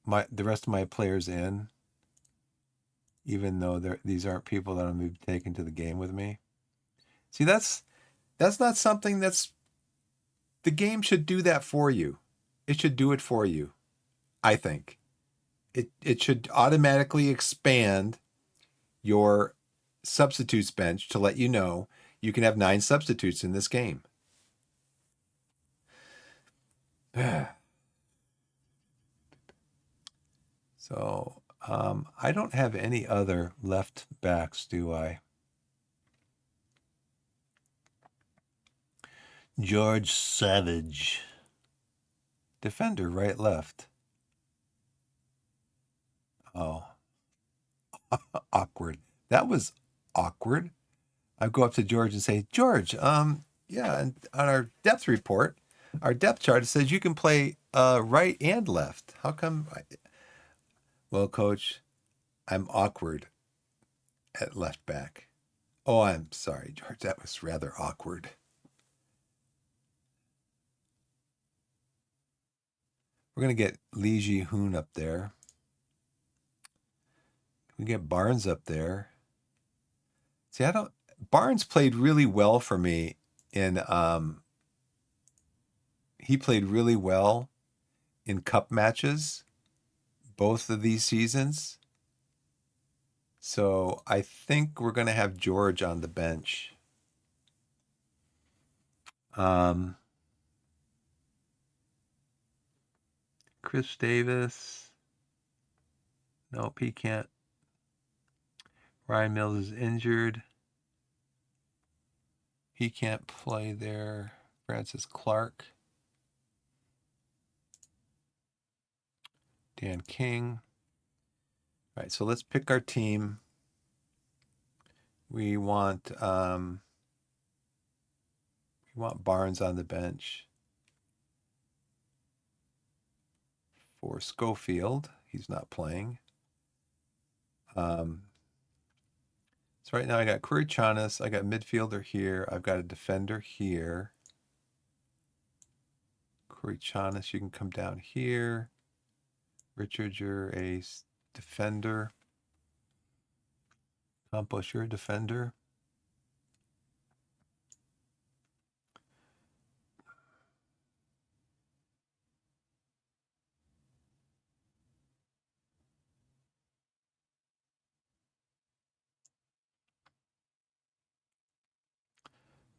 the rest of my players in, even though these aren't people that I'm going to be taking to the game with me. See, that's not something that's the game should do that for you. It should do it for you. I think it should automatically expand your substitutes bench to let you know you can have 9 substitutes in this game. So I don't have any other left backs, do I? George Savage. Defender, right, left. Oh, awkward. That was awkward. I go up to George and say, George, yeah, and on our depth report, our depth chart, it says you can play right and left. How come? Well, coach, I'm awkward at left back. Oh, I'm sorry, George. That was rather awkward. We're going to get Lee Ji-hoon up there. We get Barnes up there. See, Barnes played really well for me in he played really well in cup matches both of these seasons. So I think we're going to have George on the bench. Chris Davis. Nope, he can't. Ryan Mills is injured. He can't play there. Francis Clark. Dan King. All right, so let's pick our team. We want Barnes on the bench for Schofield. He's not playing. So right now I got Curry Chanas. I got midfielder here. I've got a defender here. Curry Chanas, you can come down here. Richard, you're a defender. Campos, you're a defender.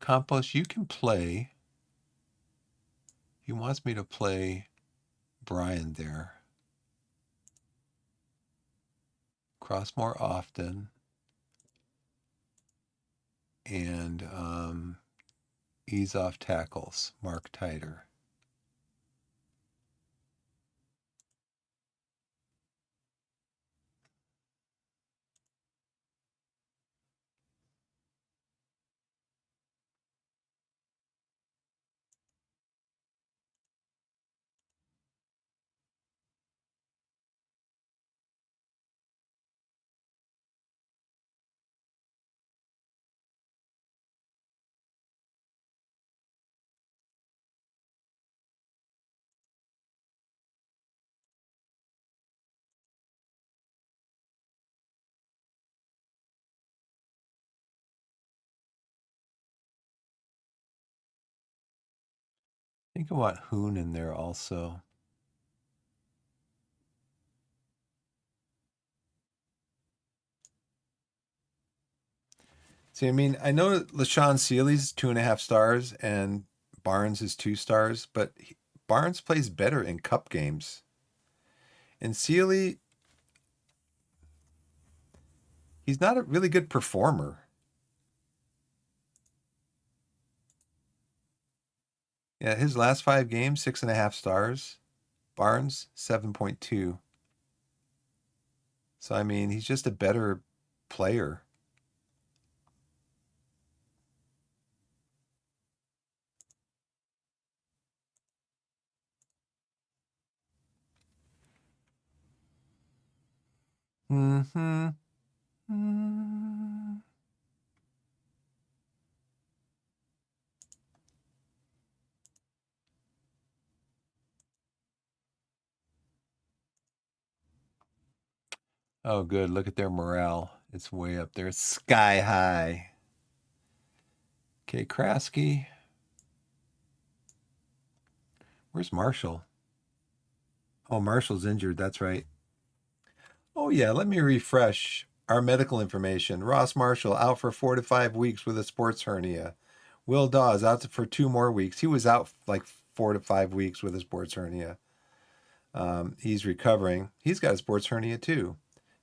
Campos, you can play. He wants me to play Brian there. Cross more often. And ease off tackles. Mark tighter. I think I want Hoon in there also. See, I mean, I know LaShawn Sealy's 2.5 stars and Barnes is 2 stars, but Barnes plays better in cup games. And Sealy, he's not a really good performer. Yeah, his last 5 games, 6.5 stars. Barnes, 7.2. So, I mean, he's just a better player. Mm-hmm. Mm. Oh, good. Look at their morale. It's way up there. It's sky high. Okay, Krasky. Where's Marshall? Oh, Marshall's injured. That's right. Oh, yeah. Let me refresh our medical information. Ross Marshall out for 4 to 5 weeks with a sports hernia. Will Dawes out for 2 more weeks. He was out like 4 to 5 weeks with a sports hernia. He's recovering. He's got a sports hernia too.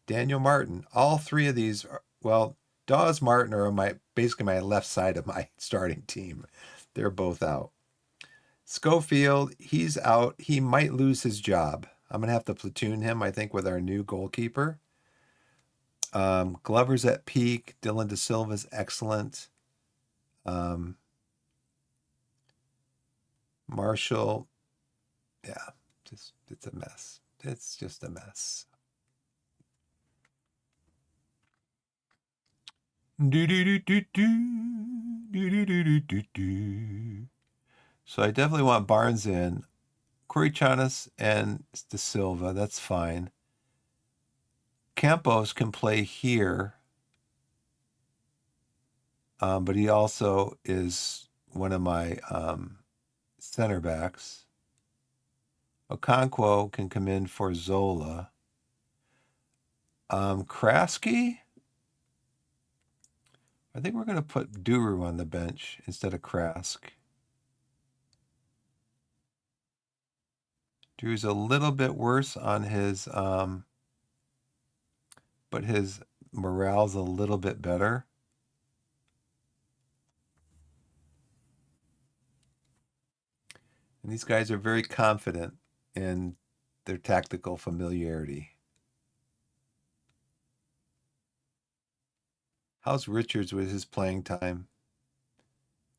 Daniel Martin. All three of these are, well, Dawes, Martin are basically my left side of my starting team. They're both out. Schofield, he's out. He might lose his job. I'm gonna have to platoon him, I think, with our new goalkeeper. Glover's at peak. Dylan De Silva's excellent. Um, Marshall, yeah, just it's a mess. It's just a mess. Do do do do do do do do do do. So I definitely want Barnes in. Corey Chanas and De Silva, that's fine. Campos can play here, but he also is one of my center backs. Okonkwo can come in for Zola. Krasky, I think we're going to put Duru on the bench instead of Krask. Duru's a little bit worse on his, but his morale's a little bit better. And these guys are very confident in their tactical familiarity. How's Richards with his playing time?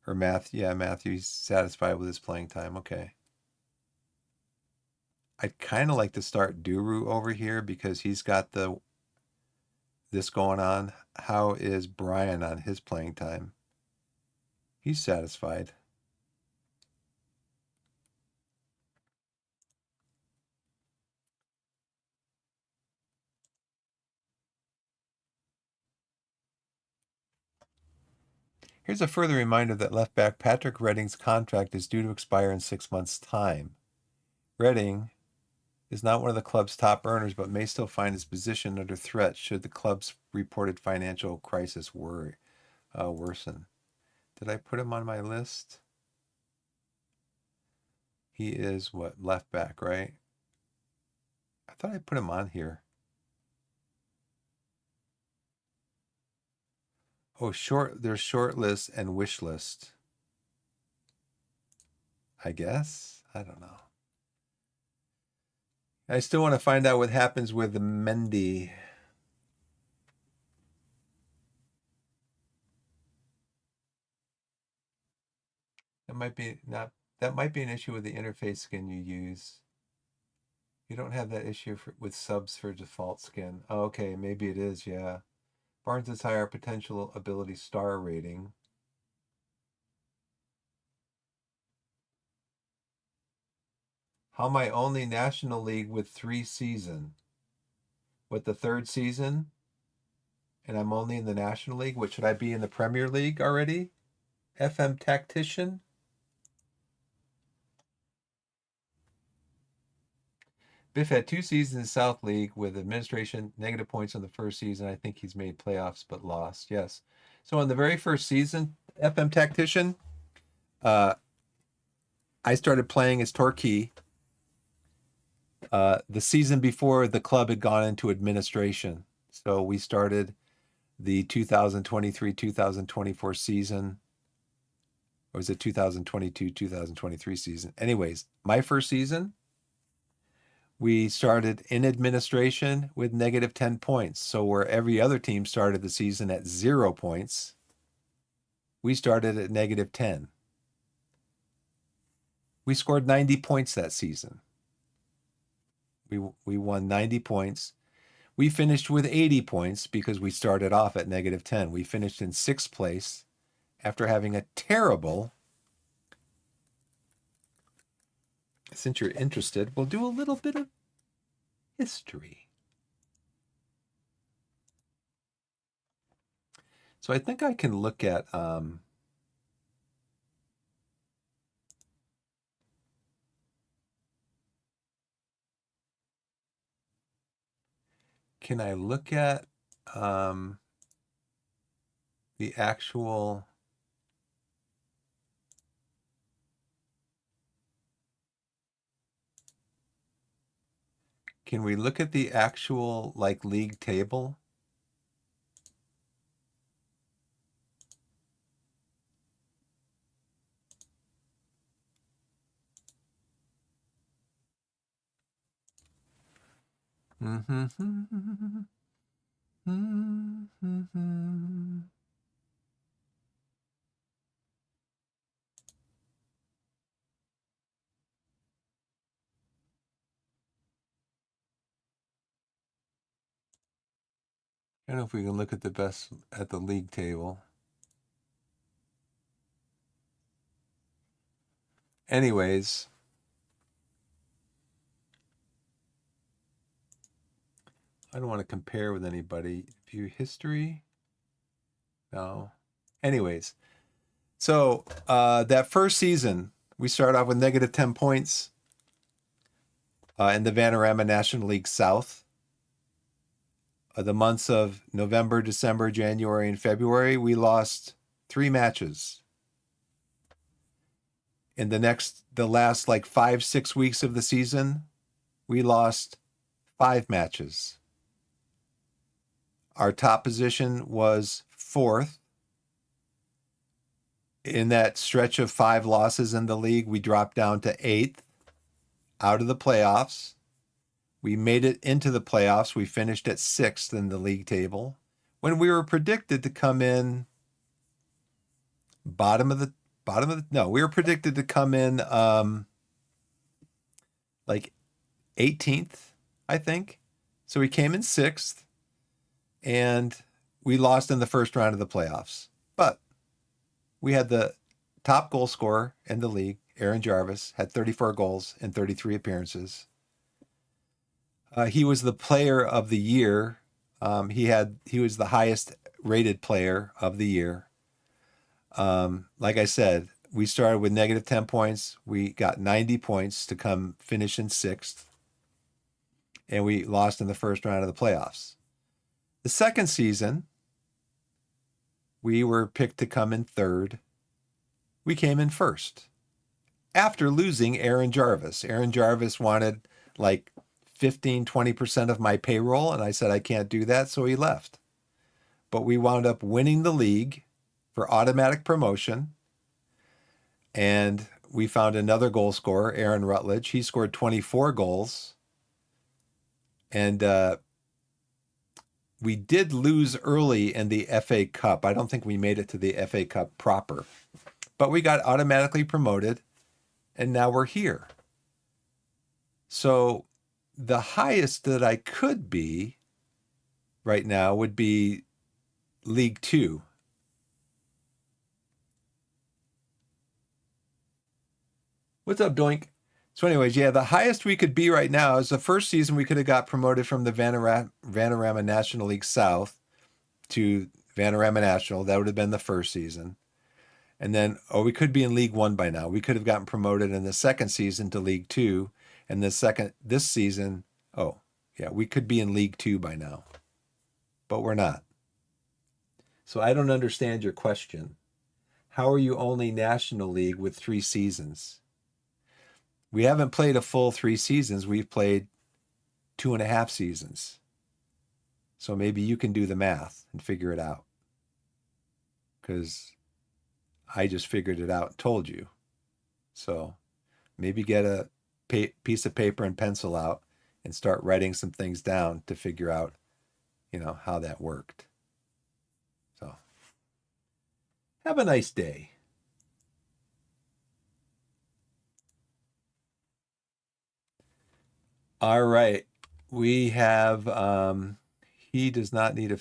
Or Matthew? Yeah, Matthew's satisfied with his playing time. Okay. I'd kind of like to start Duru over here because he's got this going on. How is Brian on his playing time? He's satisfied. Here's a further reminder that left back Patrick Redding's contract is due to expire in 6 months' time. Redding is not one of the club's top earners, but may still find his position under threat should the club's reported financial crisis worsen. Did I put him on my list? He is what? Left back, right? I thought I put him on here. Oh, there's short list and wish list. I guess. I don't know. I still want to find out what happens with Mendy. That might be not that might be an issue with the interface skin you use. You don't have that issue with subs for default skin. Oh, okay, maybe it is, yeah. Barnes' higher potential ability star rating. How am I only National League with 3 season? With the third season? And I'm only in the National League? What, should I be in the Premier League already? FM Tactician? Biff had 2 seasons in South League with administration, negative points on the first season. I think he's made playoffs but lost. Yes. So in the very first season, FM Tactician, uh, I started playing as Torquay. The season before the club had gone into administration. So we started the 2023-2024 season. Or was it 2022-2023 season? Anyways, my first season, we started in administration with negative 10 points. So where every other team started the season at 0 points, we started at negative 10. We scored 90 points that season. We won 90 points. We finished with 80 points because we started off at -10. We finished in 6th place after having a terrible. Since you're interested, we'll do a little bit of history. So I think I can look at can I look at the actual can we look at the actual like league table? Mm-hmm. Mm-hmm. I don't know if we can look at the best at the league table. Anyways, I don't want to compare with anybody. View history. No. Anyways, so that first season, we started off with -10 points in the Vanarama National League South. The months of November, December, January, and February, we lost 3 matches. In the last like 5-6 weeks of the season, we lost 5 matches. Our top position was 4th. In that stretch of 5 losses in the league, we dropped down to 8th out of the playoffs. We made it into the playoffs. We finished at 6th in the league table when we were predicted to come in we were predicted to come in like 18th, I think. So we came in 6th and we lost in the first round of the playoffs. But we had the top goal scorer in the league, Aaron Jarvis, had 34 goals in 33 appearances. He was the player of the year. He was the highest rated player of the year. Like I said, we started with -10 points. We got 90 points to come finish in 6th. And we lost in the first round of the playoffs. The second season, we were picked to come in 3rd. We came in 1st after losing Aaron Jarvis. Aaron Jarvis wanted like 15-20% of my payroll, and I said I can't do that, so he left. But we wound up winning the league for automatic promotion, and we found another goal scorer, Aaron Rutledge. He scored 24 goals, and we did lose early in the FA Cup. I don't think we made it to the FA Cup proper, but we got automatically promoted, and now we're here. So the highest that I could be right now would be League 2. What's up, Doink? So anyways, yeah, the highest we could be right now is the first season we could have got promoted from the Vanarama National League South to Vanarama National. That would have been the first season. And then, we could be in League 1 by now. We could have gotten promoted in the second season to League 2. And this season, we could be in League 2 by now. But we're not. So I don't understand your question. How are you only National League with 3 seasons? We haven't played a full 3 seasons. We've played 2.5 seasons. So maybe you can do the math and figure it out. Because I just figured it out and told you. So maybe get a piece of paper and pencil out and start writing some things down to figure out, how that worked. So have a nice day. All right. We have He does not need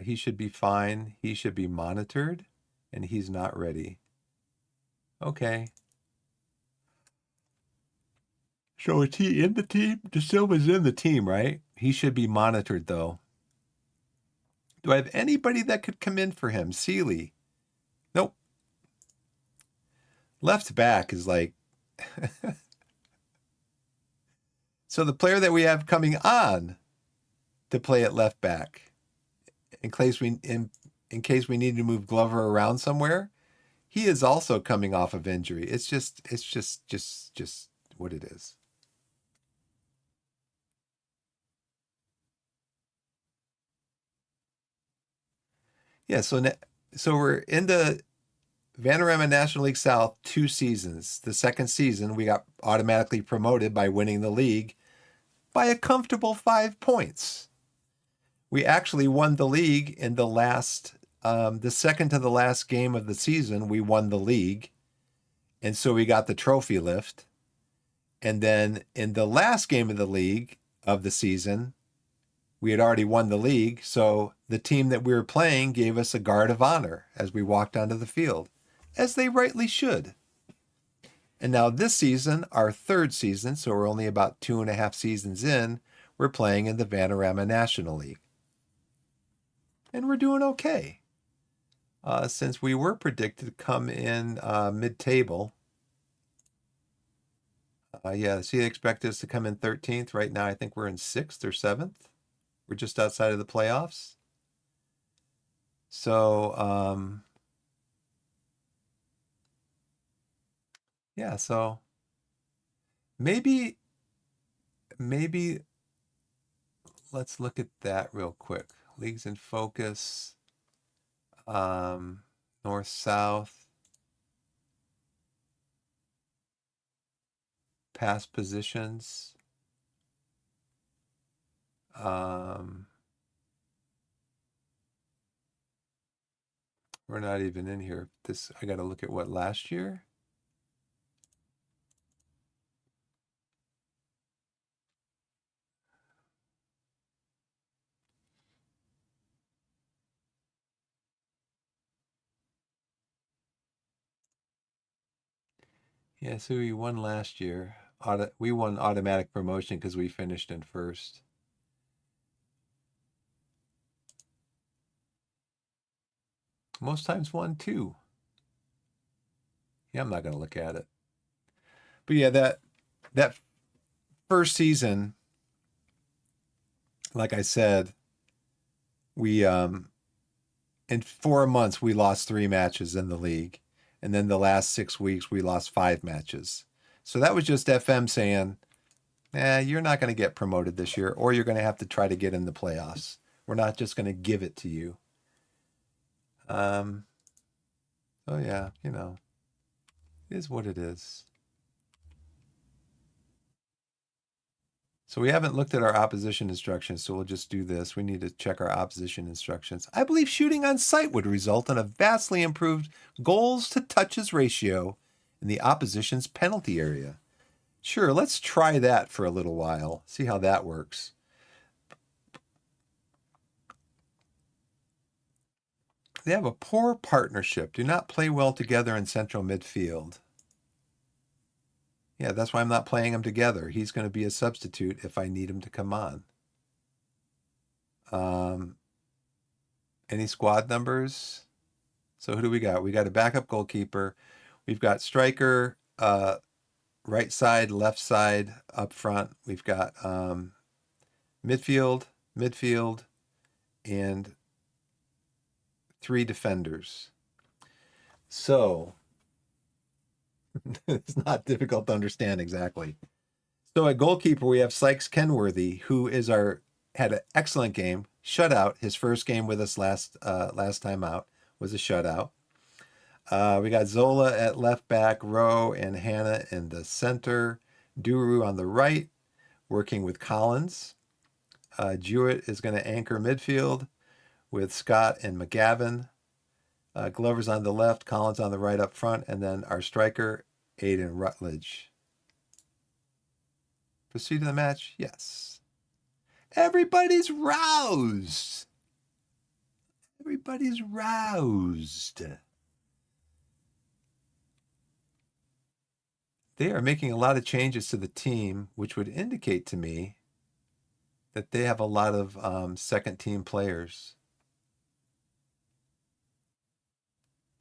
he should be fine. He should be monitored, and he's not ready. Okay. So is he in the team? De Silva's in the team, right? He should be monitored, though. Do I have anybody that could come in for him? Seeley? Nope. Left back is like... So the player that we have coming on to play at left back, in case we need to move Glover around somewhere, he is also coming off of injury. It's just what it is. Yeah, so we're in the Vanarama National League South 2 seasons. The second season, we got automatically promoted by winning the league by a comfortable 5 points. We actually won the league in the second to the last game of the season. We won the league, and so we got the trophy lift. And then in the last game of the league of the season, we had already won the league, so the team that we were playing gave us a guard of honor as we walked onto the field, as they rightly should. And now this season, our third season, so we're only about 2.5 seasons in, we're playing in the Vanarama National League. And we're doing okay. Since we were predicted to come in mid-table. Yeah, so you expect us to come in 13th. Right now, I think we're in 6th or 7th. We're just outside of the playoffs. So, yeah, so maybe let's look at that real quick. Leagues in focus, north, south, past positions. We're not even in here. I got to look at what last year. Yeah, so we won last year. We won automatic promotion because we finished in first. Most times won 2. Yeah, I'm not going to look at it. But yeah, that first season, like I said, we in 4 months we lost 3 matches in the league, and then the last 6 weeks we lost 5 matches. So that was just FM saying, you're not going to get promoted this year, or you're going to have to try to get in the playoffs. We're not just going to give it to you. Oh yeah, it is what it is. So we haven't looked at our opposition instructions, so we'll just do this. We need to check our opposition instructions. I believe shooting on sight would result in a vastly improved goals to touches ratio in the opposition's penalty area. Sure, let's try that for a little while. See how that works. They have a poor partnership. Do not play well together in central midfield. Yeah, that's why I'm not playing them together. He's going to be a substitute if I need him to come on. Any squad numbers? So who do we got? We got a backup goalkeeper. We've got striker, right side, left side, up front. We've got midfield, and 3 defenders. So it's not difficult to understand exactly. So at goalkeeper, we have Sykes Kenworthy, who had an excellent game, shutout. His first game with us last time out was a shutout. We got Zola at left back, Rowe and Hannah in the center, Duru on the right, working with Collins. Jewett is going to anchor midfield with Scott and McGavin. Glover's on the left, Collins on the right up front, and then our striker, Aiden Rutledge. Proceed to the match? Yes. Everybody's roused. Everybody's roused. They are making a lot of changes to the team, which would indicate to me that they have a lot of second team players.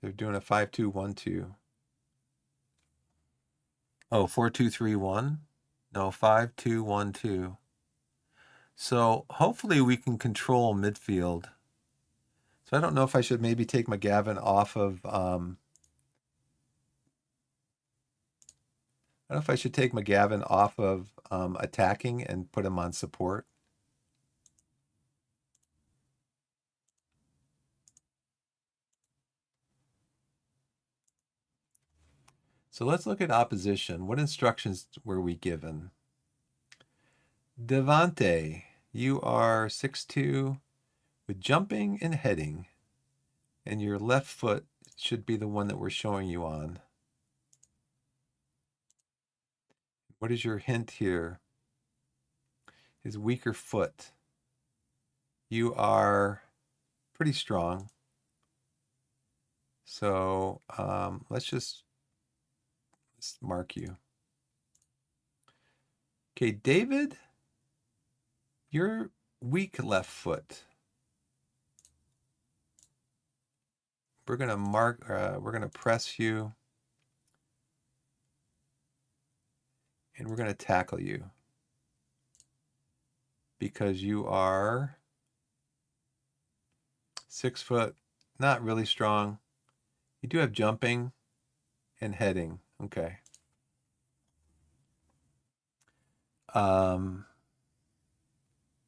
They're doing a 5-2-1-2. Oh, 4-2-3-1? No, 5-2-1-2. So hopefully we can control midfield. So I don't know if I should maybe take McGavin off of I don't know if I should take McGavin off of attacking and put him on support. So let's look at opposition. What instructions were we given? Devante, you are 6'2", with jumping and heading, and your left foot should be the one that we're showing you on. What is your hint here? His weaker foot. You are pretty strong. So let's mark you. Okay, David, your weak left foot. We're gonna we're gonna press you, and we're gonna tackle you because you are 6 foot, not really strong. You do have jumping and heading. Okay.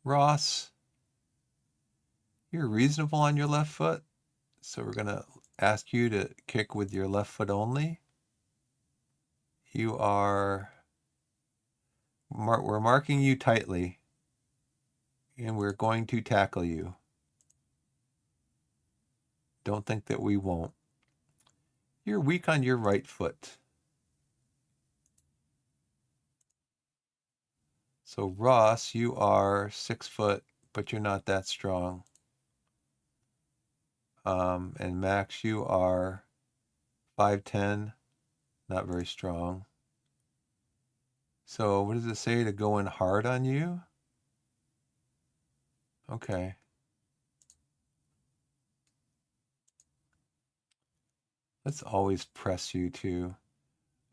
Ross, you're reasonable on your left foot, so we're gonna ask you to kick with your left foot only. You are, we're marking you tightly, and we're going to tackle you. Don't think that we won't. You're weak on your right foot. So Ross, you are 6 foot, but you're not that strong. And Max, you are 5'10", not very strong. So what does it say, to go in hard on you? Okay. Let's always press you too.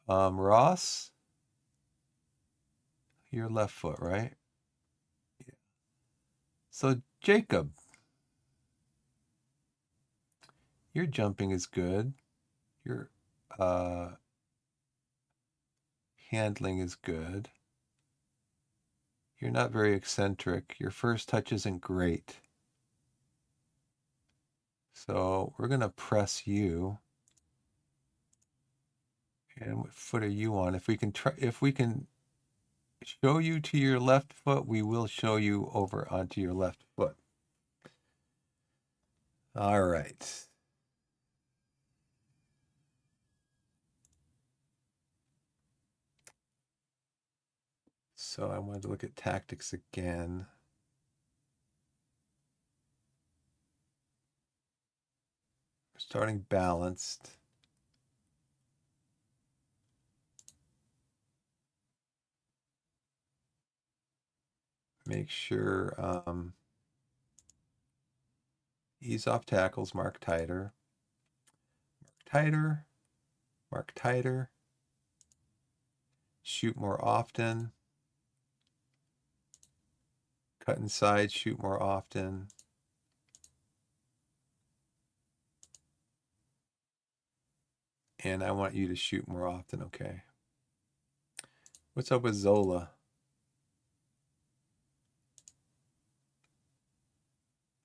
Ross, your left foot, right? Yeah. So Jacob, your jumping is good. Your handling is good. You're not very eccentric. Your first touch isn't great. So we're gonna press you. And what foot are you on? If we can show you to your left foot, we will show you over onto your left foot. All right. So I wanted to look at tactics again. We're starting balanced. Make sure ease off tackles, mark tighter. Mark tighter, mark tighter. Shoot more often. Cut inside, shoot more often. And I want you to shoot more often, okay. What's up with Zola?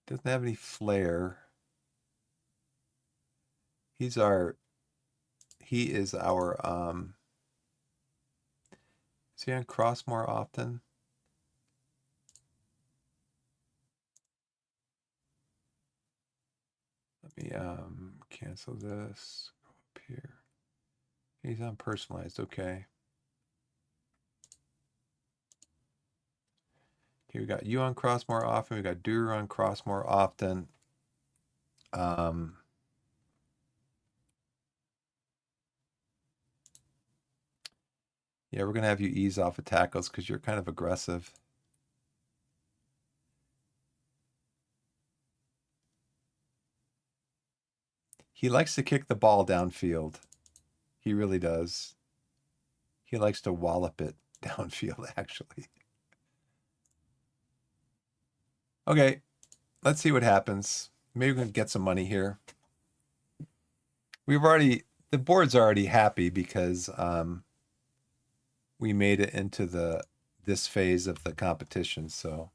Doesn't have any flair. He is our is he on cross more often? Let me cancel this. Go up here. He's on personalized, okay. Okay, we got you on cross more often. We got Dur on cross more often. Yeah, we're gonna have you ease off of tackles because you're kind of aggressive. He likes to kick the ball downfield. He really does. He likes to wallop it downfield, actually. Okay, let's see what happens. Maybe we can get some money here. The board's already happy because we made it into this phase of the competition. So,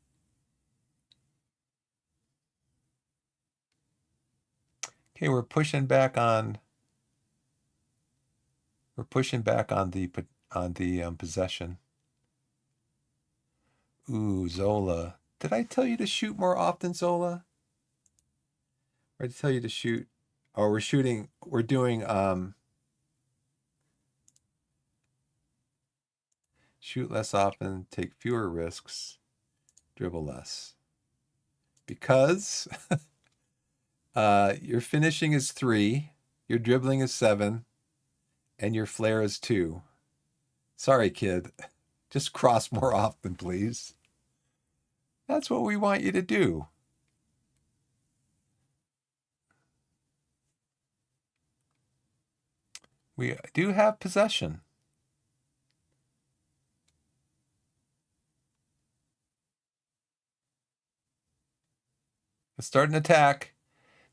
okay, we're pushing back on the possession. Ooh, Zola. Did I tell you to shoot more often, Zola? Or did I tell you to shoot? Oh, we're doing shoot less often, take fewer risks, dribble less. Because your finishing is 3, your dribbling is 7, and your flair is 2. Sorry, kid. Just cross more often, please. That's what we want you to do. We do have possession. Let's start an attack.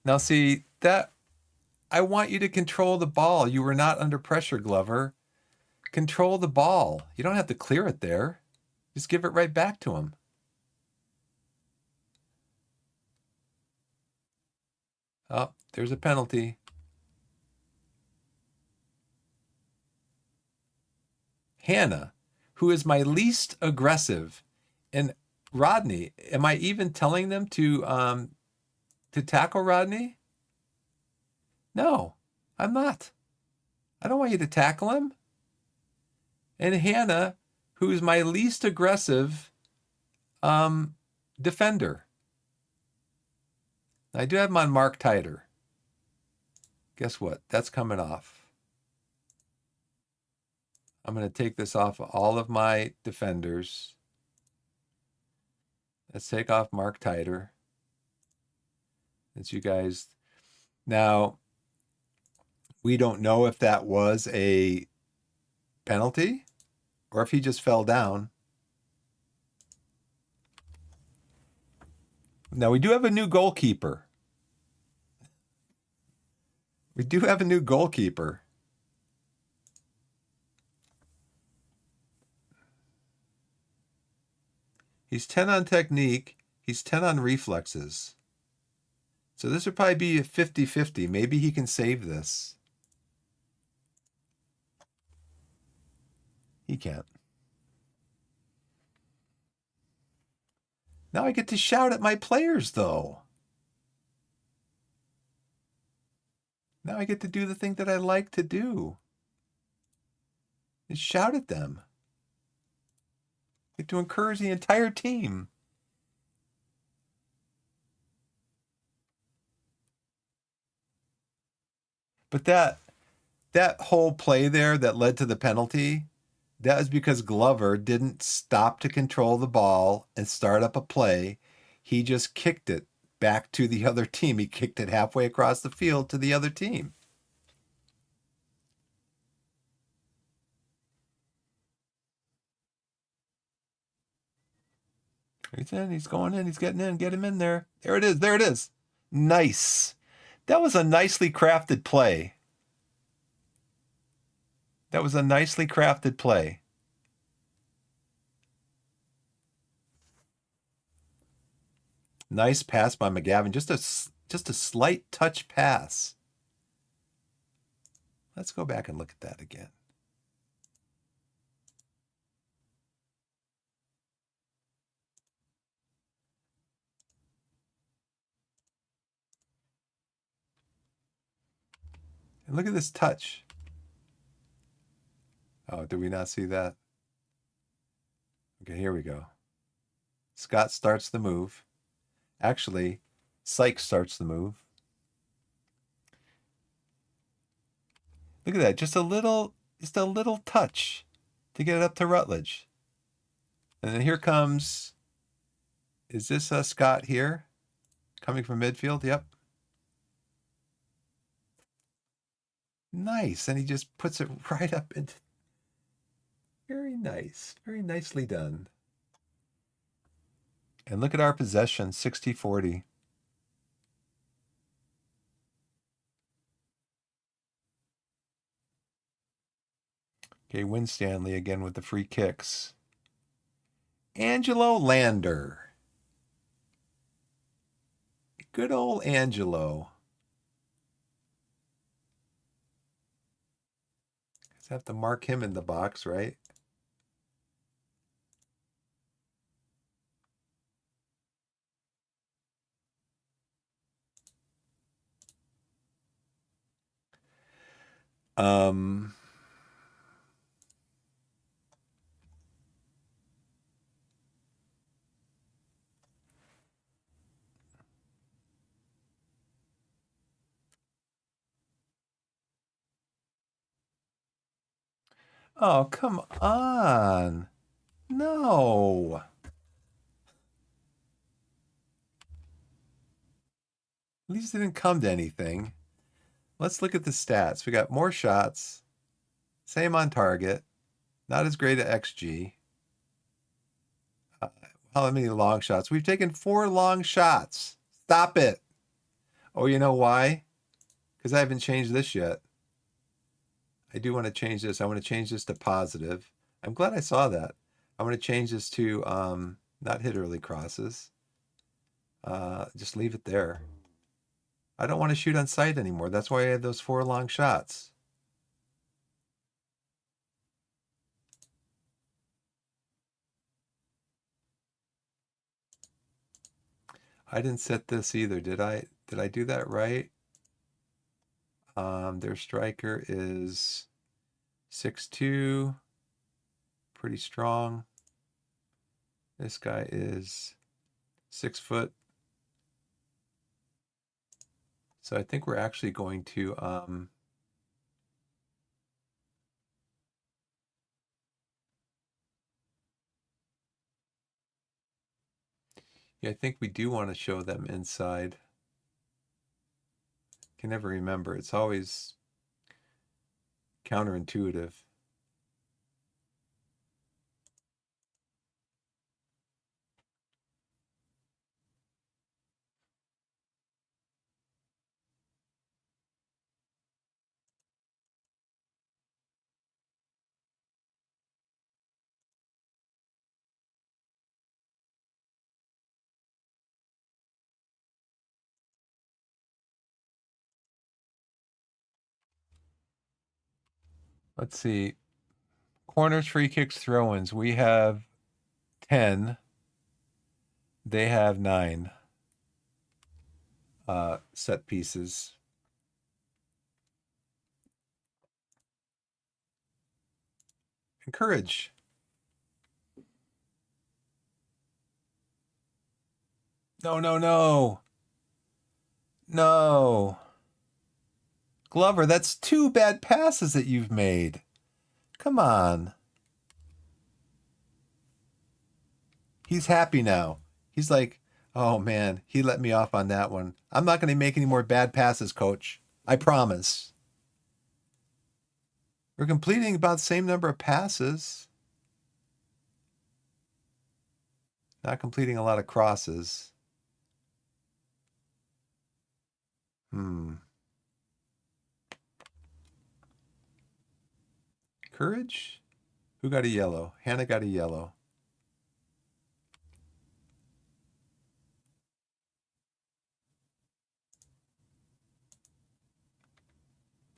Now, see, that I want you to control the ball. You were not under pressure, Glover. Control the ball. You don't have to clear it there. Just give it right back to him. Oh, there's a penalty. Hannah, who is my least aggressive, and Rodney, am I even telling them to tackle Rodney? No, I'm not. I don't want you to tackle him. And Hannah, who is my least aggressive defender. I do have him on Mark Titer. Guess what? That's coming off. I'm going to take this off of all of my defenders. Let's take off Mark Titer. As you guys now, we don't know if that was a penalty or if he just fell down. Now we do have a new goalkeeper. We do have a new goalkeeper. He's 10 on technique. He's 10 on reflexes. So this would probably be a 50-50. Maybe he can save this. He can't. Now I get to shout at my players, though. Now I get to do the thing that I like to do. Is shout at them. I get to encourage the entire team. But that whole play there that led to the penalty, that was because Glover didn't stop to control the ball and start up a play. He just kicked it back to the other team. He kicked it halfway across the field to the other team. He's in, he's going in, he's getting in, get him in there. There it is, there it is. Nice. That was a nicely crafted play. That was a nicely crafted play. Nice pass by McGavin. Just a slight touch pass. Let's go back and look at that again. And look at this touch. Oh, did we not see that? Okay, here we go. Scott starts the move. Actually, Sykes starts the move. Look at that. Just a little touch to get it up to Rutledge. And then here comes, is this Scott here? Coming from midfield? Yep. Nice. And he just puts it right up into, very nice. Very nicely done. And look at our possession, 60-40. Okay, Winstanley again with the free kicks. Angelo Lander. Good old Angelo. Just have to mark him in the box, right? Um, oh, come on. No. At least it didn't come to anything. Let's look at the stats. We got more shots, same on target, not as great at XG. How many long shots? We've taken 4 long shots. Stop it. Oh, you know why? Because I haven't changed this yet. I do want to change this. I want to change this to positive. I'm glad I saw that. I want to change this to not hit early crosses. Just leave it there. I don't want to shoot on sight anymore. That's why I had those 4 long shots. I didn't set this either, did I? Did I do that right? Their striker is 6'2", pretty strong. This guy is 6 foot. So I think we're actually going to yeah, I think we do want to show them inside. Can never remember. It's always counterintuitive. Let's see. Corners, free kicks, throw-ins. We have 10. They have 9 set pieces. Encourage. No, no, no. No. Glover, that's 2 bad passes that you've made. Come on. He's happy now. He's like, oh man, he let me off on that one. I'm not going to make any more bad passes, coach. I promise. We're completing about the same number of passes. Not completing a lot of crosses. Courage? Who got a yellow? Hannah got a yellow.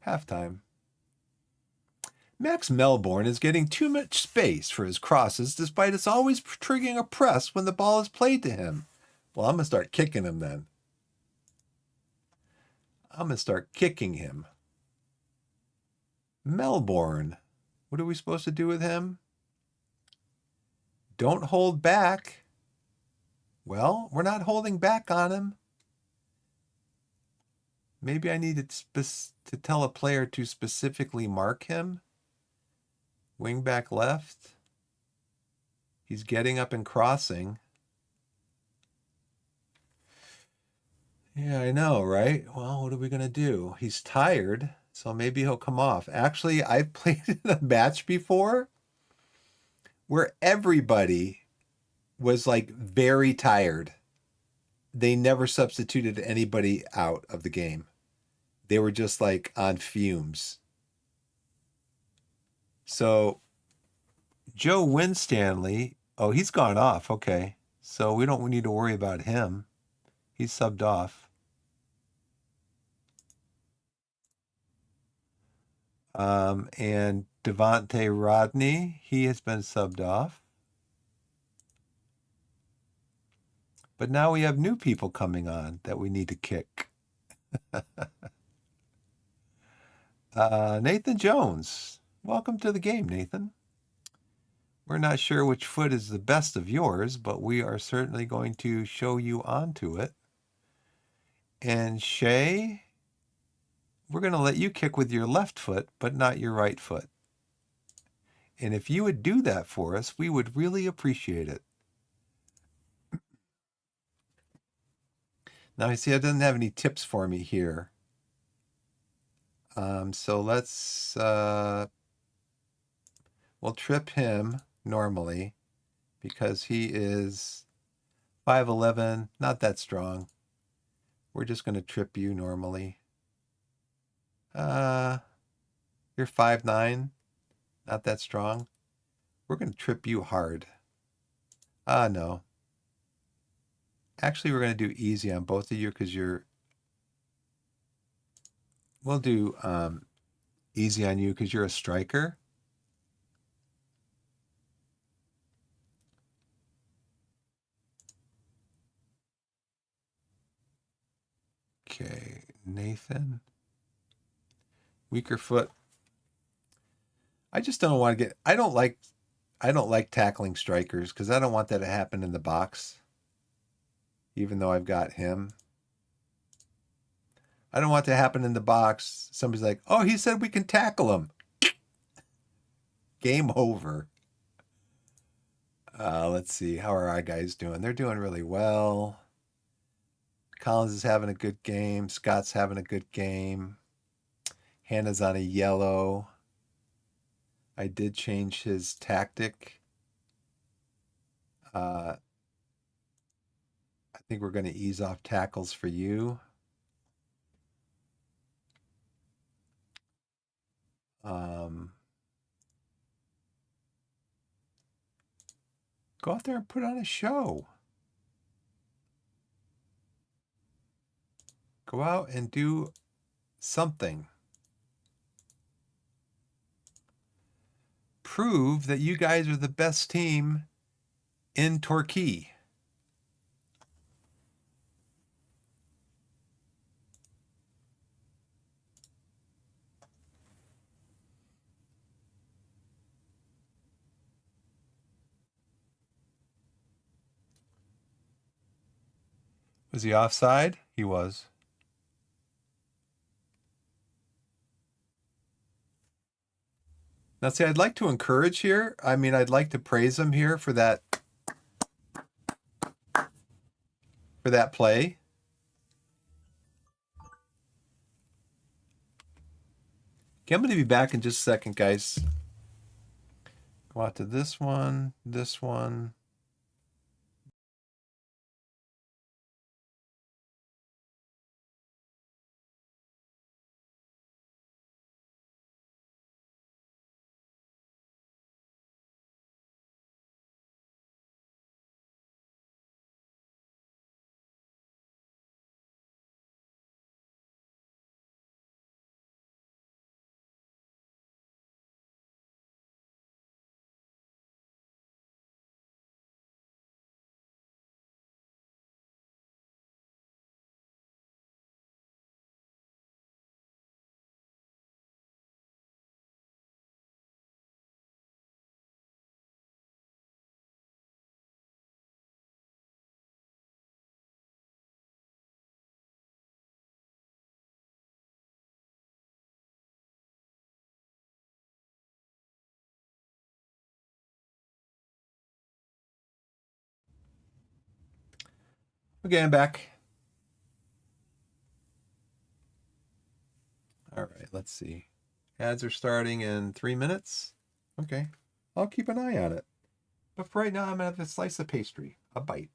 Halftime. Max Melbourne is getting too much space for his crosses despite us always triggering a press when the ball is played to him. Well, I'm going to start kicking him then. I'm going to start kicking him. Melbourne. What are we supposed to do with him? Don't hold back. Well, we're not holding back on him. Maybe I need to tell a player to specifically mark him. Wing back left. He's getting up and crossing. Yeah, I know, right? Well, what are we going to do? He's tired, so maybe he'll come off. Actually, I've played in a match before where everybody was like very tired. They never substituted anybody out of the game. They were just like on fumes. So Joe Winstanley, oh, he's gone off. Okay. So we don't need to worry about him. He's subbed off. And Devontae Rodney, he has been subbed off. But now we have new people coming on that we need to kick. Nathan Jones. Welcome to the game, Nathan. We're not sure which foot is the best of yours, but we are certainly going to show you onto it. And Shay, we're going to let you kick with your left foot, but not your right foot. And if you would do that for us, we would really appreciate it. Now, I see it doesn't have any tips for me here. So let's, we'll trip him normally because he is 5'11", not that strong. We're just going to trip you normally. You're 5'9", not that strong. We're going to trip you hard. No. Actually, we're going to do easy on both of you because we'll do easy on you because you're a striker. Okay, Nathan. Weaker foot. I just don't want to get. I don't like tackling strikers because I don't want that to happen in the box. Even though I've got him, I don't want to happen in the box. Somebody's like, "Oh, he said we can tackle him." Game over. Let's see. How are our guys doing? They're doing really well. Collins is having a good game. Scott's having a good game. Hannah's on a yellow. I did change his tactic. I think we're going to ease off tackles for you. Go out there and put on a show. Go out and do something. Prove that you guys are the best team in Torquay. Was he offside? He was. Now, see, I'd like to encourage here. I mean, I'd like to praise him here for that play. Okay, I'm going to be back in just a second, guys. Go out to this one, this one. Okay, I'm back. All right, let's see. Ads are starting in 3 minutes. Okay, I'll keep an eye on it. But for right now, I'm gonna have a slice of pastry, a bite.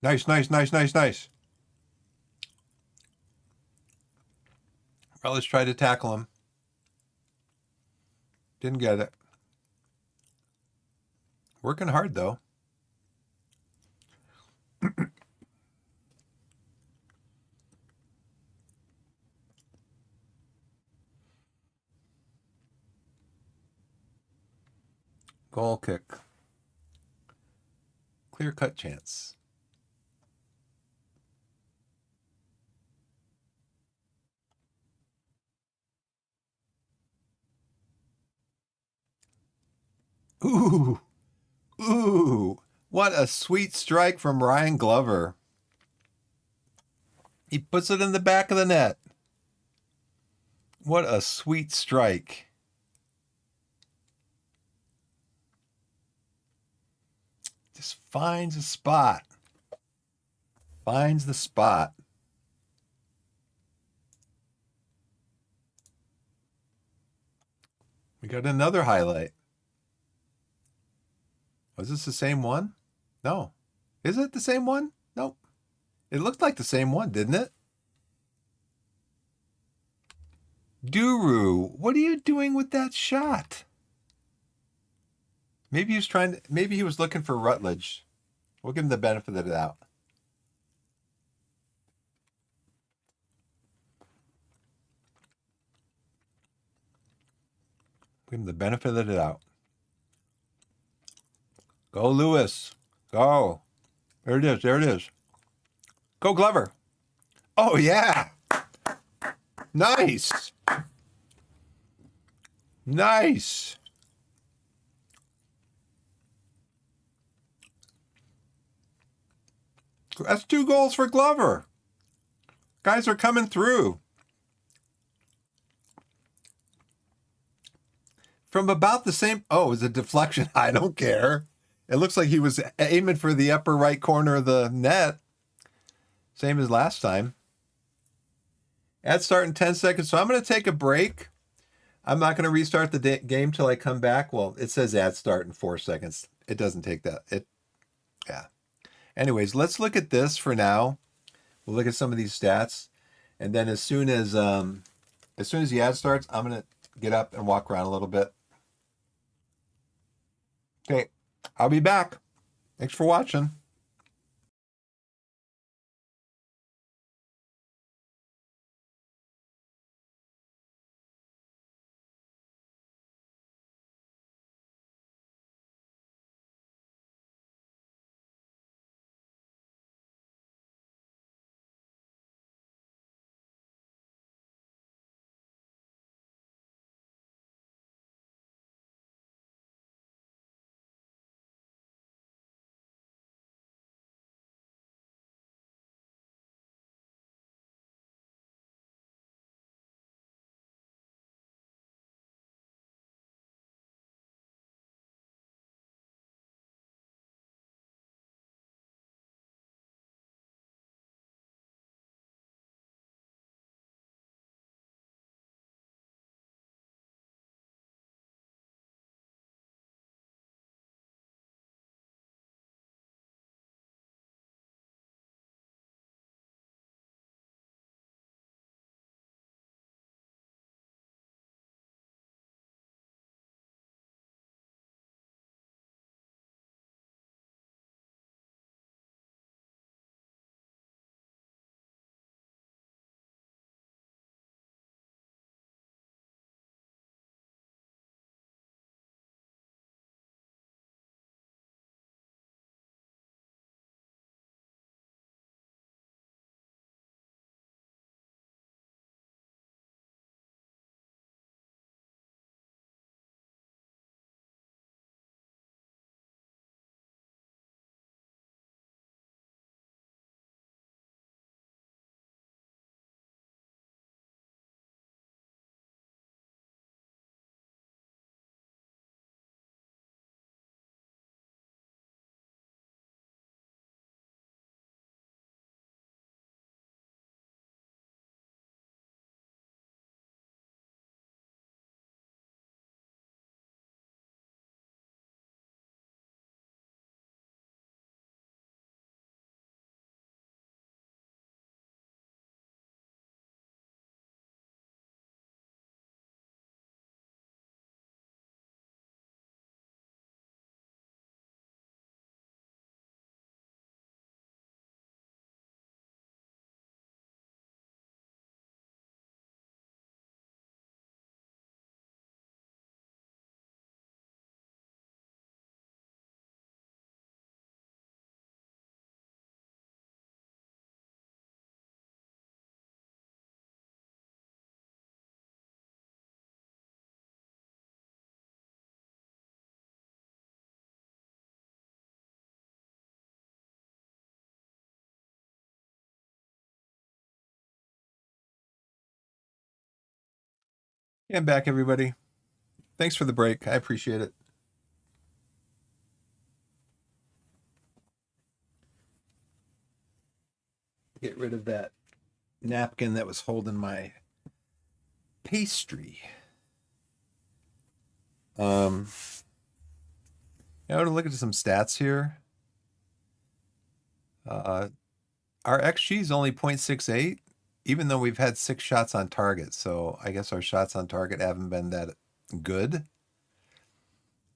Nice, nice, nice, nice, nice. Well, let's try to tackle him. Didn't get it. Working hard though. Goal kick. Clear cut chance. Ooh, ooh. What a sweet strike from Ryan Glover. He puts it in the back of the net. What a sweet strike. Just finds a spot. Finds the spot. We got another highlight. Was this the same one? No. Is it the same one? Nope. It looked like the same one, didn't it? Duru, what are you doing with that shot? Maybe he was maybe he was looking for Rutledge. We'll give him the benefit of the doubt. Give him the benefit of the doubt. Go, Lewis. Go. There it is. There it is. Go, Glover. Oh, yeah. Nice. Nice. That's 2 goals for Glover. Guys are coming through. From about the same. Oh, it was a deflection. I don't care. It looks like he was aiming for the upper right corner of the net. Same as last time. Ad start in 10 seconds. So I'm going to take a break. I'm not going to restart the game till I come back. Well, it says ad start in 4 seconds. It doesn't take that. Yeah. Anyways, let's look at this for now. We'll look at some of these stats, and then as soon as the ad starts, I'm gonna get up and walk around a little bit. Okay, I'll be back. Thanks for watching. Yeah, I'm back, everybody. Thanks for the break. I appreciate it. Get rid of that napkin that was holding my pastry. Um, Now to look at some stats here. Uh, our XG is only 0.68, even though we've had 6 shots on target. So I guess our shots on target haven't been that good.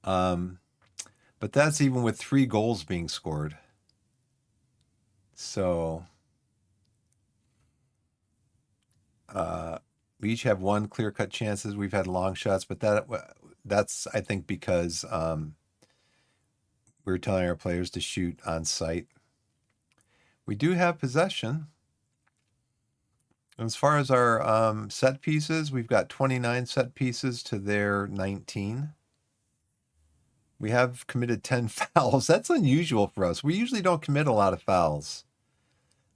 But that's even with 3 goals being scored. So we each have 1 clear-cut chances. We've had long shots, but that's I think because we're telling our players to shoot on sight. We do have possession. As far as our set pieces, we've got 29 set pieces to their 19. We have committed 10 fouls. That's unusual for us. We usually don't commit a lot of fouls.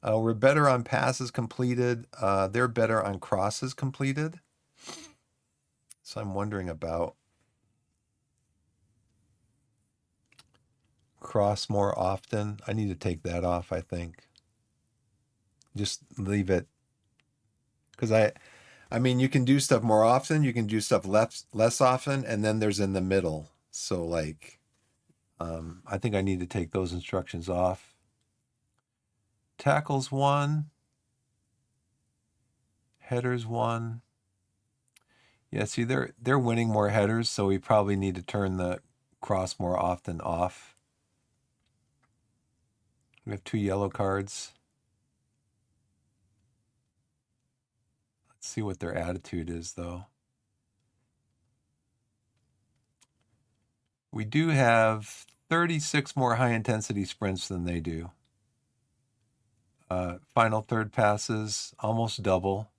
We're better on passes completed. They're better on crosses completed. So I'm wondering about cross more often. I need to take that off, I think. Just leave it. Because I mean, you can do stuff more often, you can do stuff less often, and then there's in the middle. So like, I think I need to take those instructions off. Tackles 1, headers 1. Yeah, see, they're winning more headers, so we probably need to turn the cross more often off. We have 2 yellow cards. Let's see what their attitude is, though. We do have 36 more high-intensity sprints than they do. Final third passes, almost double.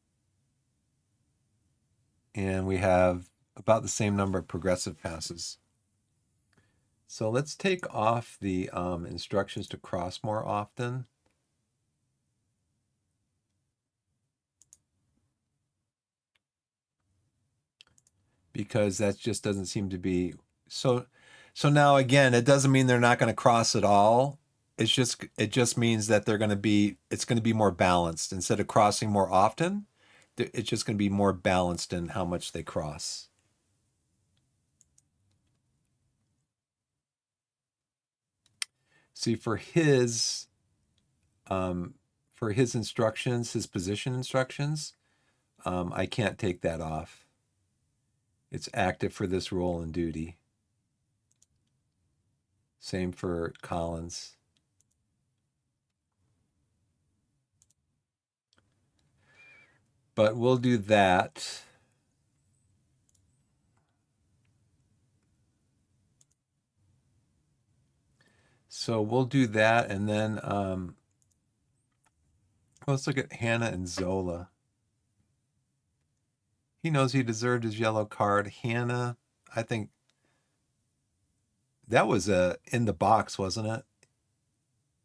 And we have about the same number of progressive passes. So let's take off the instructions to cross more often. Because that just doesn't seem to be so. So now again, it doesn't mean they're not going to cross at all. It just means that it's going to be more balanced. Instead of crossing more often, it's just going to be more balanced in how much they cross. See, for his instructions, his position instructions, I can't take that off. It's active for this role and duty. Same for Collins. But we'll do that. So we'll do that, and then let's look at Hannah and Zola. He knows he deserved his yellow card. Hannah, I think that was in the box, wasn't it?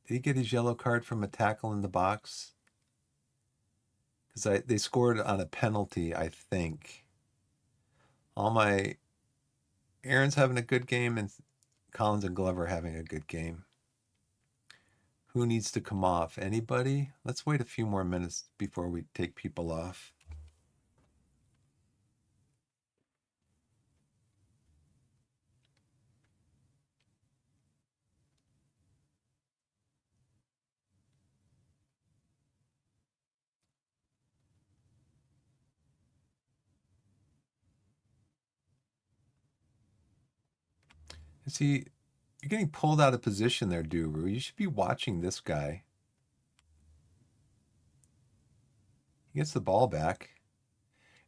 Did he get his yellow card from a tackle in the box? Because they scored on a penalty, I think. Aaron's having a good game, and Collins and Glover having a good game. Who needs to come off? Anybody? Let's wait a few more minutes before we take people off. You're getting pulled out of position there, Duru. You should be watching this guy. He gets the ball back,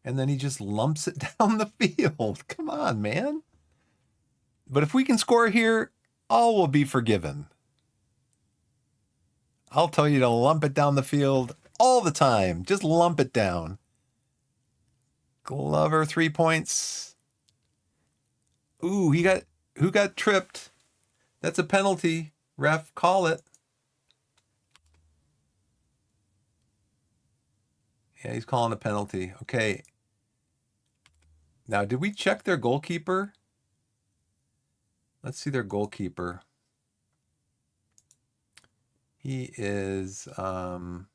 and then he just lumps it down the field. Come on, man. But if we can score here, all will be forgiven. I'll tell you to lump it down the field all the time. Just lump it down. Glover, 3 points. Ooh, who got tripped? That's a penalty. Ref, call it. Yeah, he's calling a penalty. Okay. Now, did we check their goalkeeper? Let's see their goalkeeper. He is 9-3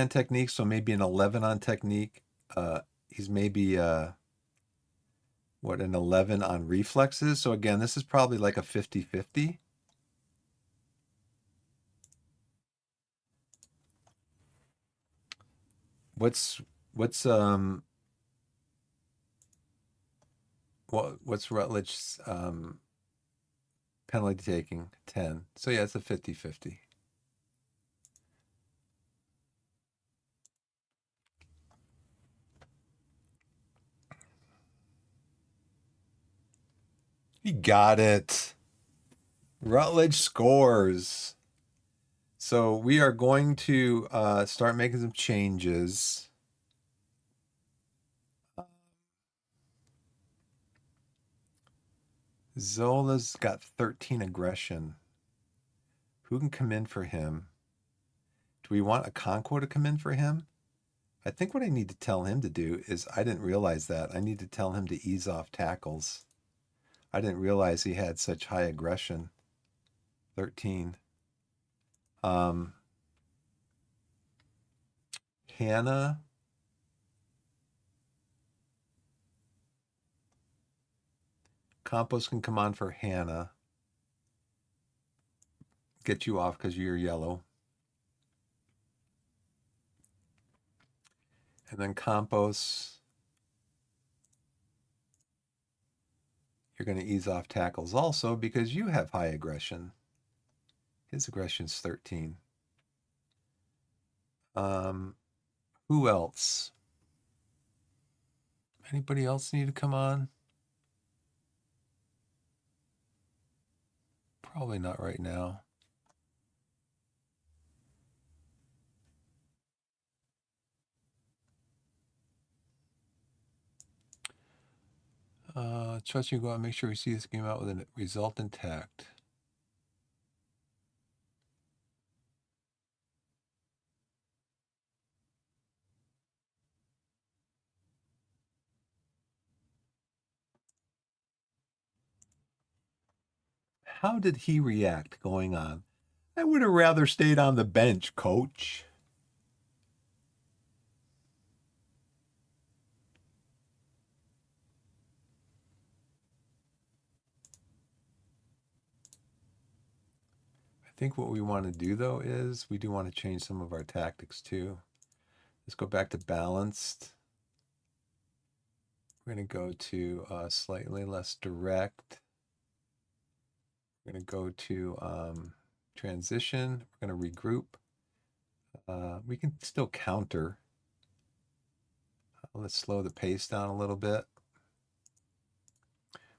on technique, so maybe an 11 on technique. He's maybe an 11 on reflexes. So again, this is probably like a 50-50. What's what's Rutledge's penalty taking? 10. So yeah, it's a 50-50. He got it. Rutledge scores. So we are going to start making some changes. Zola's got 13 aggression. Who can come in for him? Do we want a Conquo to come in for him? I think what I need to tell him to do is, I didn't realize that. I need to tell him to ease off tackles. I didn't realize he had such high aggression. 13. Hannah. Campos can come on for Hannah. Get you off because you're yellow. And then Campos, you're going to ease off tackles also because you have high aggression. His aggression's 13. Who else? Anybody else need to come on? Probably not right now. Trust you go out and make sure we see this game out with a result intact. How did he react going on? I would have rather stayed on the bench, coach. I think what we want to do, though, is we do want to change some of our tactics, too. Let's go back to balanced. We're going to go to slightly less direct. We're going to go to transition. We're going to regroup. We can still counter. Let's slow the pace down a little bit.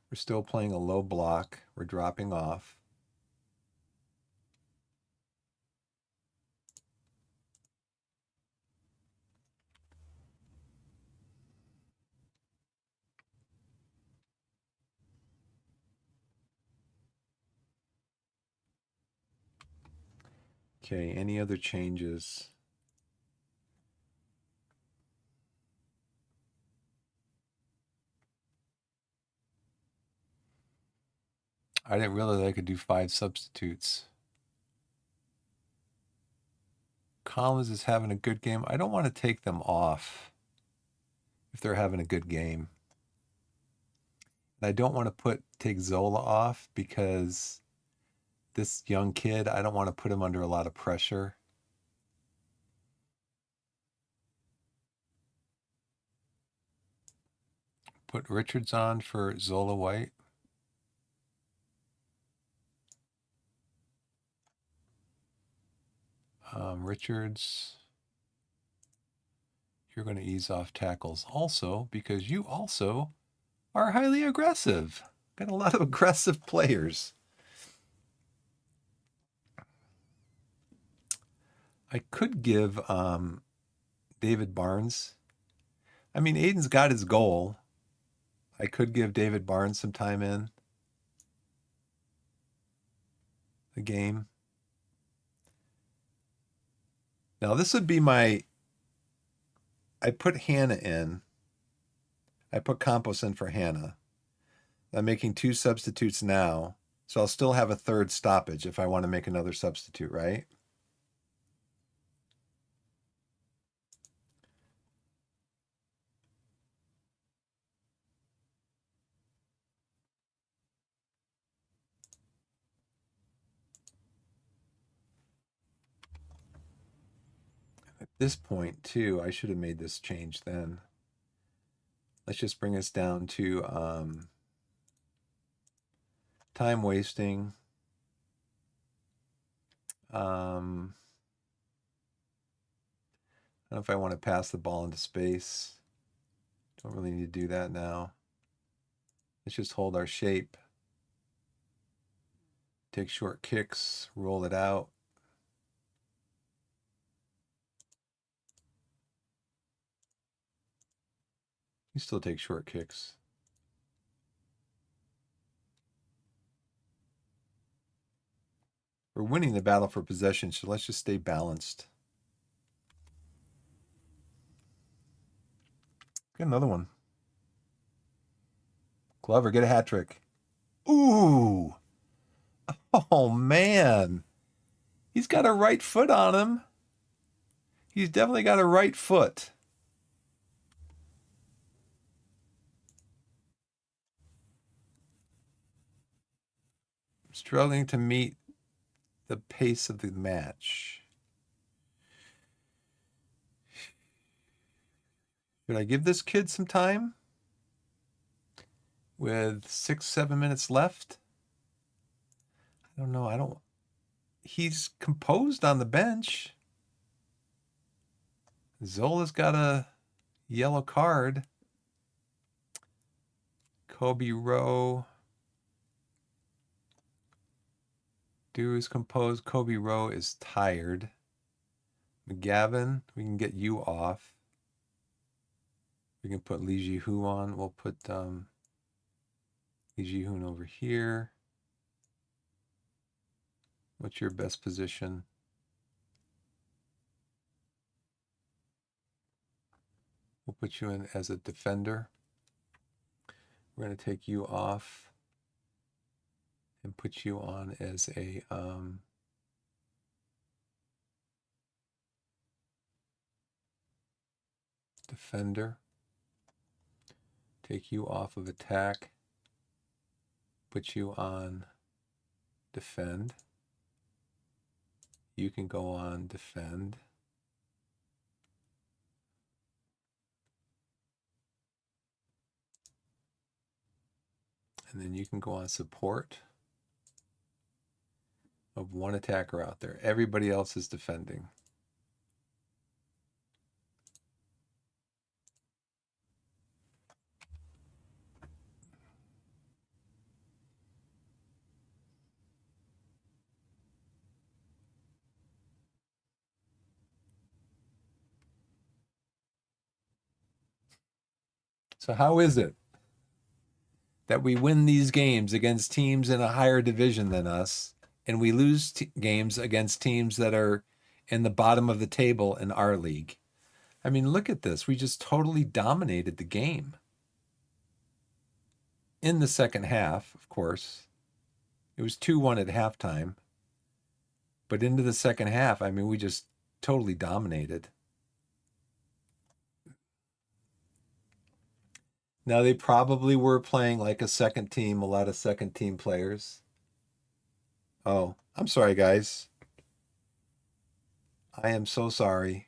We're still playing a low block. We're dropping off. Okay, any other changes? I didn't realize I could do 5 substitutes. Collins is having a good game. I don't want to take them off if they're having a good game. And I don't want to take Zola off because this young kid, I don't want to put him under a lot of pressure. Put Richards on for Zola White. Richards, you're going to ease off tackles also because you also are highly aggressive. Got a lot of aggressive players. I could give David Barnes. I mean, Aiden's got his goal. I could give David Barnes some time in the game. Now, this would be I put Hannah in. I put Campos in for Hannah. I'm making 2 substitutes now, so I'll still have a third stoppage if I want to make another substitute, right? At this point, too, I should have made this change then. Let's just bring us down to time wasting. I don't know if I want to pass the ball into space. Don't really need to do that now. Let's just hold our shape. Take short kicks, roll it out. You still take short kicks. We're winning the battle for possession, so let's just stay balanced. Get another one. Glover, get a hat trick. Ooh. Oh, man. He's got a right foot on him. He's definitely got a right foot. Struggling to meet the pace of the match. Should I give this kid some time? With 6, 7 minutes left? I don't know. He's composed on the bench. Zola's got a yellow card. Kobe Rowe. Dew is composed. Kobe Rowe is tired. McGavin, we can get you off. We can put Lee Ji-Hoo on. We'll put Lee Ji-Hoon over here. What's your best position? We'll put you in as a defender. We're going to take you off and put you on as a defender. Take you off of attack. Put you on defend. You can go on defend. And then you can go on support of one attacker out there. Everybody else is defending. So how is it that we win these games against teams in a higher division than us, and we lose games against teams that are in the bottom of the table in our league? I mean, look at this. We just totally dominated the game. In the second half, of course. It was 2-1 at halftime. But into the second half, I mean, we just totally dominated. Now, they probably were playing like a second team, a lot of second team players. Oh, I'm sorry, guys. I am so sorry.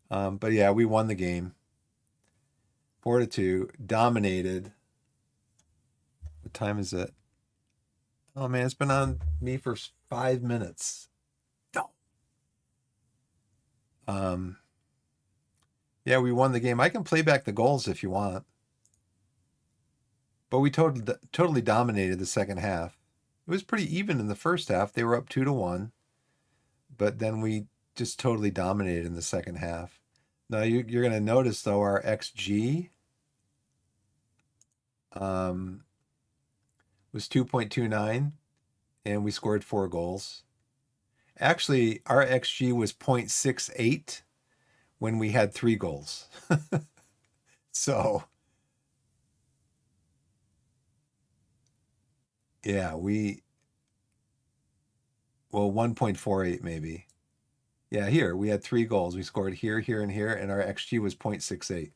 But yeah, we won the game. 4-2, dominated. What time is it? Oh man, it's been on me for 5 minutes. No. Yeah, we won the game. I can play back the goals if you want. But we totally dominated the second half. It was pretty even in the first half. They were up 2-1, but then we just totally dominated in the second half. Now you're going to notice though our XG was 2.29, and we scored 4 goals. Actually, our XG was 0.68 when we had 3 goals. So Yeah, well, 1.48 maybe. Yeah, here we had 3 goals. We scored here, here, and here, and our XG was 0.68.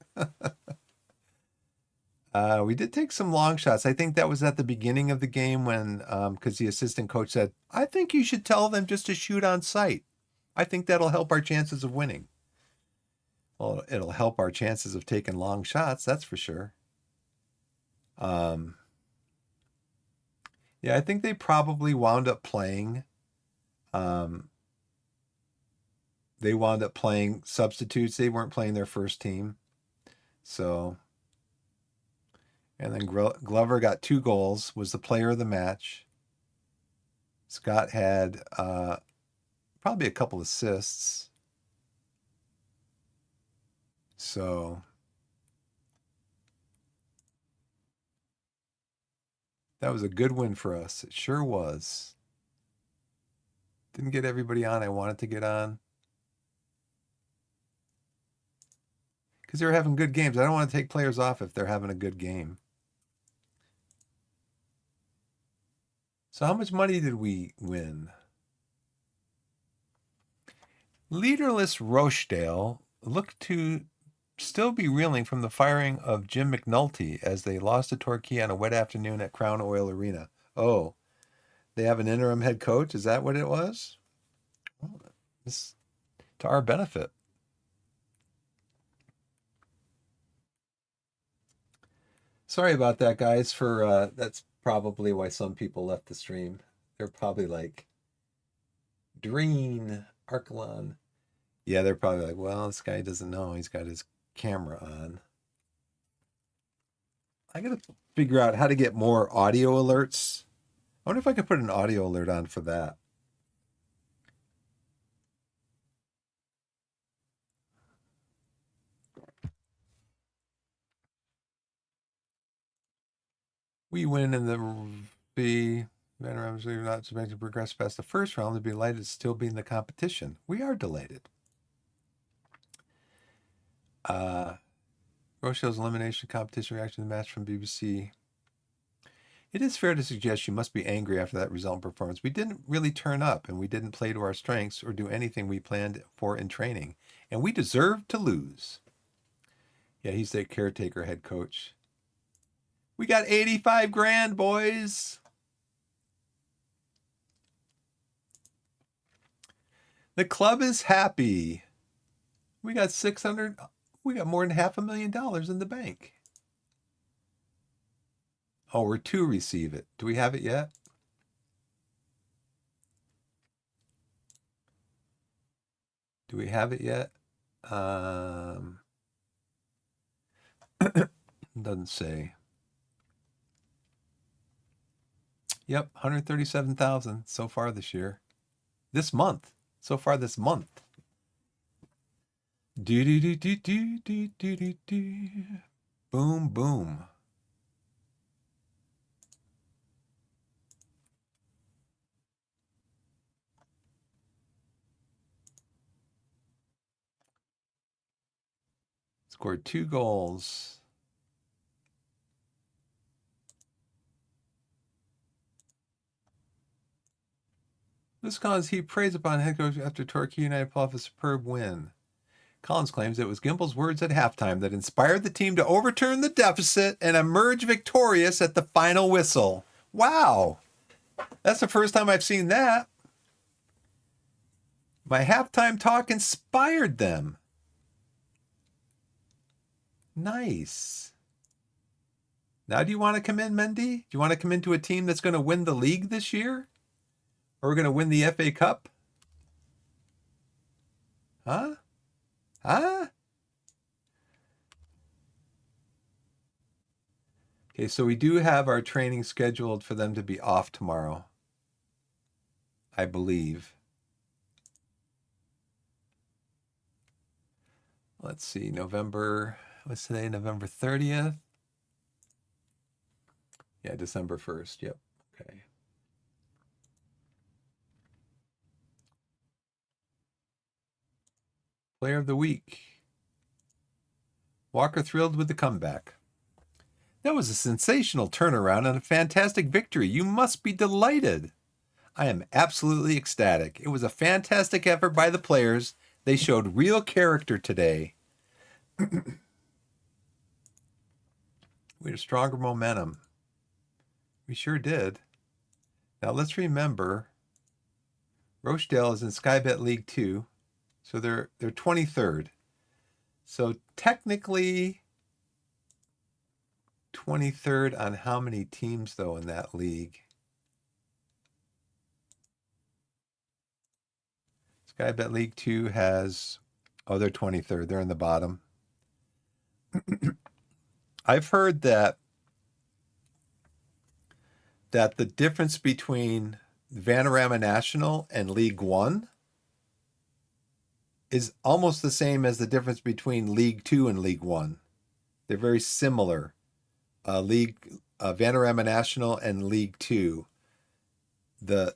We did take some long shots. I think that was at the beginning of the game when, because the assistant coach said, I think you should tell them just to shoot on sight. I think that'll help our chances of winning. Well, it'll help our chances of taking long shots, that's for sure. Yeah, I think they probably wound up playing. They wound up playing substitutes. They weren't playing their first team. So, and then Glover got 2 goals, was the player of the match. Scott had probably a couple assists. So that was a good win for us. It sure was. Didn't get everybody on I wanted to get on, because they were having good games. I don't want to take players off if they're having a good game. So how much money did we win? Leaderless Rochdale looked to still be reeling from the firing of Jim McNulty as they lost to Torquay on a wet afternoon at Crown Oil Arena. Oh, they have an interim head coach? Is that what it was? Well, this to our benefit. Sorry about that, guys. For that's probably why some people left the stream. They're probably like, Dreen, Archelon. Yeah, they're probably like, well, this guy doesn't know. He's got his camera on. I gotta figure out how to get more audio alerts. I wonder if I could put an audio alert on for that. We win in the Veterans are not expected to progress past the first round. To be delighted to still be in the competition. We are delighted. Rochelle's elimination competition reaction to the match from BBC. It is fair to suggest you must be angry after that result and performance. We didn't really turn up, and we didn't play to our strengths or do anything we planned for in training, and we deserved to lose. Yeah, he's the caretaker head coach. We got 85 grand, boys. The club is happy. We got 600. We got more than $500,000 in the bank. Oh, we're to receive it. Do we have it yet? Do we have it yet? Doesn't say. Yep, 137,000 so far this year. This month. So far this month. Do do do do do do do do do. Boom boom. Scored 2 goals. This cause he prays upon head coach after Torquay United pull off a superb win. Collins claims it was Gimbel's words at halftime that inspired the team to overturn the deficit and emerge victorious at the final whistle. Wow. That's the first time I've seen that. My halftime talk inspired them. Nice. Now, do you want to come in, Mendy? Do you want to come into a team that's going to win the league this year? Or we're going to win the FA Cup? Huh? Huh? Okay, so we do have our training scheduled for them to be off tomorrow, I believe. Let's see, what's today? November 30th? Yeah, December 1st. Yep. Okay. Player of the week. Walker thrilled with the comeback. That was a sensational turnaround and a fantastic victory. You must be delighted. I am absolutely ecstatic. It was a fantastic effort by the players. They showed real character today. We had stronger momentum. We sure did. Now let's remember, Rochdale is in Skybet League 2, so they're 23rd. So technically 23rd on how many teams though in that league? Skybet League 2 has, oh, they're 23rd. They're in the bottom. I've heard that the difference between Vanarama National and League One is almost the same as the difference between League Two and League One. They're very similar. Vanarama National and League Two. The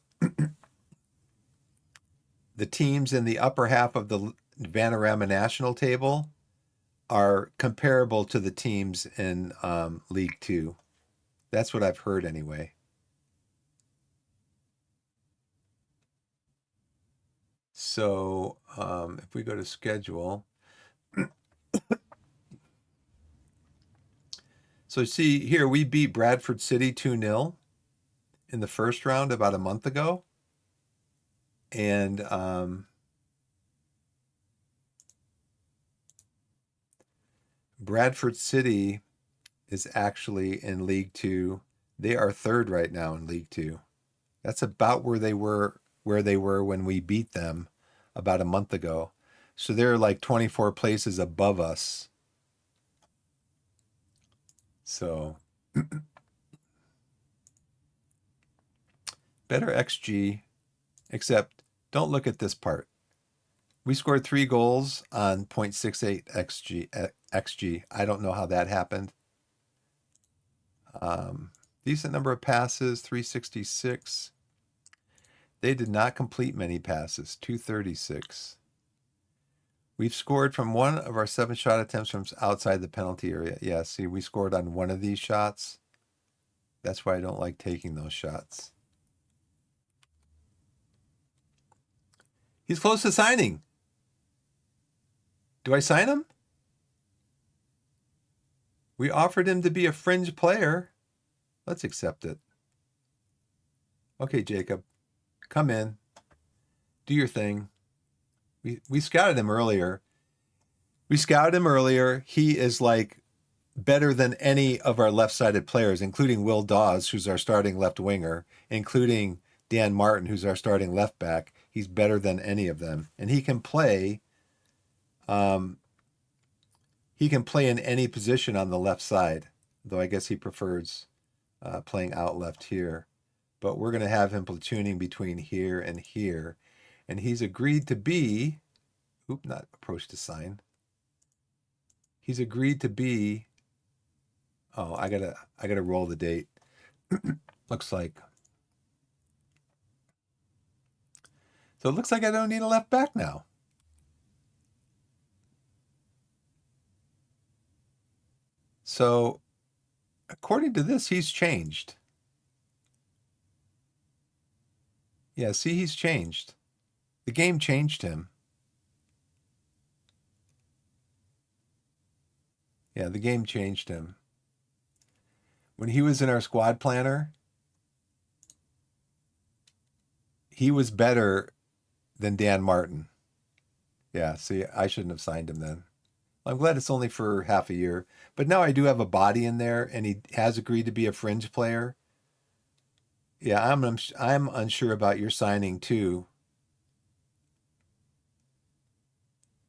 the teams in the upper half of the Vanarama National table are comparable to the teams in League Two. That's what I've heard anyway. So if we go to schedule, so see here, we beat Bradford City 2-0 in the first round about a month ago. And Bradford City is actually in League Two. They are third right now in League Two. That's about where they were when we beat them about a month ago. So they're like 24 places above us. So better XG, except don't look at this part. We scored 3 goals on 0.68 XG. I don't know how that happened. Decent number of passes, 366. They did not complete many passes, 236. We've scored from one of our 7 shot attempts from outside the penalty area. Yeah, see, we scored on one of these shots. That's why I don't like taking those shots. He's close to signing. Do I sign him? We offered him to be a fringe player. Let's accept it. Okay, Jacob, come in. Do your thing. We scouted him earlier. He is like better than any of our left-sided players, including Will Dawes, who's our starting left winger, including Dan Martin, who's our starting left back. He's better than any of them, and he can play. He can play in any position on the left side, though I guess he prefers playing out left here. But we're going to have him platooning between here and here, and he's agreed to be. Not approach to sign. He's agreed to be. Oh, I gotta roll the date. Looks like. So it looks like I don't need a left back now. So according to this, he's changed. Yeah, see, he's changed. The game changed him. Yeah, the game changed him. When he was in our squad planner, he was better than Dan Martin. Yeah, see, I shouldn't have signed him then. I'm glad it's only for half a year. But now I do have a body in there, and he has agreed to be a fringe player. Yeah, I'm unsure about your signing too.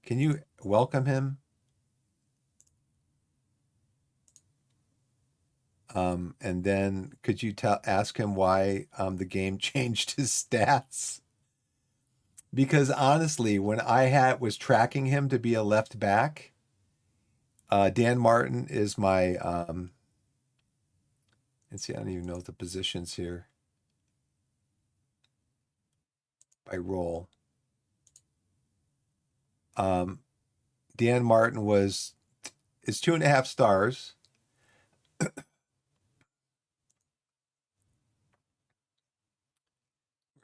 Can you welcome him? And then could you ask him why the game changed his stats? Because honestly, when I was tracking him to be a left back, Dan Martin is my let's see, I don't even know the positions here by role. Dan Martin is 2.5 stars. Where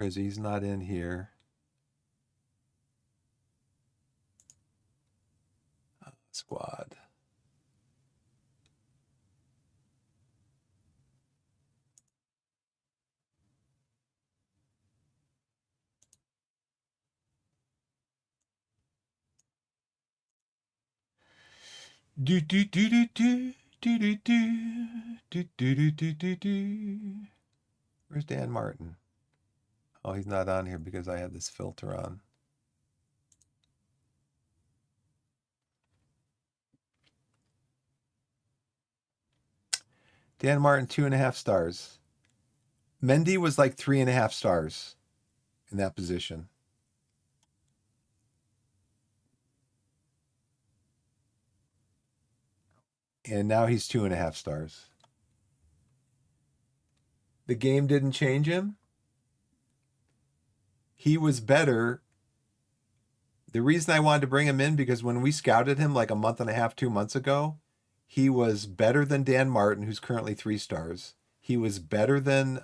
is he? He's not in here. Squad. Do do do do do do do do do do do do do. Where's Dan Martin? Oh, he's not on here because I had this filter on. Dan Martin, 2.5 stars. Mendy was like 3.5 stars in that position. And now he's 2.5 stars. The game didn't change him. He was better. The reason I wanted to bring him in because when we scouted him like a month and a half, 2 months ago, he was better than Dan Martin, who's currently 3 stars. He was better than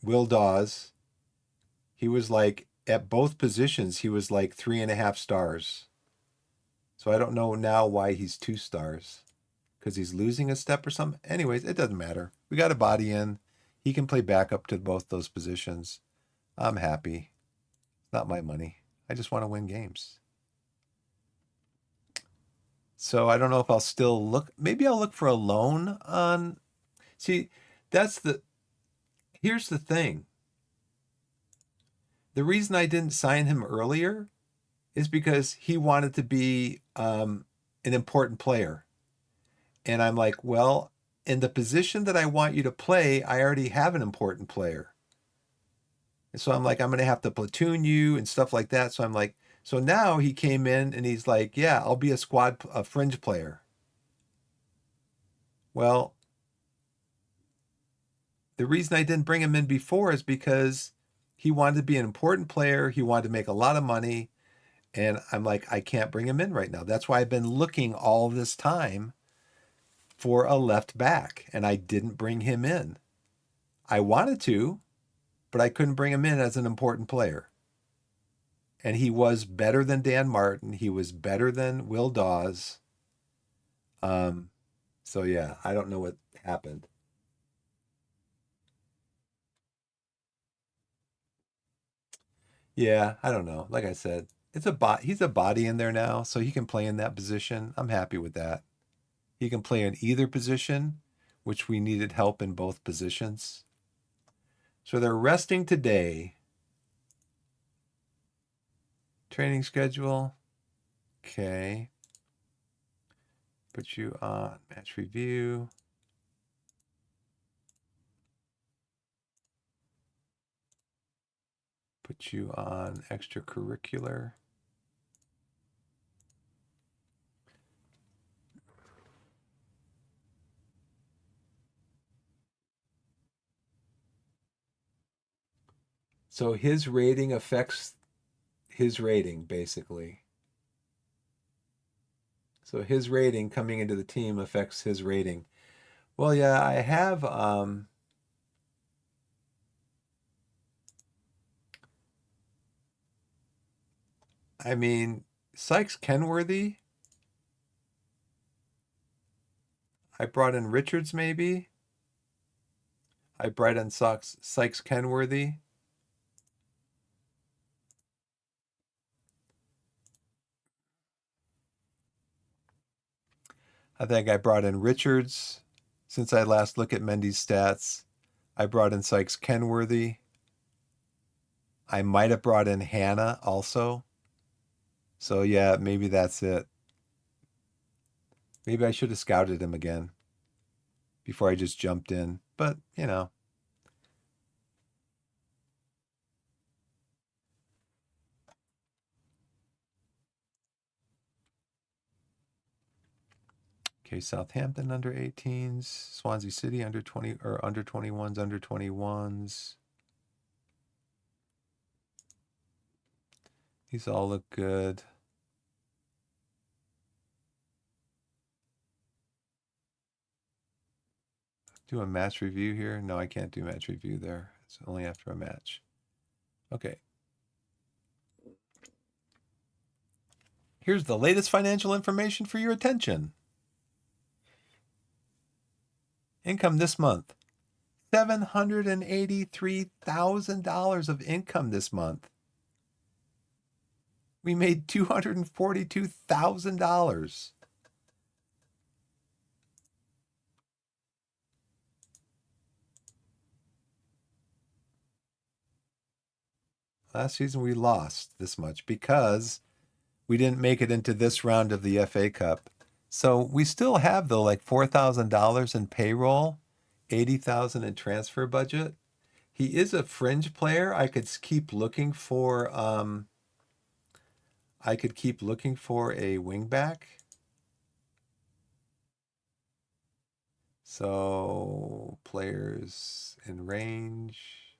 Will Dawes. He was like at both positions, he was like 3.5 stars. So I don't know now why he's 2 stars. Because he's losing a step or something. Anyways, it doesn't matter. We got a body in. He can play backup to both those positions. I'm happy. It's not my money. I just want to win games. So I don't know if I'll still look. Maybe I'll look for a loan on. See, here's the thing. The reason I didn't sign him earlier is because he wanted to be an important player. And I'm like, well, in the position that I want you to play, I already have an important player. And so I'm like, I'm going to have to platoon you and stuff like that. So I'm like, so now he came in and he's like, yeah, I'll be a fringe player. Well, the reason I didn't bring him in before is because he wanted to be an important player. He wanted to make a lot of money. And I'm like, I can't bring him in right now. That's why I've been looking all this time for a left back, and I didn't bring him in. I wanted to, but I couldn't bring him in as an important player. And he was better than Dan Martin. He was better than Will Dawes. Um, so yeah, I don't know what happened. Yeah, I don't know. Like I said, he's a body in there now, so he can play in that position. I'm happy with that. He can play in either position, which we needed help in both positions. So they're resting today. Training schedule. Okay. Put you on match review. Put you on extracurricular. So his rating affects his rating, basically. So his rating coming into the team affects his rating. Well, yeah, I have I mean, Sykes Kenworthy. I brought in Richards maybe. I brought in Sykes Kenworthy. I think I brought in Richards. Since I last looked at Mendy's stats, I brought in Sykes Kenworthy. I might have brought in Hannah also. So yeah, maybe that's it. Maybe I should have scouted him again before I just jumped in. But, you know. Okay, Southampton under 18s, Swansea City under 20 or under 21s, under 21s. These all look good. Do a match review here. No, I can't do match review there. It's only after a match. Okay. Here's the latest financial information for your attention. Income this month. $783,000 of income this month. We made $242,000. Last season we lost this much because we didn't make it into this round of the FA Cup. So we still have though like $4,000 in payroll, $80,000 in transfer budget. He is a fringe player. I could keep looking for a wingback. So players in range.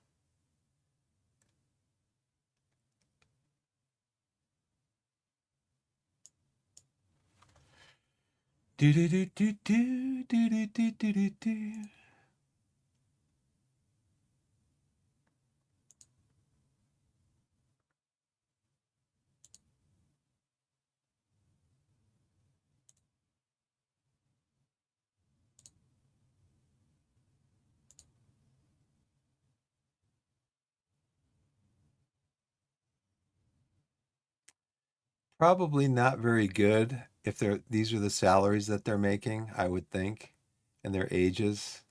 Do do do do do do do do do do. Probably not very good if these are the salaries that they're making, I would think, and their ages.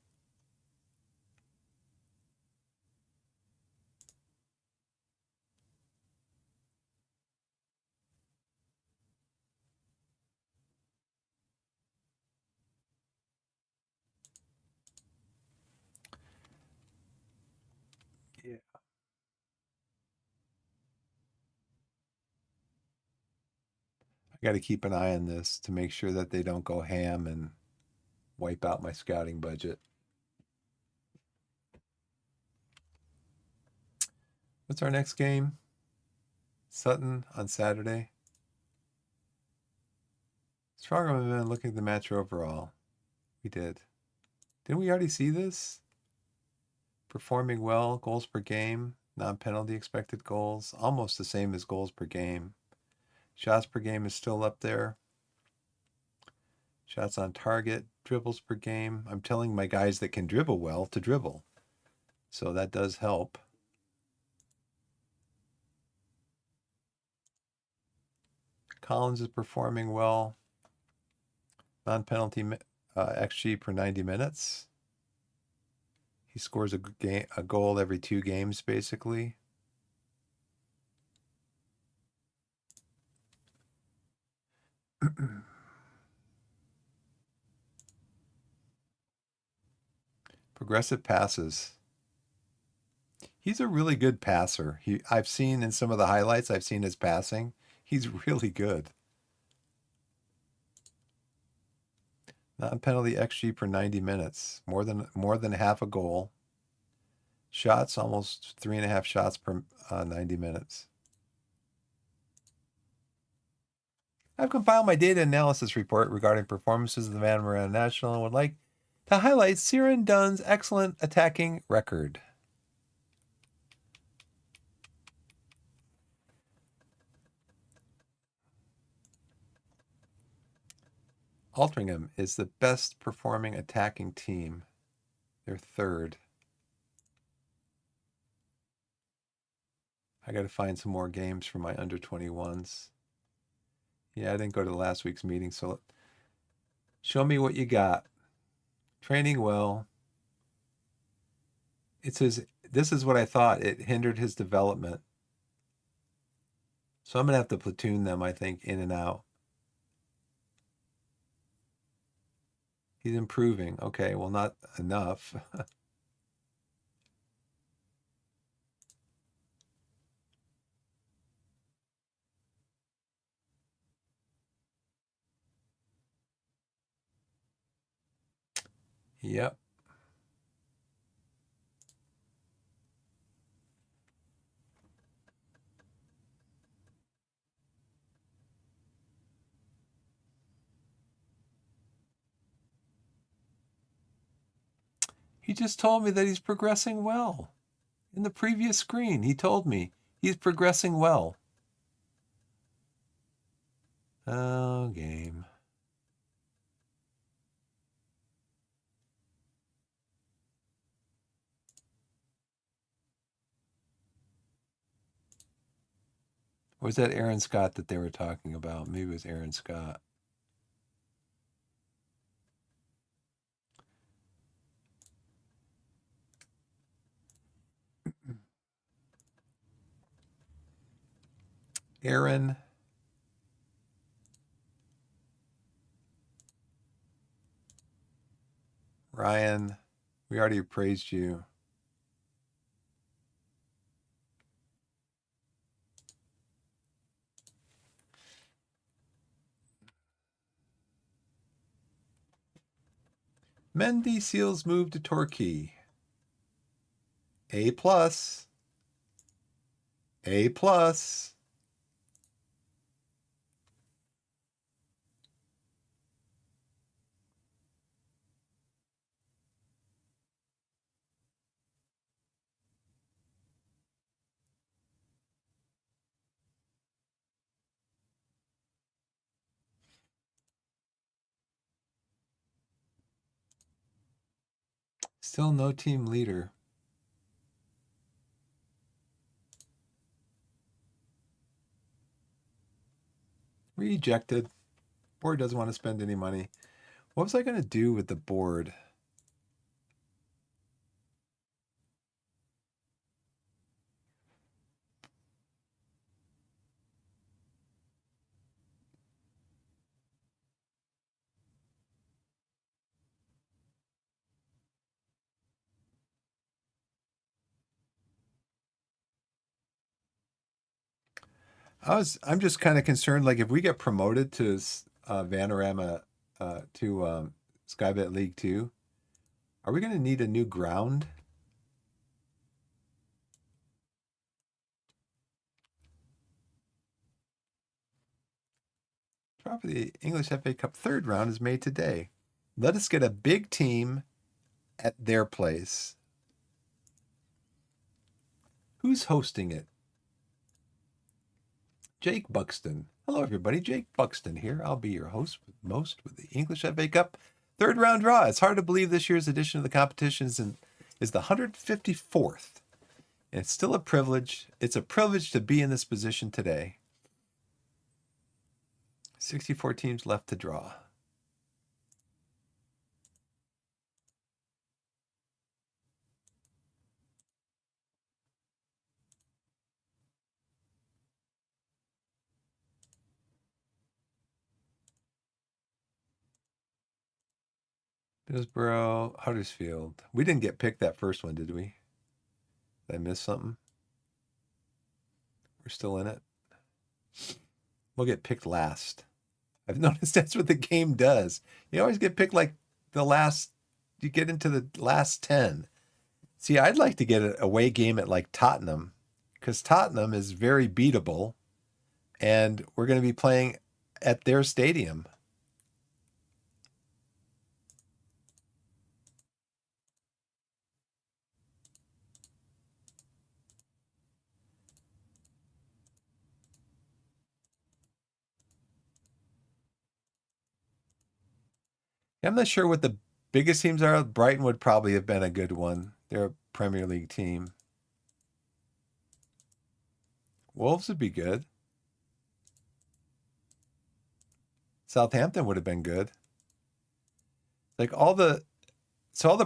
Yeah. I got to keep an eye on this to make sure that they don't go ham and wipe out my scouting budget. What's our next game? Sutton on Saturday. Stronger than looking at the match overall. We did. Didn't we already see this? Performing well, goals per game, non-penalty expected goals, almost the same as goals per game. Shots per game is still up there. Shots on target, dribbles per game. I'm telling my guys that can dribble well to dribble. So that does help. Collins is performing well. Non-penalty XG per 90 minutes. He scores a goal every 2 games, basically. Progressive passes. He's a really good passer. I've seen in some of the highlights, I've seen his passing. He's really good. Non-penalty XG per 90 minutes, more than half a goal. Shots, almost 3.5 shots per 90 minutes. I've compiled my data analysis report regarding performances of the man around national and would like to highlight Ciaran Dunn's excellent attacking record. Altrincham is the best performing attacking team. They're third. I got to find some more games for my under 21s. Yeah, I didn't go to last week's meeting, so show me what you got. Training well. It says, this is what I thought. It hindered his development. So I'm going to have to platoon them, I think, in and out. He's improving. Okay, well, not enough. Yep. He just told me that he's progressing well. In the previous screen, he told me he's progressing well. Oh, game. Or was that Aaron Scott that they were talking about? Maybe it was Aaron Scott. Aaron. Ryan, we already praised you. Mendy Seals move to Torquay. A plus. A plus. Still no team leader. Rejected. Board doesn't want to spend any money. What was I going to do with the board? I'm just kind of concerned. Like if we get promoted to Vanarama, to Skybet League 2, are we going to need a new ground? Probably the English FA Cup third round is made today. Let us get a big team at their place. Who's hosting it? Jake Buxton. Hello, everybody. Jake Buxton here. I'll be your host with the English FA Cup third round draw. It's hard to believe this year's edition of the competition is the 154th. And it's still a privilege. It's a privilege to be in this position today. 64 teams left to draw. Middlesbrough, Huddersfield. We didn't get picked that first one, did we? Did I miss something? We're still in it. We'll get picked last. I've noticed that's what the game does. You always get picked like you get into the last 10. See, I'd like to get an away game at like Tottenham because Tottenham is very beatable and we're going to be playing at their stadium. I'm not sure what the biggest teams are. Brighton would probably have been a good one. They're a Premier League team. Wolves would be good. Southampton would have been good. Like all the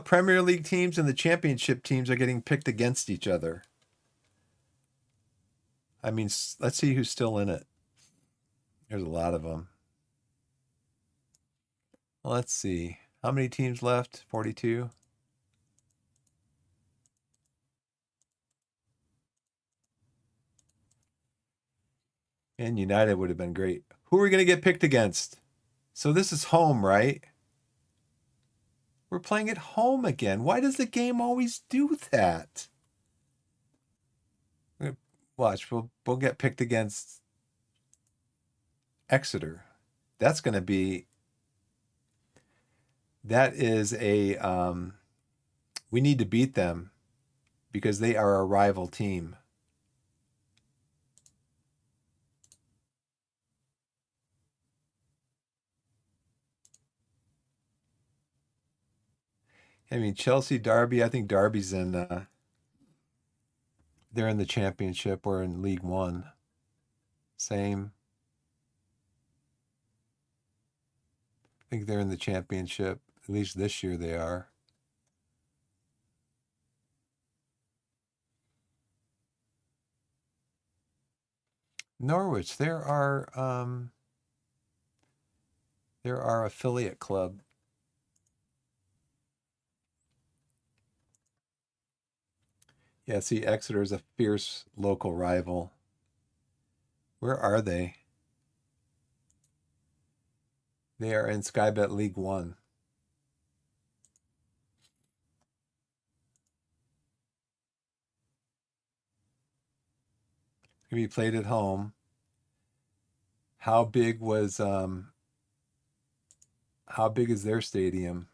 Premier League teams and the Championship teams are getting picked against each other. I mean, let's see who's still in it. There's a lot of them. Let's see. How many teams left? 42. And United would have been great. Who are we going to get picked against? So this is home, right? We're playing at home again. Why does the game always do that? Watch, we'll get picked against Exeter. That's going to be. That is a We need to beat them because they are a rival team. I mean, Chelsea, Derby. I think Derby's in. They're in the championship or in League One. Same. I think they're in the championship. At least this year they are. Norwich. There are affiliate club. Yeah, see, Exeter's a fierce local rival. Where are they? They are in Skybet League One. Can be played at home. How big was how big is their stadium?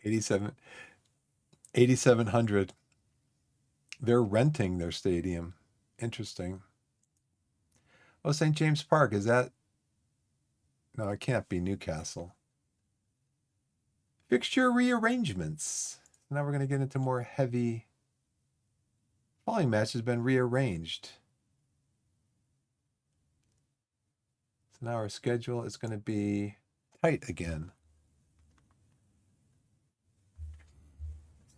87 8,700. They're renting their stadium. Interesting. Oh, St. James Park, is that no, it can't be Newcastle. Fixture rearrangements. Now we're going to get into more heavy. Following match has been rearranged. So now our schedule is going to be tight again.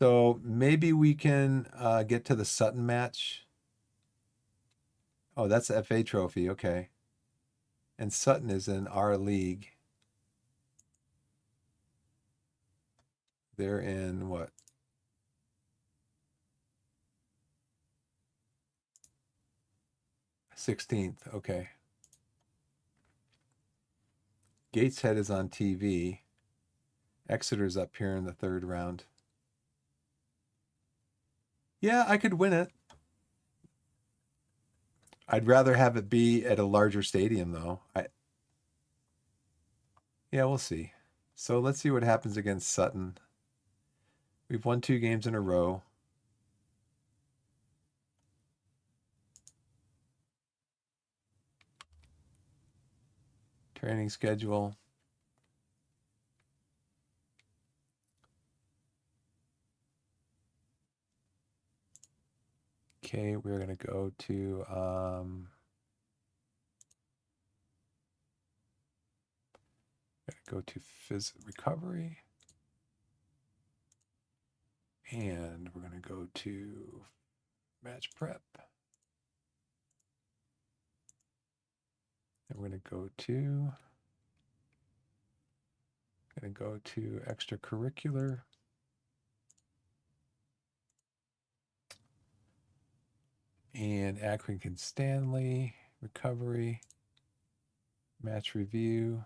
So maybe we can get to the Sutton match. Oh, that's the FA trophy. Okay. And Sutton is in our league. They're in what? 16th. Okay. Gateshead is on TV. Exeter's up here in the third round. Yeah, I could win it. I'd rather have it be at a larger stadium, though. Yeah, we'll see. So let's see what happens against Sutton. We've won 2 games in a row. Training schedule. Okay, we're going to go to recovery. And we're going to go to match prep. And we're going to go to extracurricular. And Accrington Stanley, recovery, match review.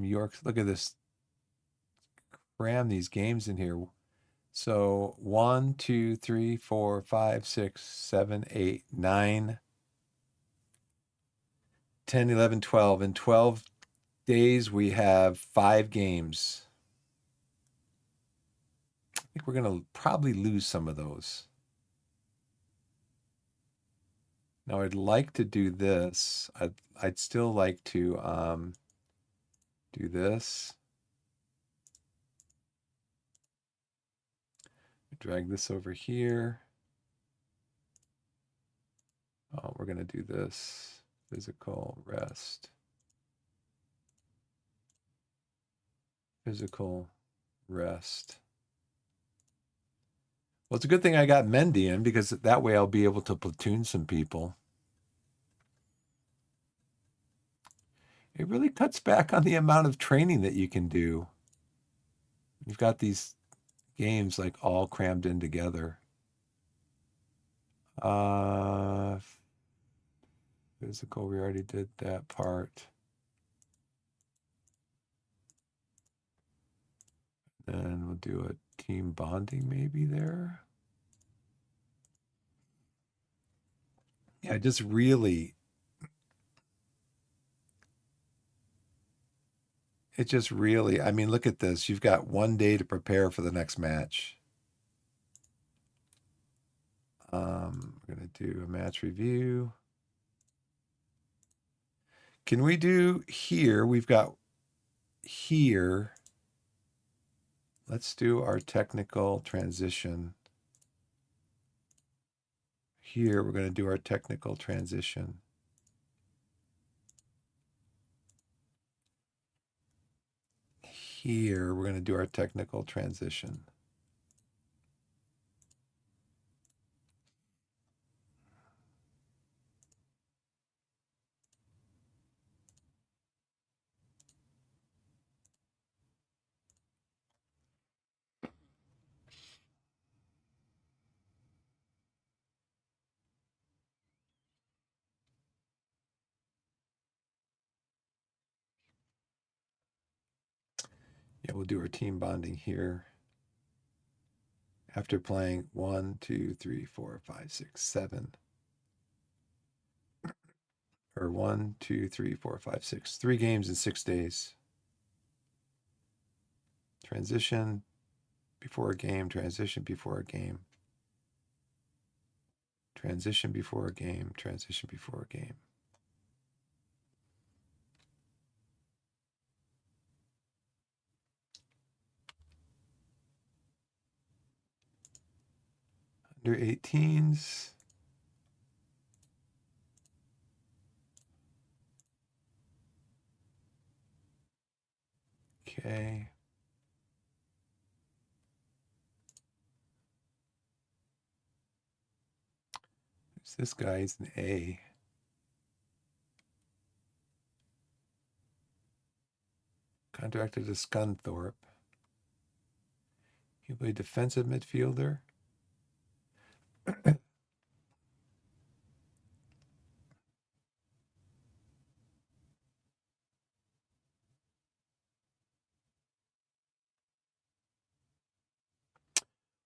York, look at this. Cram these games in here. So 1, 2, 3, 4, 5, 6, 7, 8, 9, 10, 11, 12. In 12 days, we have 5 games. I think we're going to probably lose some of those. Now, I'd like to do this. I'd still like to do this. Drag this over here. Oh, we're going to do this. Physical rest. Physical rest. Well, it's a good thing I got Mendy in because that way I'll be able to platoon some people. It really cuts back on the amount of training that you can do. You've got these games like all crammed in together. Physical, we already did that part. Then we'll do a team bonding maybe there. Yeah, just really, it just really, I mean, look at this. You've got 1 day to prepare for the next match. We're going to do a match review. Can we do here? We've got here. Let's do our technical transition. Here, we're going to do our technical transition. Here, we're going to do our technical transition. Yeah, we'll do our team bonding here. After playing 1, 2, 3, 4, 5, 6, 7. Or 1, 2, 3, 4, 5, 6. 3 games in 6 days. Transition before a game, transition before a game. Transition before a game, transition before a game. Under 18s. Okay. Who's this guy? He's an A. Contracted to Scunthorpe. He played defensive midfielder.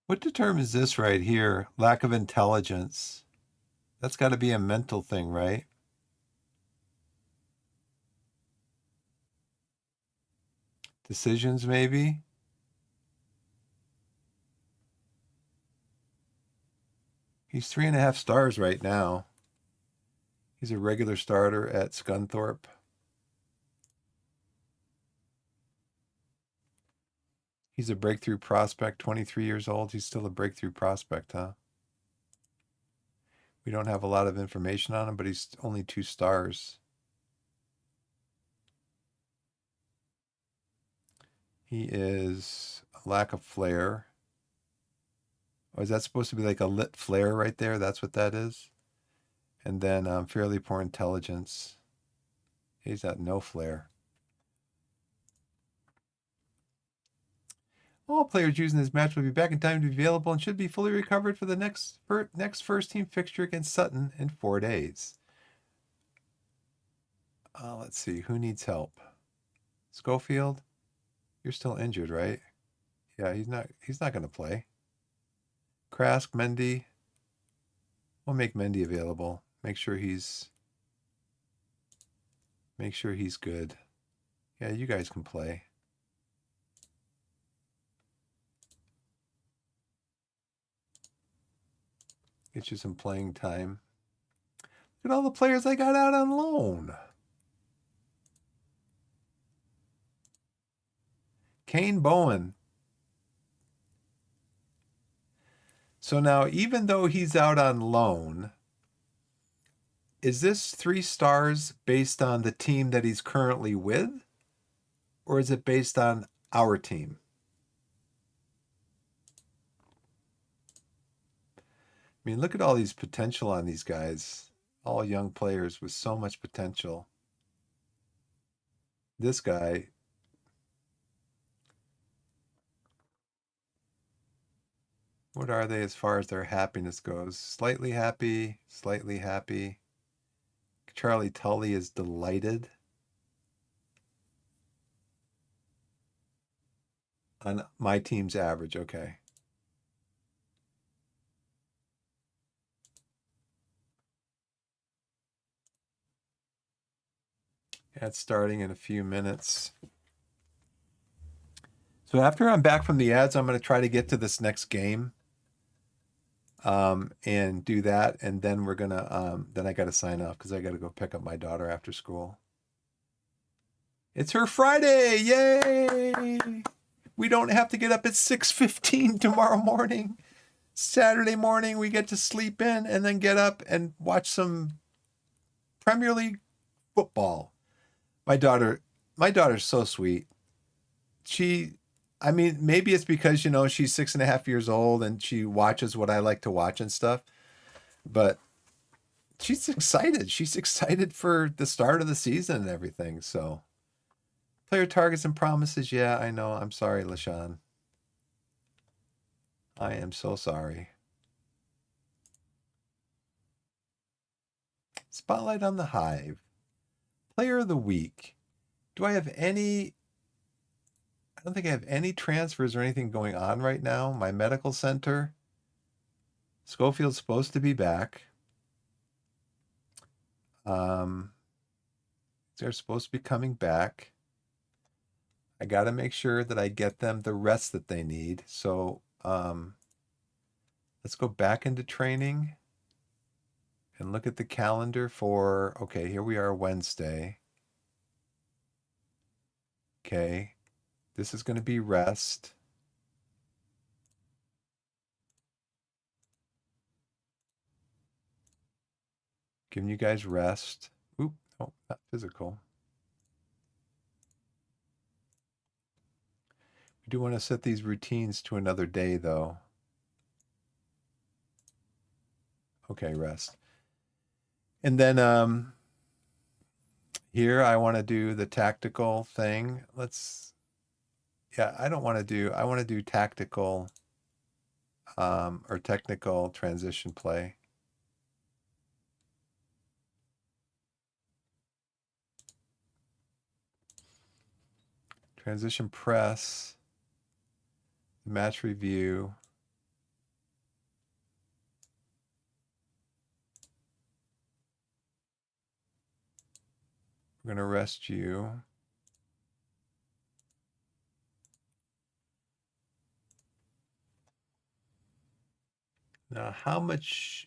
What determines this right here? Lack of intelligence. That's got to be a mental thing, right? Decisions, maybe? He's 3.5 stars right now. He's a regular starter at Scunthorpe. He's a breakthrough prospect, 23 years old. He's still a breakthrough prospect, huh? We don't have a lot of information on him, but he's only 2 stars. He is a lack of flair. Oh, is that supposed to be like a lit flare right there? That's what that is? And then fairly poor intelligence. He's got no flair. All players using this match will be back in time to be available and should be fully recovered for the next first team fixture against Sutton in 4 days. Let's see, who needs help? Schofield, you're still injured, right? Yeah, he's not going to play. Krask, Mendy, we'll make Mendy available. Make sure he's good. Yeah, you guys can play. Get you some playing time. Look at all the players I got out on loan. Kane Bowen. So now, even though he's out on loan, is this 3 stars based on the team that he's currently with? Or is it based on our team? I mean, look at all these potential on these guys. All young players with so much potential. This guy, what are they as far as their happiness goes? Slightly happy, slightly happy. Charlie Tully is delighted. On my team's average, okay. That's starting in a few minutes. So after I'm back from the ads, I'm going to try to get to this next game and do that. And then we're going to, then I got to sign off because I got to go pick up my daughter after school. It's her Friday. Yay. We don't have to get up at 6:15 tomorrow morning. Saturday morning, we get to sleep in and then get up and watch some Premier League football. My daughter's so sweet. I mean, maybe it's because, she's 6.5 years old and she watches what I like to watch and stuff, but she's excited. She's excited for the start of the season and everything. So, player targets and promises. Yeah, I know. I'm sorry, LaShawn. I am so sorry. Spotlight on the Hive. Player of the week. Do I have any? I don't think I have any transfers or anything going on right now. My medical center. Schofield's supposed to be back. They're supposed to be coming back. I got to make sure that I get them the rest that they need. So let's go back into training and look at the calendar for, okay, here we are Wednesday. Okay, this is going to be rest. Giving you guys rest. Oop, no, not physical. We do want to set these routines to another day, though. Okay, rest. And then here I want to do the tactical thing. I want to do tactical or technical transition play. Transition press, match review. We're going to rest you. Now, how mhm.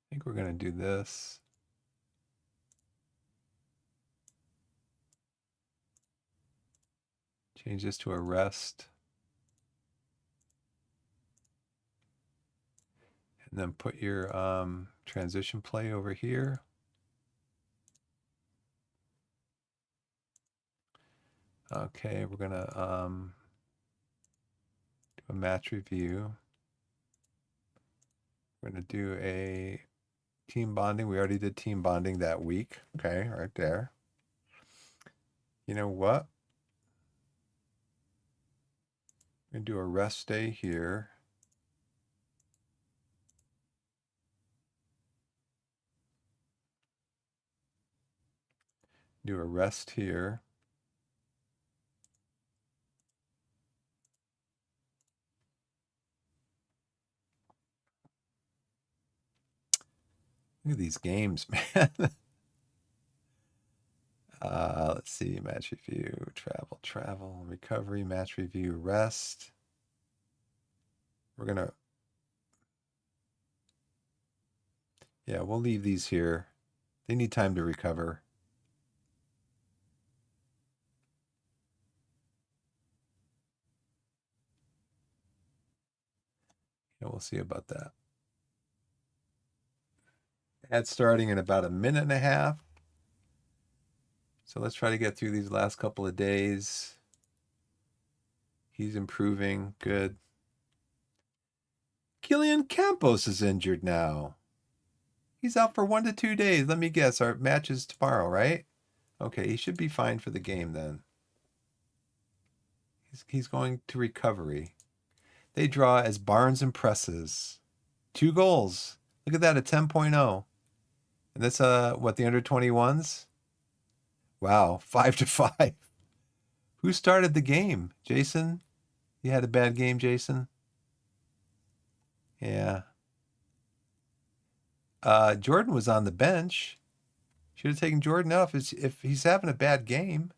I think we're going to do this. Change this to a rest. And then put your transition play over here. Okay, we're going to do a match review. We're going to do a team bonding. We already did team bonding that week. Okay, right there. You know what? We're going to do a rest day here. Do a rest here. Look at these games, man. Let's see, match review, travel, recovery, match review, rest. We're gonna, yeah, we'll leave these here. They need time to recover. Yeah, we'll see about that. That's starting in about a minute and a half. So let's try to get through these last couple of days. He's improving. Good. Killian Campos is injured now. He's out for 1 to 2 days. Let me guess. Our match is tomorrow, right? Okay, he should be fine for the game then. He's going to recovery. They draw as Barnes impresses. 2 goals. Look at that, a 10.0. And that's what, the under 21s? Wow, 5-5. Who started the game? Jason? You had a bad game, Jason? Yeah. Jordan was on the bench. Should have taken Jordan off if he's having a bad game.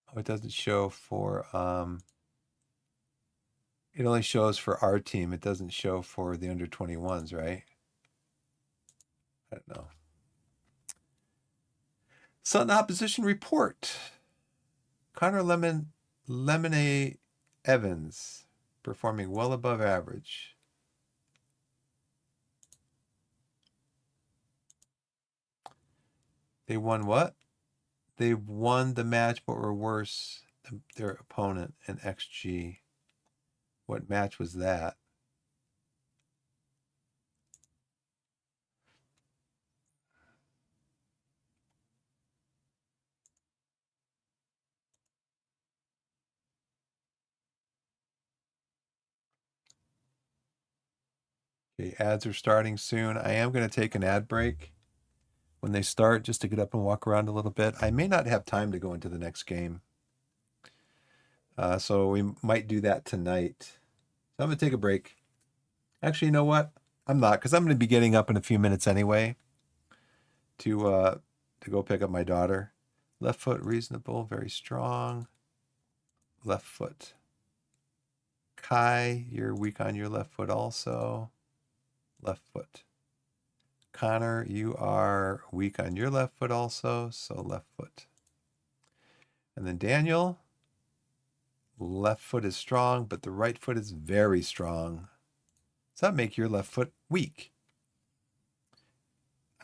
Oh, it doesn't show for it only shows for our team. It doesn't show for the under 21s, right? I don't know. Sudden opposition report. Connor Lemonade Evans performing well above average. They won what? They won the match but were worse than their opponent in XG. What match was that? Okay, ads are starting soon. I am going to take an ad break when they start just to get up and walk around a little bit. I may not have time to go into the next game. So we might do that tonight. So I'm going to take a break. Actually, you know what? I'm not, because I'm going to be getting up in a few minutes anyway to go pick up my daughter. Left foot reasonable, very strong. Left foot. Kai, you're weak on your left foot also. Left foot. Connor, you are weak on your left foot also, so left foot. And then Daniel, left foot is strong, but the right foot is very strong. Does that make your left foot weak?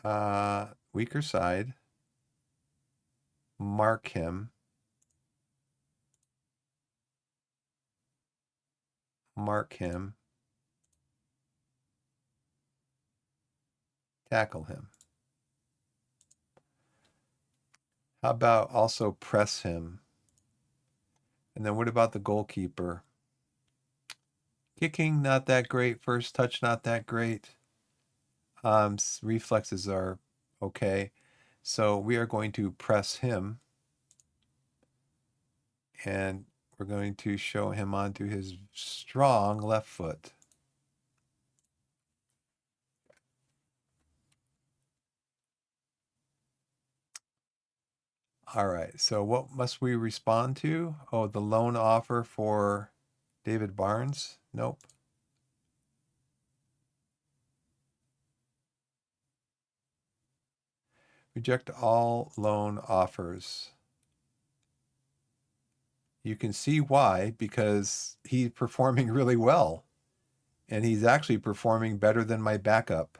Weaker side. Mark him. Mark him. Tackle him. How about also press him? And then what about the goalkeeper? Kicking, not that great. First touch, not that great. Reflexes are okay. So we are going to press him. And we're going to show him onto his strong left foot. All right, so what must we respond to? Oh, the loan offer for David Barnes? Nope. Reject all loan offers. You can see why, because he's performing really well. And he's actually performing better than my backup,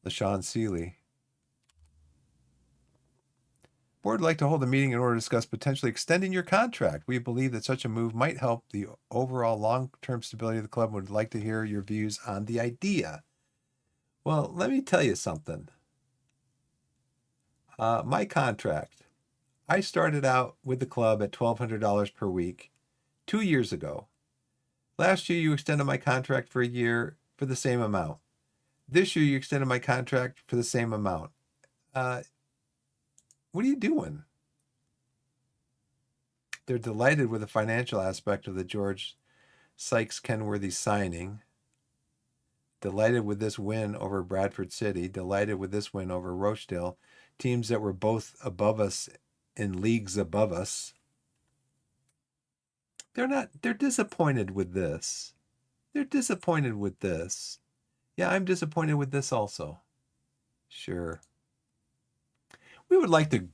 LaShawn Seeley. Board would like to hold a meeting in order to discuss potentially extending your contract. We believe that such a move might help the overall long-term stability of the club and would like to hear your views on the idea. Well, let me tell you something. My contract, I started out with the club at $1,200 per week 2 years ago. Last year, you extended my contract for a year for the same amount. This year, you extended my contract for the same amount. What are you doing? They're delighted with the financial aspect of the George Sykes Kenworthy signing. Delighted with this win over Bradford City. Delighted with this win over Rochdale. Teams that were both above us in leagues above us. They're disappointed with this. They're disappointed with this. Yeah, I'm disappointed with this also. Sure. We would like to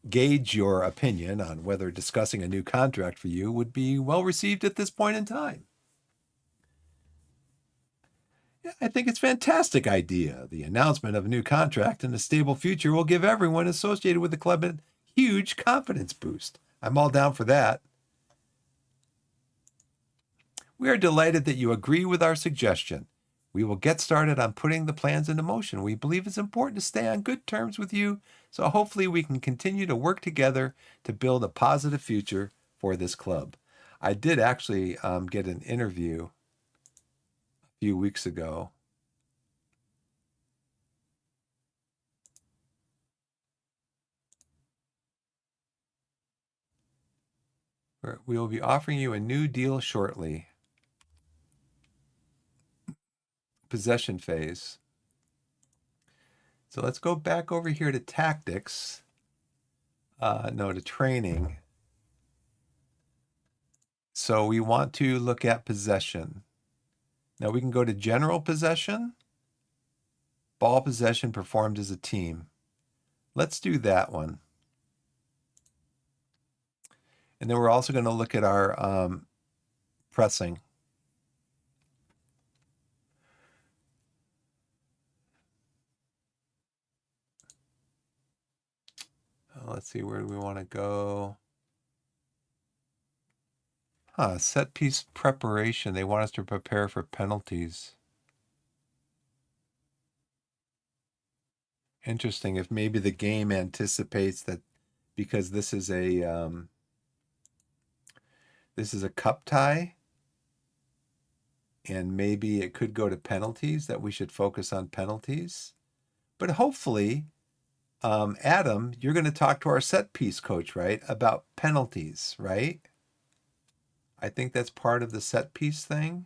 gauge your opinion on whether discussing a new contract for you would be well received at this point in time. Yeah, I think it's a fantastic idea. The announcement of a new contract and a stable future will give everyone associated with the club a huge confidence boost. I'm all down for that. We are delighted that you agree with our suggestion. We will get started on putting the plans into motion. We believe it's important to stay on good terms with you, so hopefully we can continue to work together to build a positive future for this club. I did actually get an interview a few weeks ago. We will be offering you a new deal shortly. Possession phase. So let's go back over here to tactics. No, to training. So we want to look at possession. Now we can go to general possession, ball possession performed as a team. Let's do that one. And then we're also going to look at our pressing. Let's see, where do we want to go? Set piece preparation. They want us to prepare for penalties. Interesting. If maybe the game anticipates that because this is a cup tie, and maybe it could go to penalties, that we should focus on penalties. But hopefully, Adam, you're going to talk to our set piece coach, right, about penalties, right? I think that's part of the set piece thing.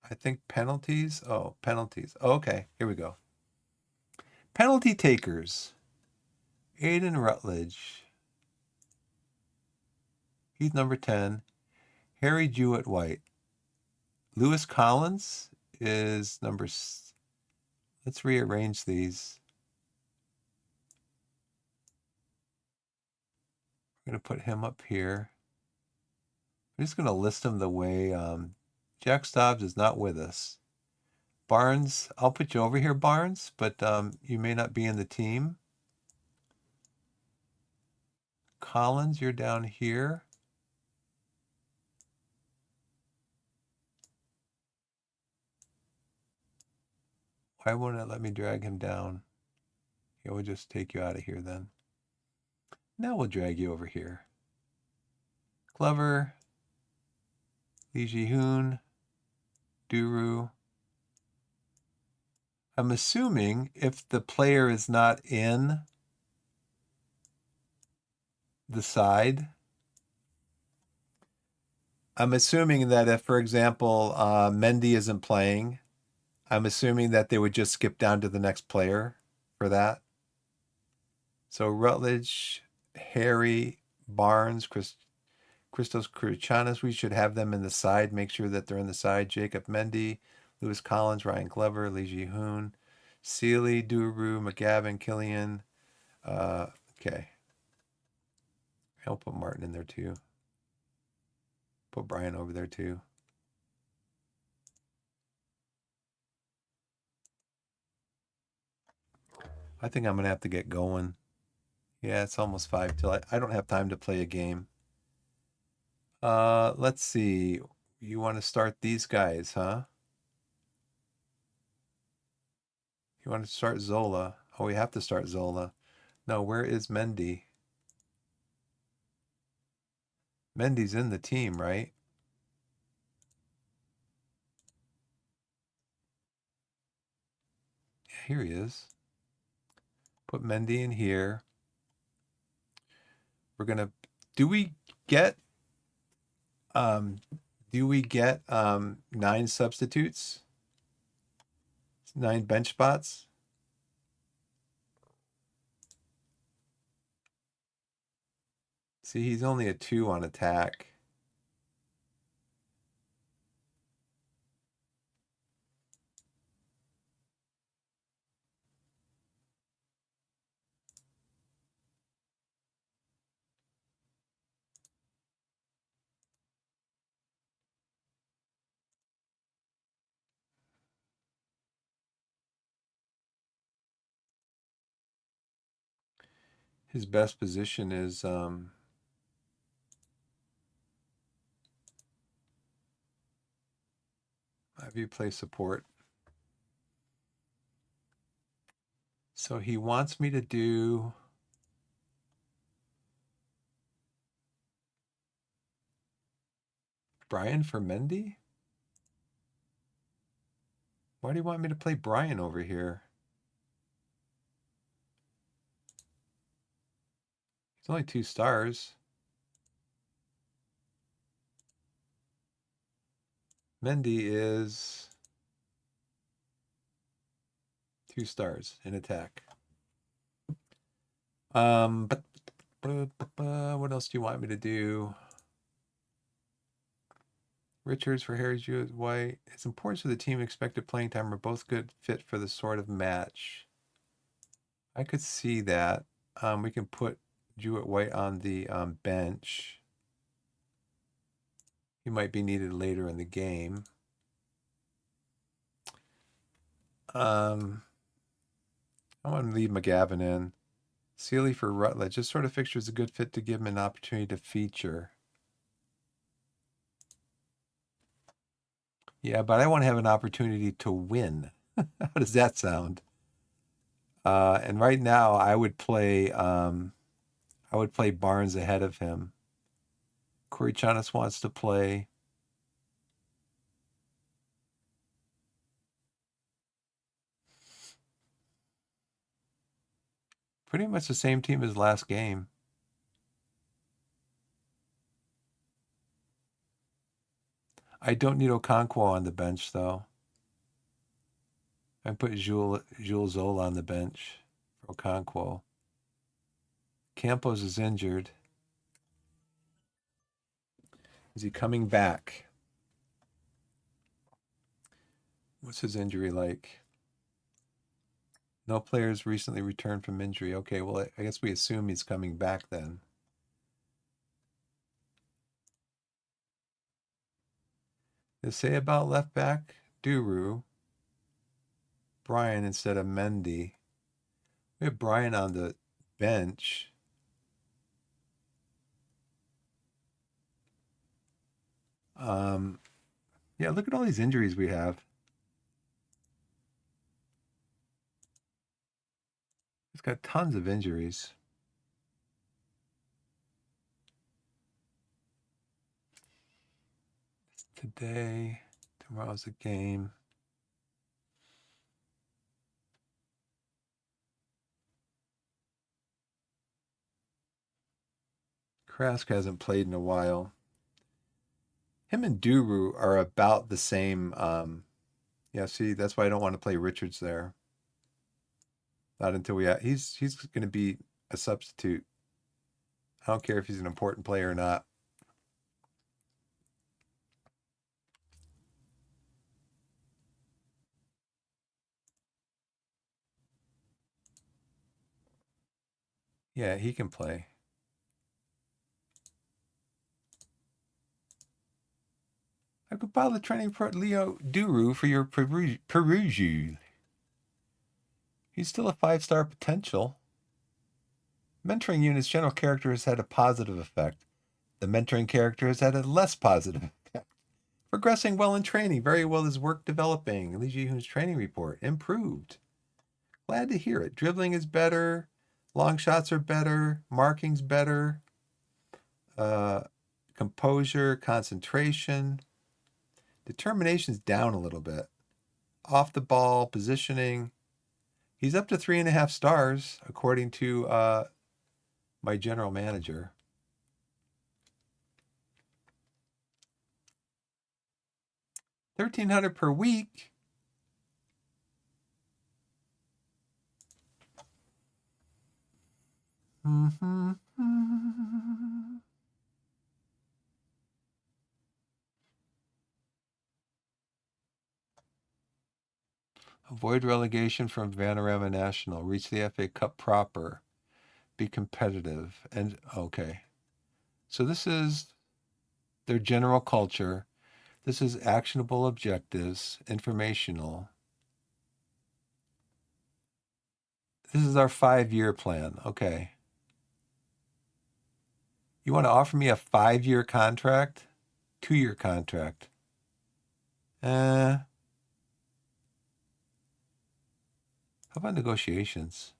I think penalties. Oh, penalties. Oh, okay, here we go. Penalty takers. Aiden Rutledge. He's number 10. Harry Jewett White. Lewis Collins is number. Let's rearrange these. We're going to put him up here. I'm just going to list them the way Jack Stobbs is not with us. Barnes, I'll put you over here, Barnes, but you may not be in the team. Collins, you're down here. Why won't it let me drag him down? Yeah, we'll just take you out of here then. Now we'll drag you over here. Clever, Lee Ji-hoon, Duru. I'm assuming if the player is not in the side, I'm assuming that if, for example, Mendy isn't playing, I'm assuming that they would just skip down to the next player for that. So Rutledge, Harry, Barnes, Christos Kruchanis, we should have them in the side. Make sure that they're in the side. Jacob Mendy, Lewis Collins, Ryan Clever, Lee Ji-hoon, Sealy, Duru, McGavin, Killian. Okay. I'll put Martin in there too. Put Brian over there too. I think I'm going to have to get going. Yeah, it's almost 5 till I don't have time to play a game. Let's see. You want to start these guys, huh? You want to start Zola. Oh, we have to start Zola. No, where is Mendy? Mendy's in the team, right? Yeah, here he is. Put Mendy in here. We're gonna do we get 9 substitutes? 9 bench spots? See, he's only a 2 on attack. His best position is Have you play support? So he wants me to do Brian for Mendy? Why do you want me to play Brian over here? He's only 2 stars. Mendy is 2 stars in attack. But what else do you want me to do? Richards for Harry Jewett White. It's important so the team expected playing time are both good fit for the sort of match. I could see that. We can put Jewett White on the bench. He might be needed later in the game. I want to leave McGavin in. Sealy for Rutledge. This sort of fixture is a good fit to give him an opportunity to feature. Yeah, but I want to have an opportunity to win. How does that sound? And right now, I would play Barnes ahead of him. Corey Chanas wants to play. Pretty much the same team as last game. I don't need Okonkwo on the bench, though. I put Jules Zola on the bench for Okonkwo. Campos is injured. Is he coming back? What's his injury like? No players recently returned from injury. Okay, well, I guess we assume he's coming back then. They say about left back, Duru. Brian instead of Mendy. We have Brian on the bench. Yeah, look at all these injuries we have. He's got tons of injuries. Today, tomorrow's a game. Krask hasn't played in a while. Him and Duru are about the same. Yeah, see, that's why I don't want to play Richards there. Not until he's going to be a substitute. I don't care if he's an important player or not. Yeah, he can play. I could buy the training pro Leo Duru for your perusal. He's still a 5-star potential. Mentoring unit's general character has had a positive effect. The mentoring character has had a less positive effect. Progressing well in training. Very well is work developing. Lee Ji-hoon's training report. Improved. Glad to hear it. Dribbling is better. Long shots are better. Marking's better. Composure, concentration. Determination's down a little bit. Off the ball, positioning. He's up to 3.5 stars, according to my general manager. $1,300 per week. Avoid relegation from Vanarama National. Reach the FA Cup proper. Be competitive. And okay. So this is their general culture. This is actionable objectives, informational. This is our 5-year plan. Okay. You want to offer me a 5-year contract? 2-year contract? How about negotiations?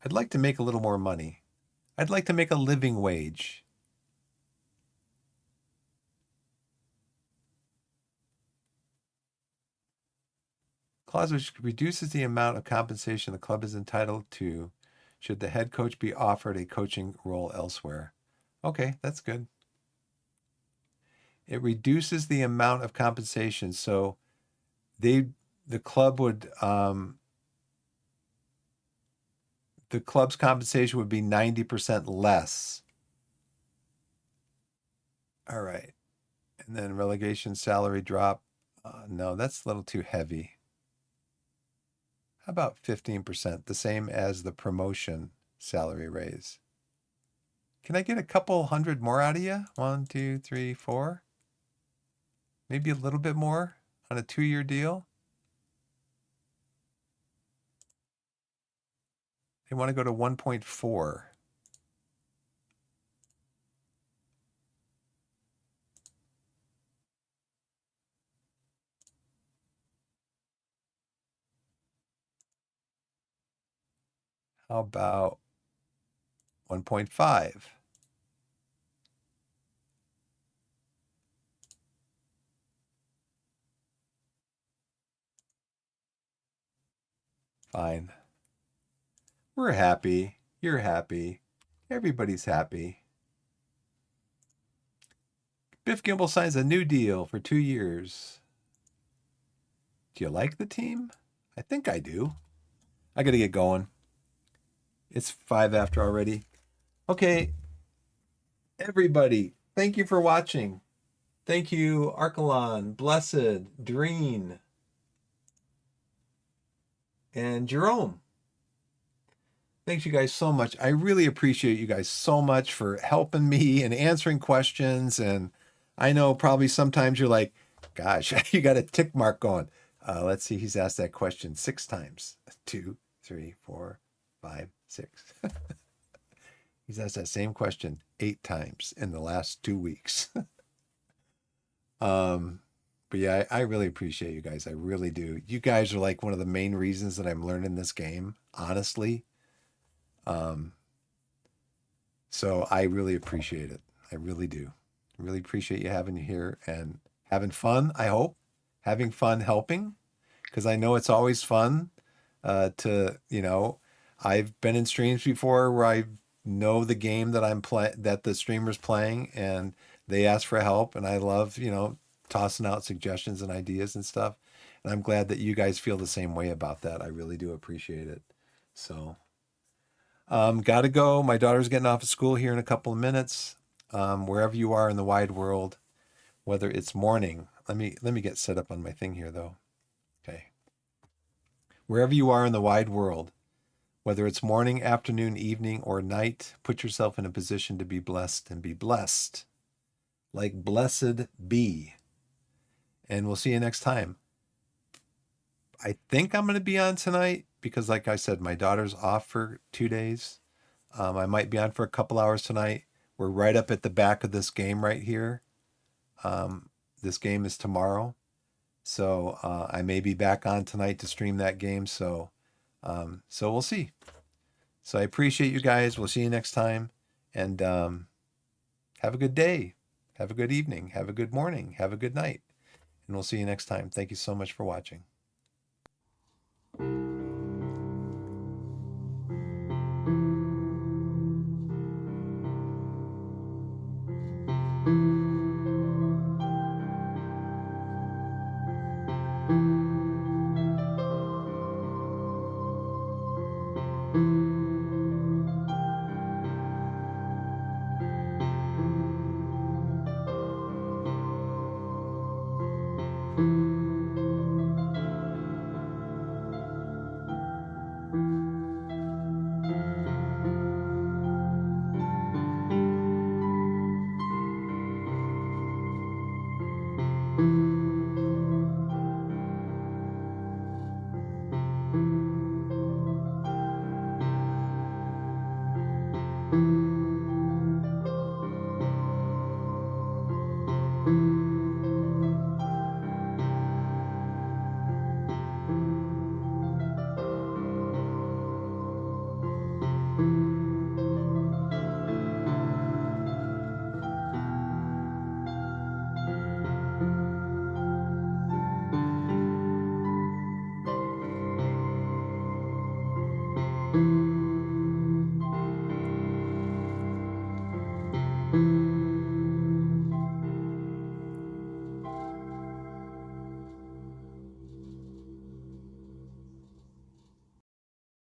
I'd like to make a little more money. I'd like to make a living wage. Clause which reduces the amount of compensation the club is entitled to should the head coach be offered a coaching role elsewhere. Okay, that's good. It reduces the amount of compensation. So the club would the club's compensation would be 90% less. All right. And then relegation salary drop. No, that's a little too heavy. How about 15%, the same as the promotion salary raise? Can I get a couple hundred more out of you? 1, 2, 3, 4. Maybe a little bit more on a 2-year deal. They want to go to 1.4. How about 1.5? Fine. We're happy. You're happy. Everybody's happy. Biff Gimble signs a new deal for 2 years. Do you like the team? I think I do. I got to get going. It's 5 after already. Okay, everybody, thank you for watching. Thank you, Archelon, Blessed, Dreen, and Jerome. Thanks you guys so much. I really appreciate you guys so much for helping me and answering questions. And I know probably sometimes you're like, gosh, you got a tick mark going. Let's see, he's asked that question 6 times. 2, 3, 4, 5, 6. He's asked that same question 8 times in the last 2 weeks. But yeah, I really appreciate you guys. I really do. You guys are like one of the main reasons that I'm learning this game, honestly. Um, so I really appreciate it. I really do. I really appreciate you having you here and having fun, I hope. Having fun helping, because I know it's always fun I've been in streams before where I know the game that that the streamer's playing and they ask for help and I love, tossing out suggestions and ideas and stuff. And I'm glad that you guys feel the same way about that. I really do appreciate it. So, gotta go. My daughter's getting off of school here in a couple of minutes. Wherever you are in the wide world, whether it's morning, let me get set up on my thing here though. Okay. Wherever you are in the wide world, whether it's morning, afternoon, evening, or night, put yourself in a position to be blessed and be blessed. Like blessed be. And we'll see you next time. I think I'm going to be on tonight because, like I said, my daughter's off for 2 days. I might be on for a couple hours tonight. We're right up at the back of this game right here. This game is tomorrow. So I may be back on tonight to stream that game. So we'll see. So I appreciate you guys. We'll see you next time. And have a good day. Have a good evening. Have a good morning. Have a good night. And we'll see you next time. Thank you so much for watching.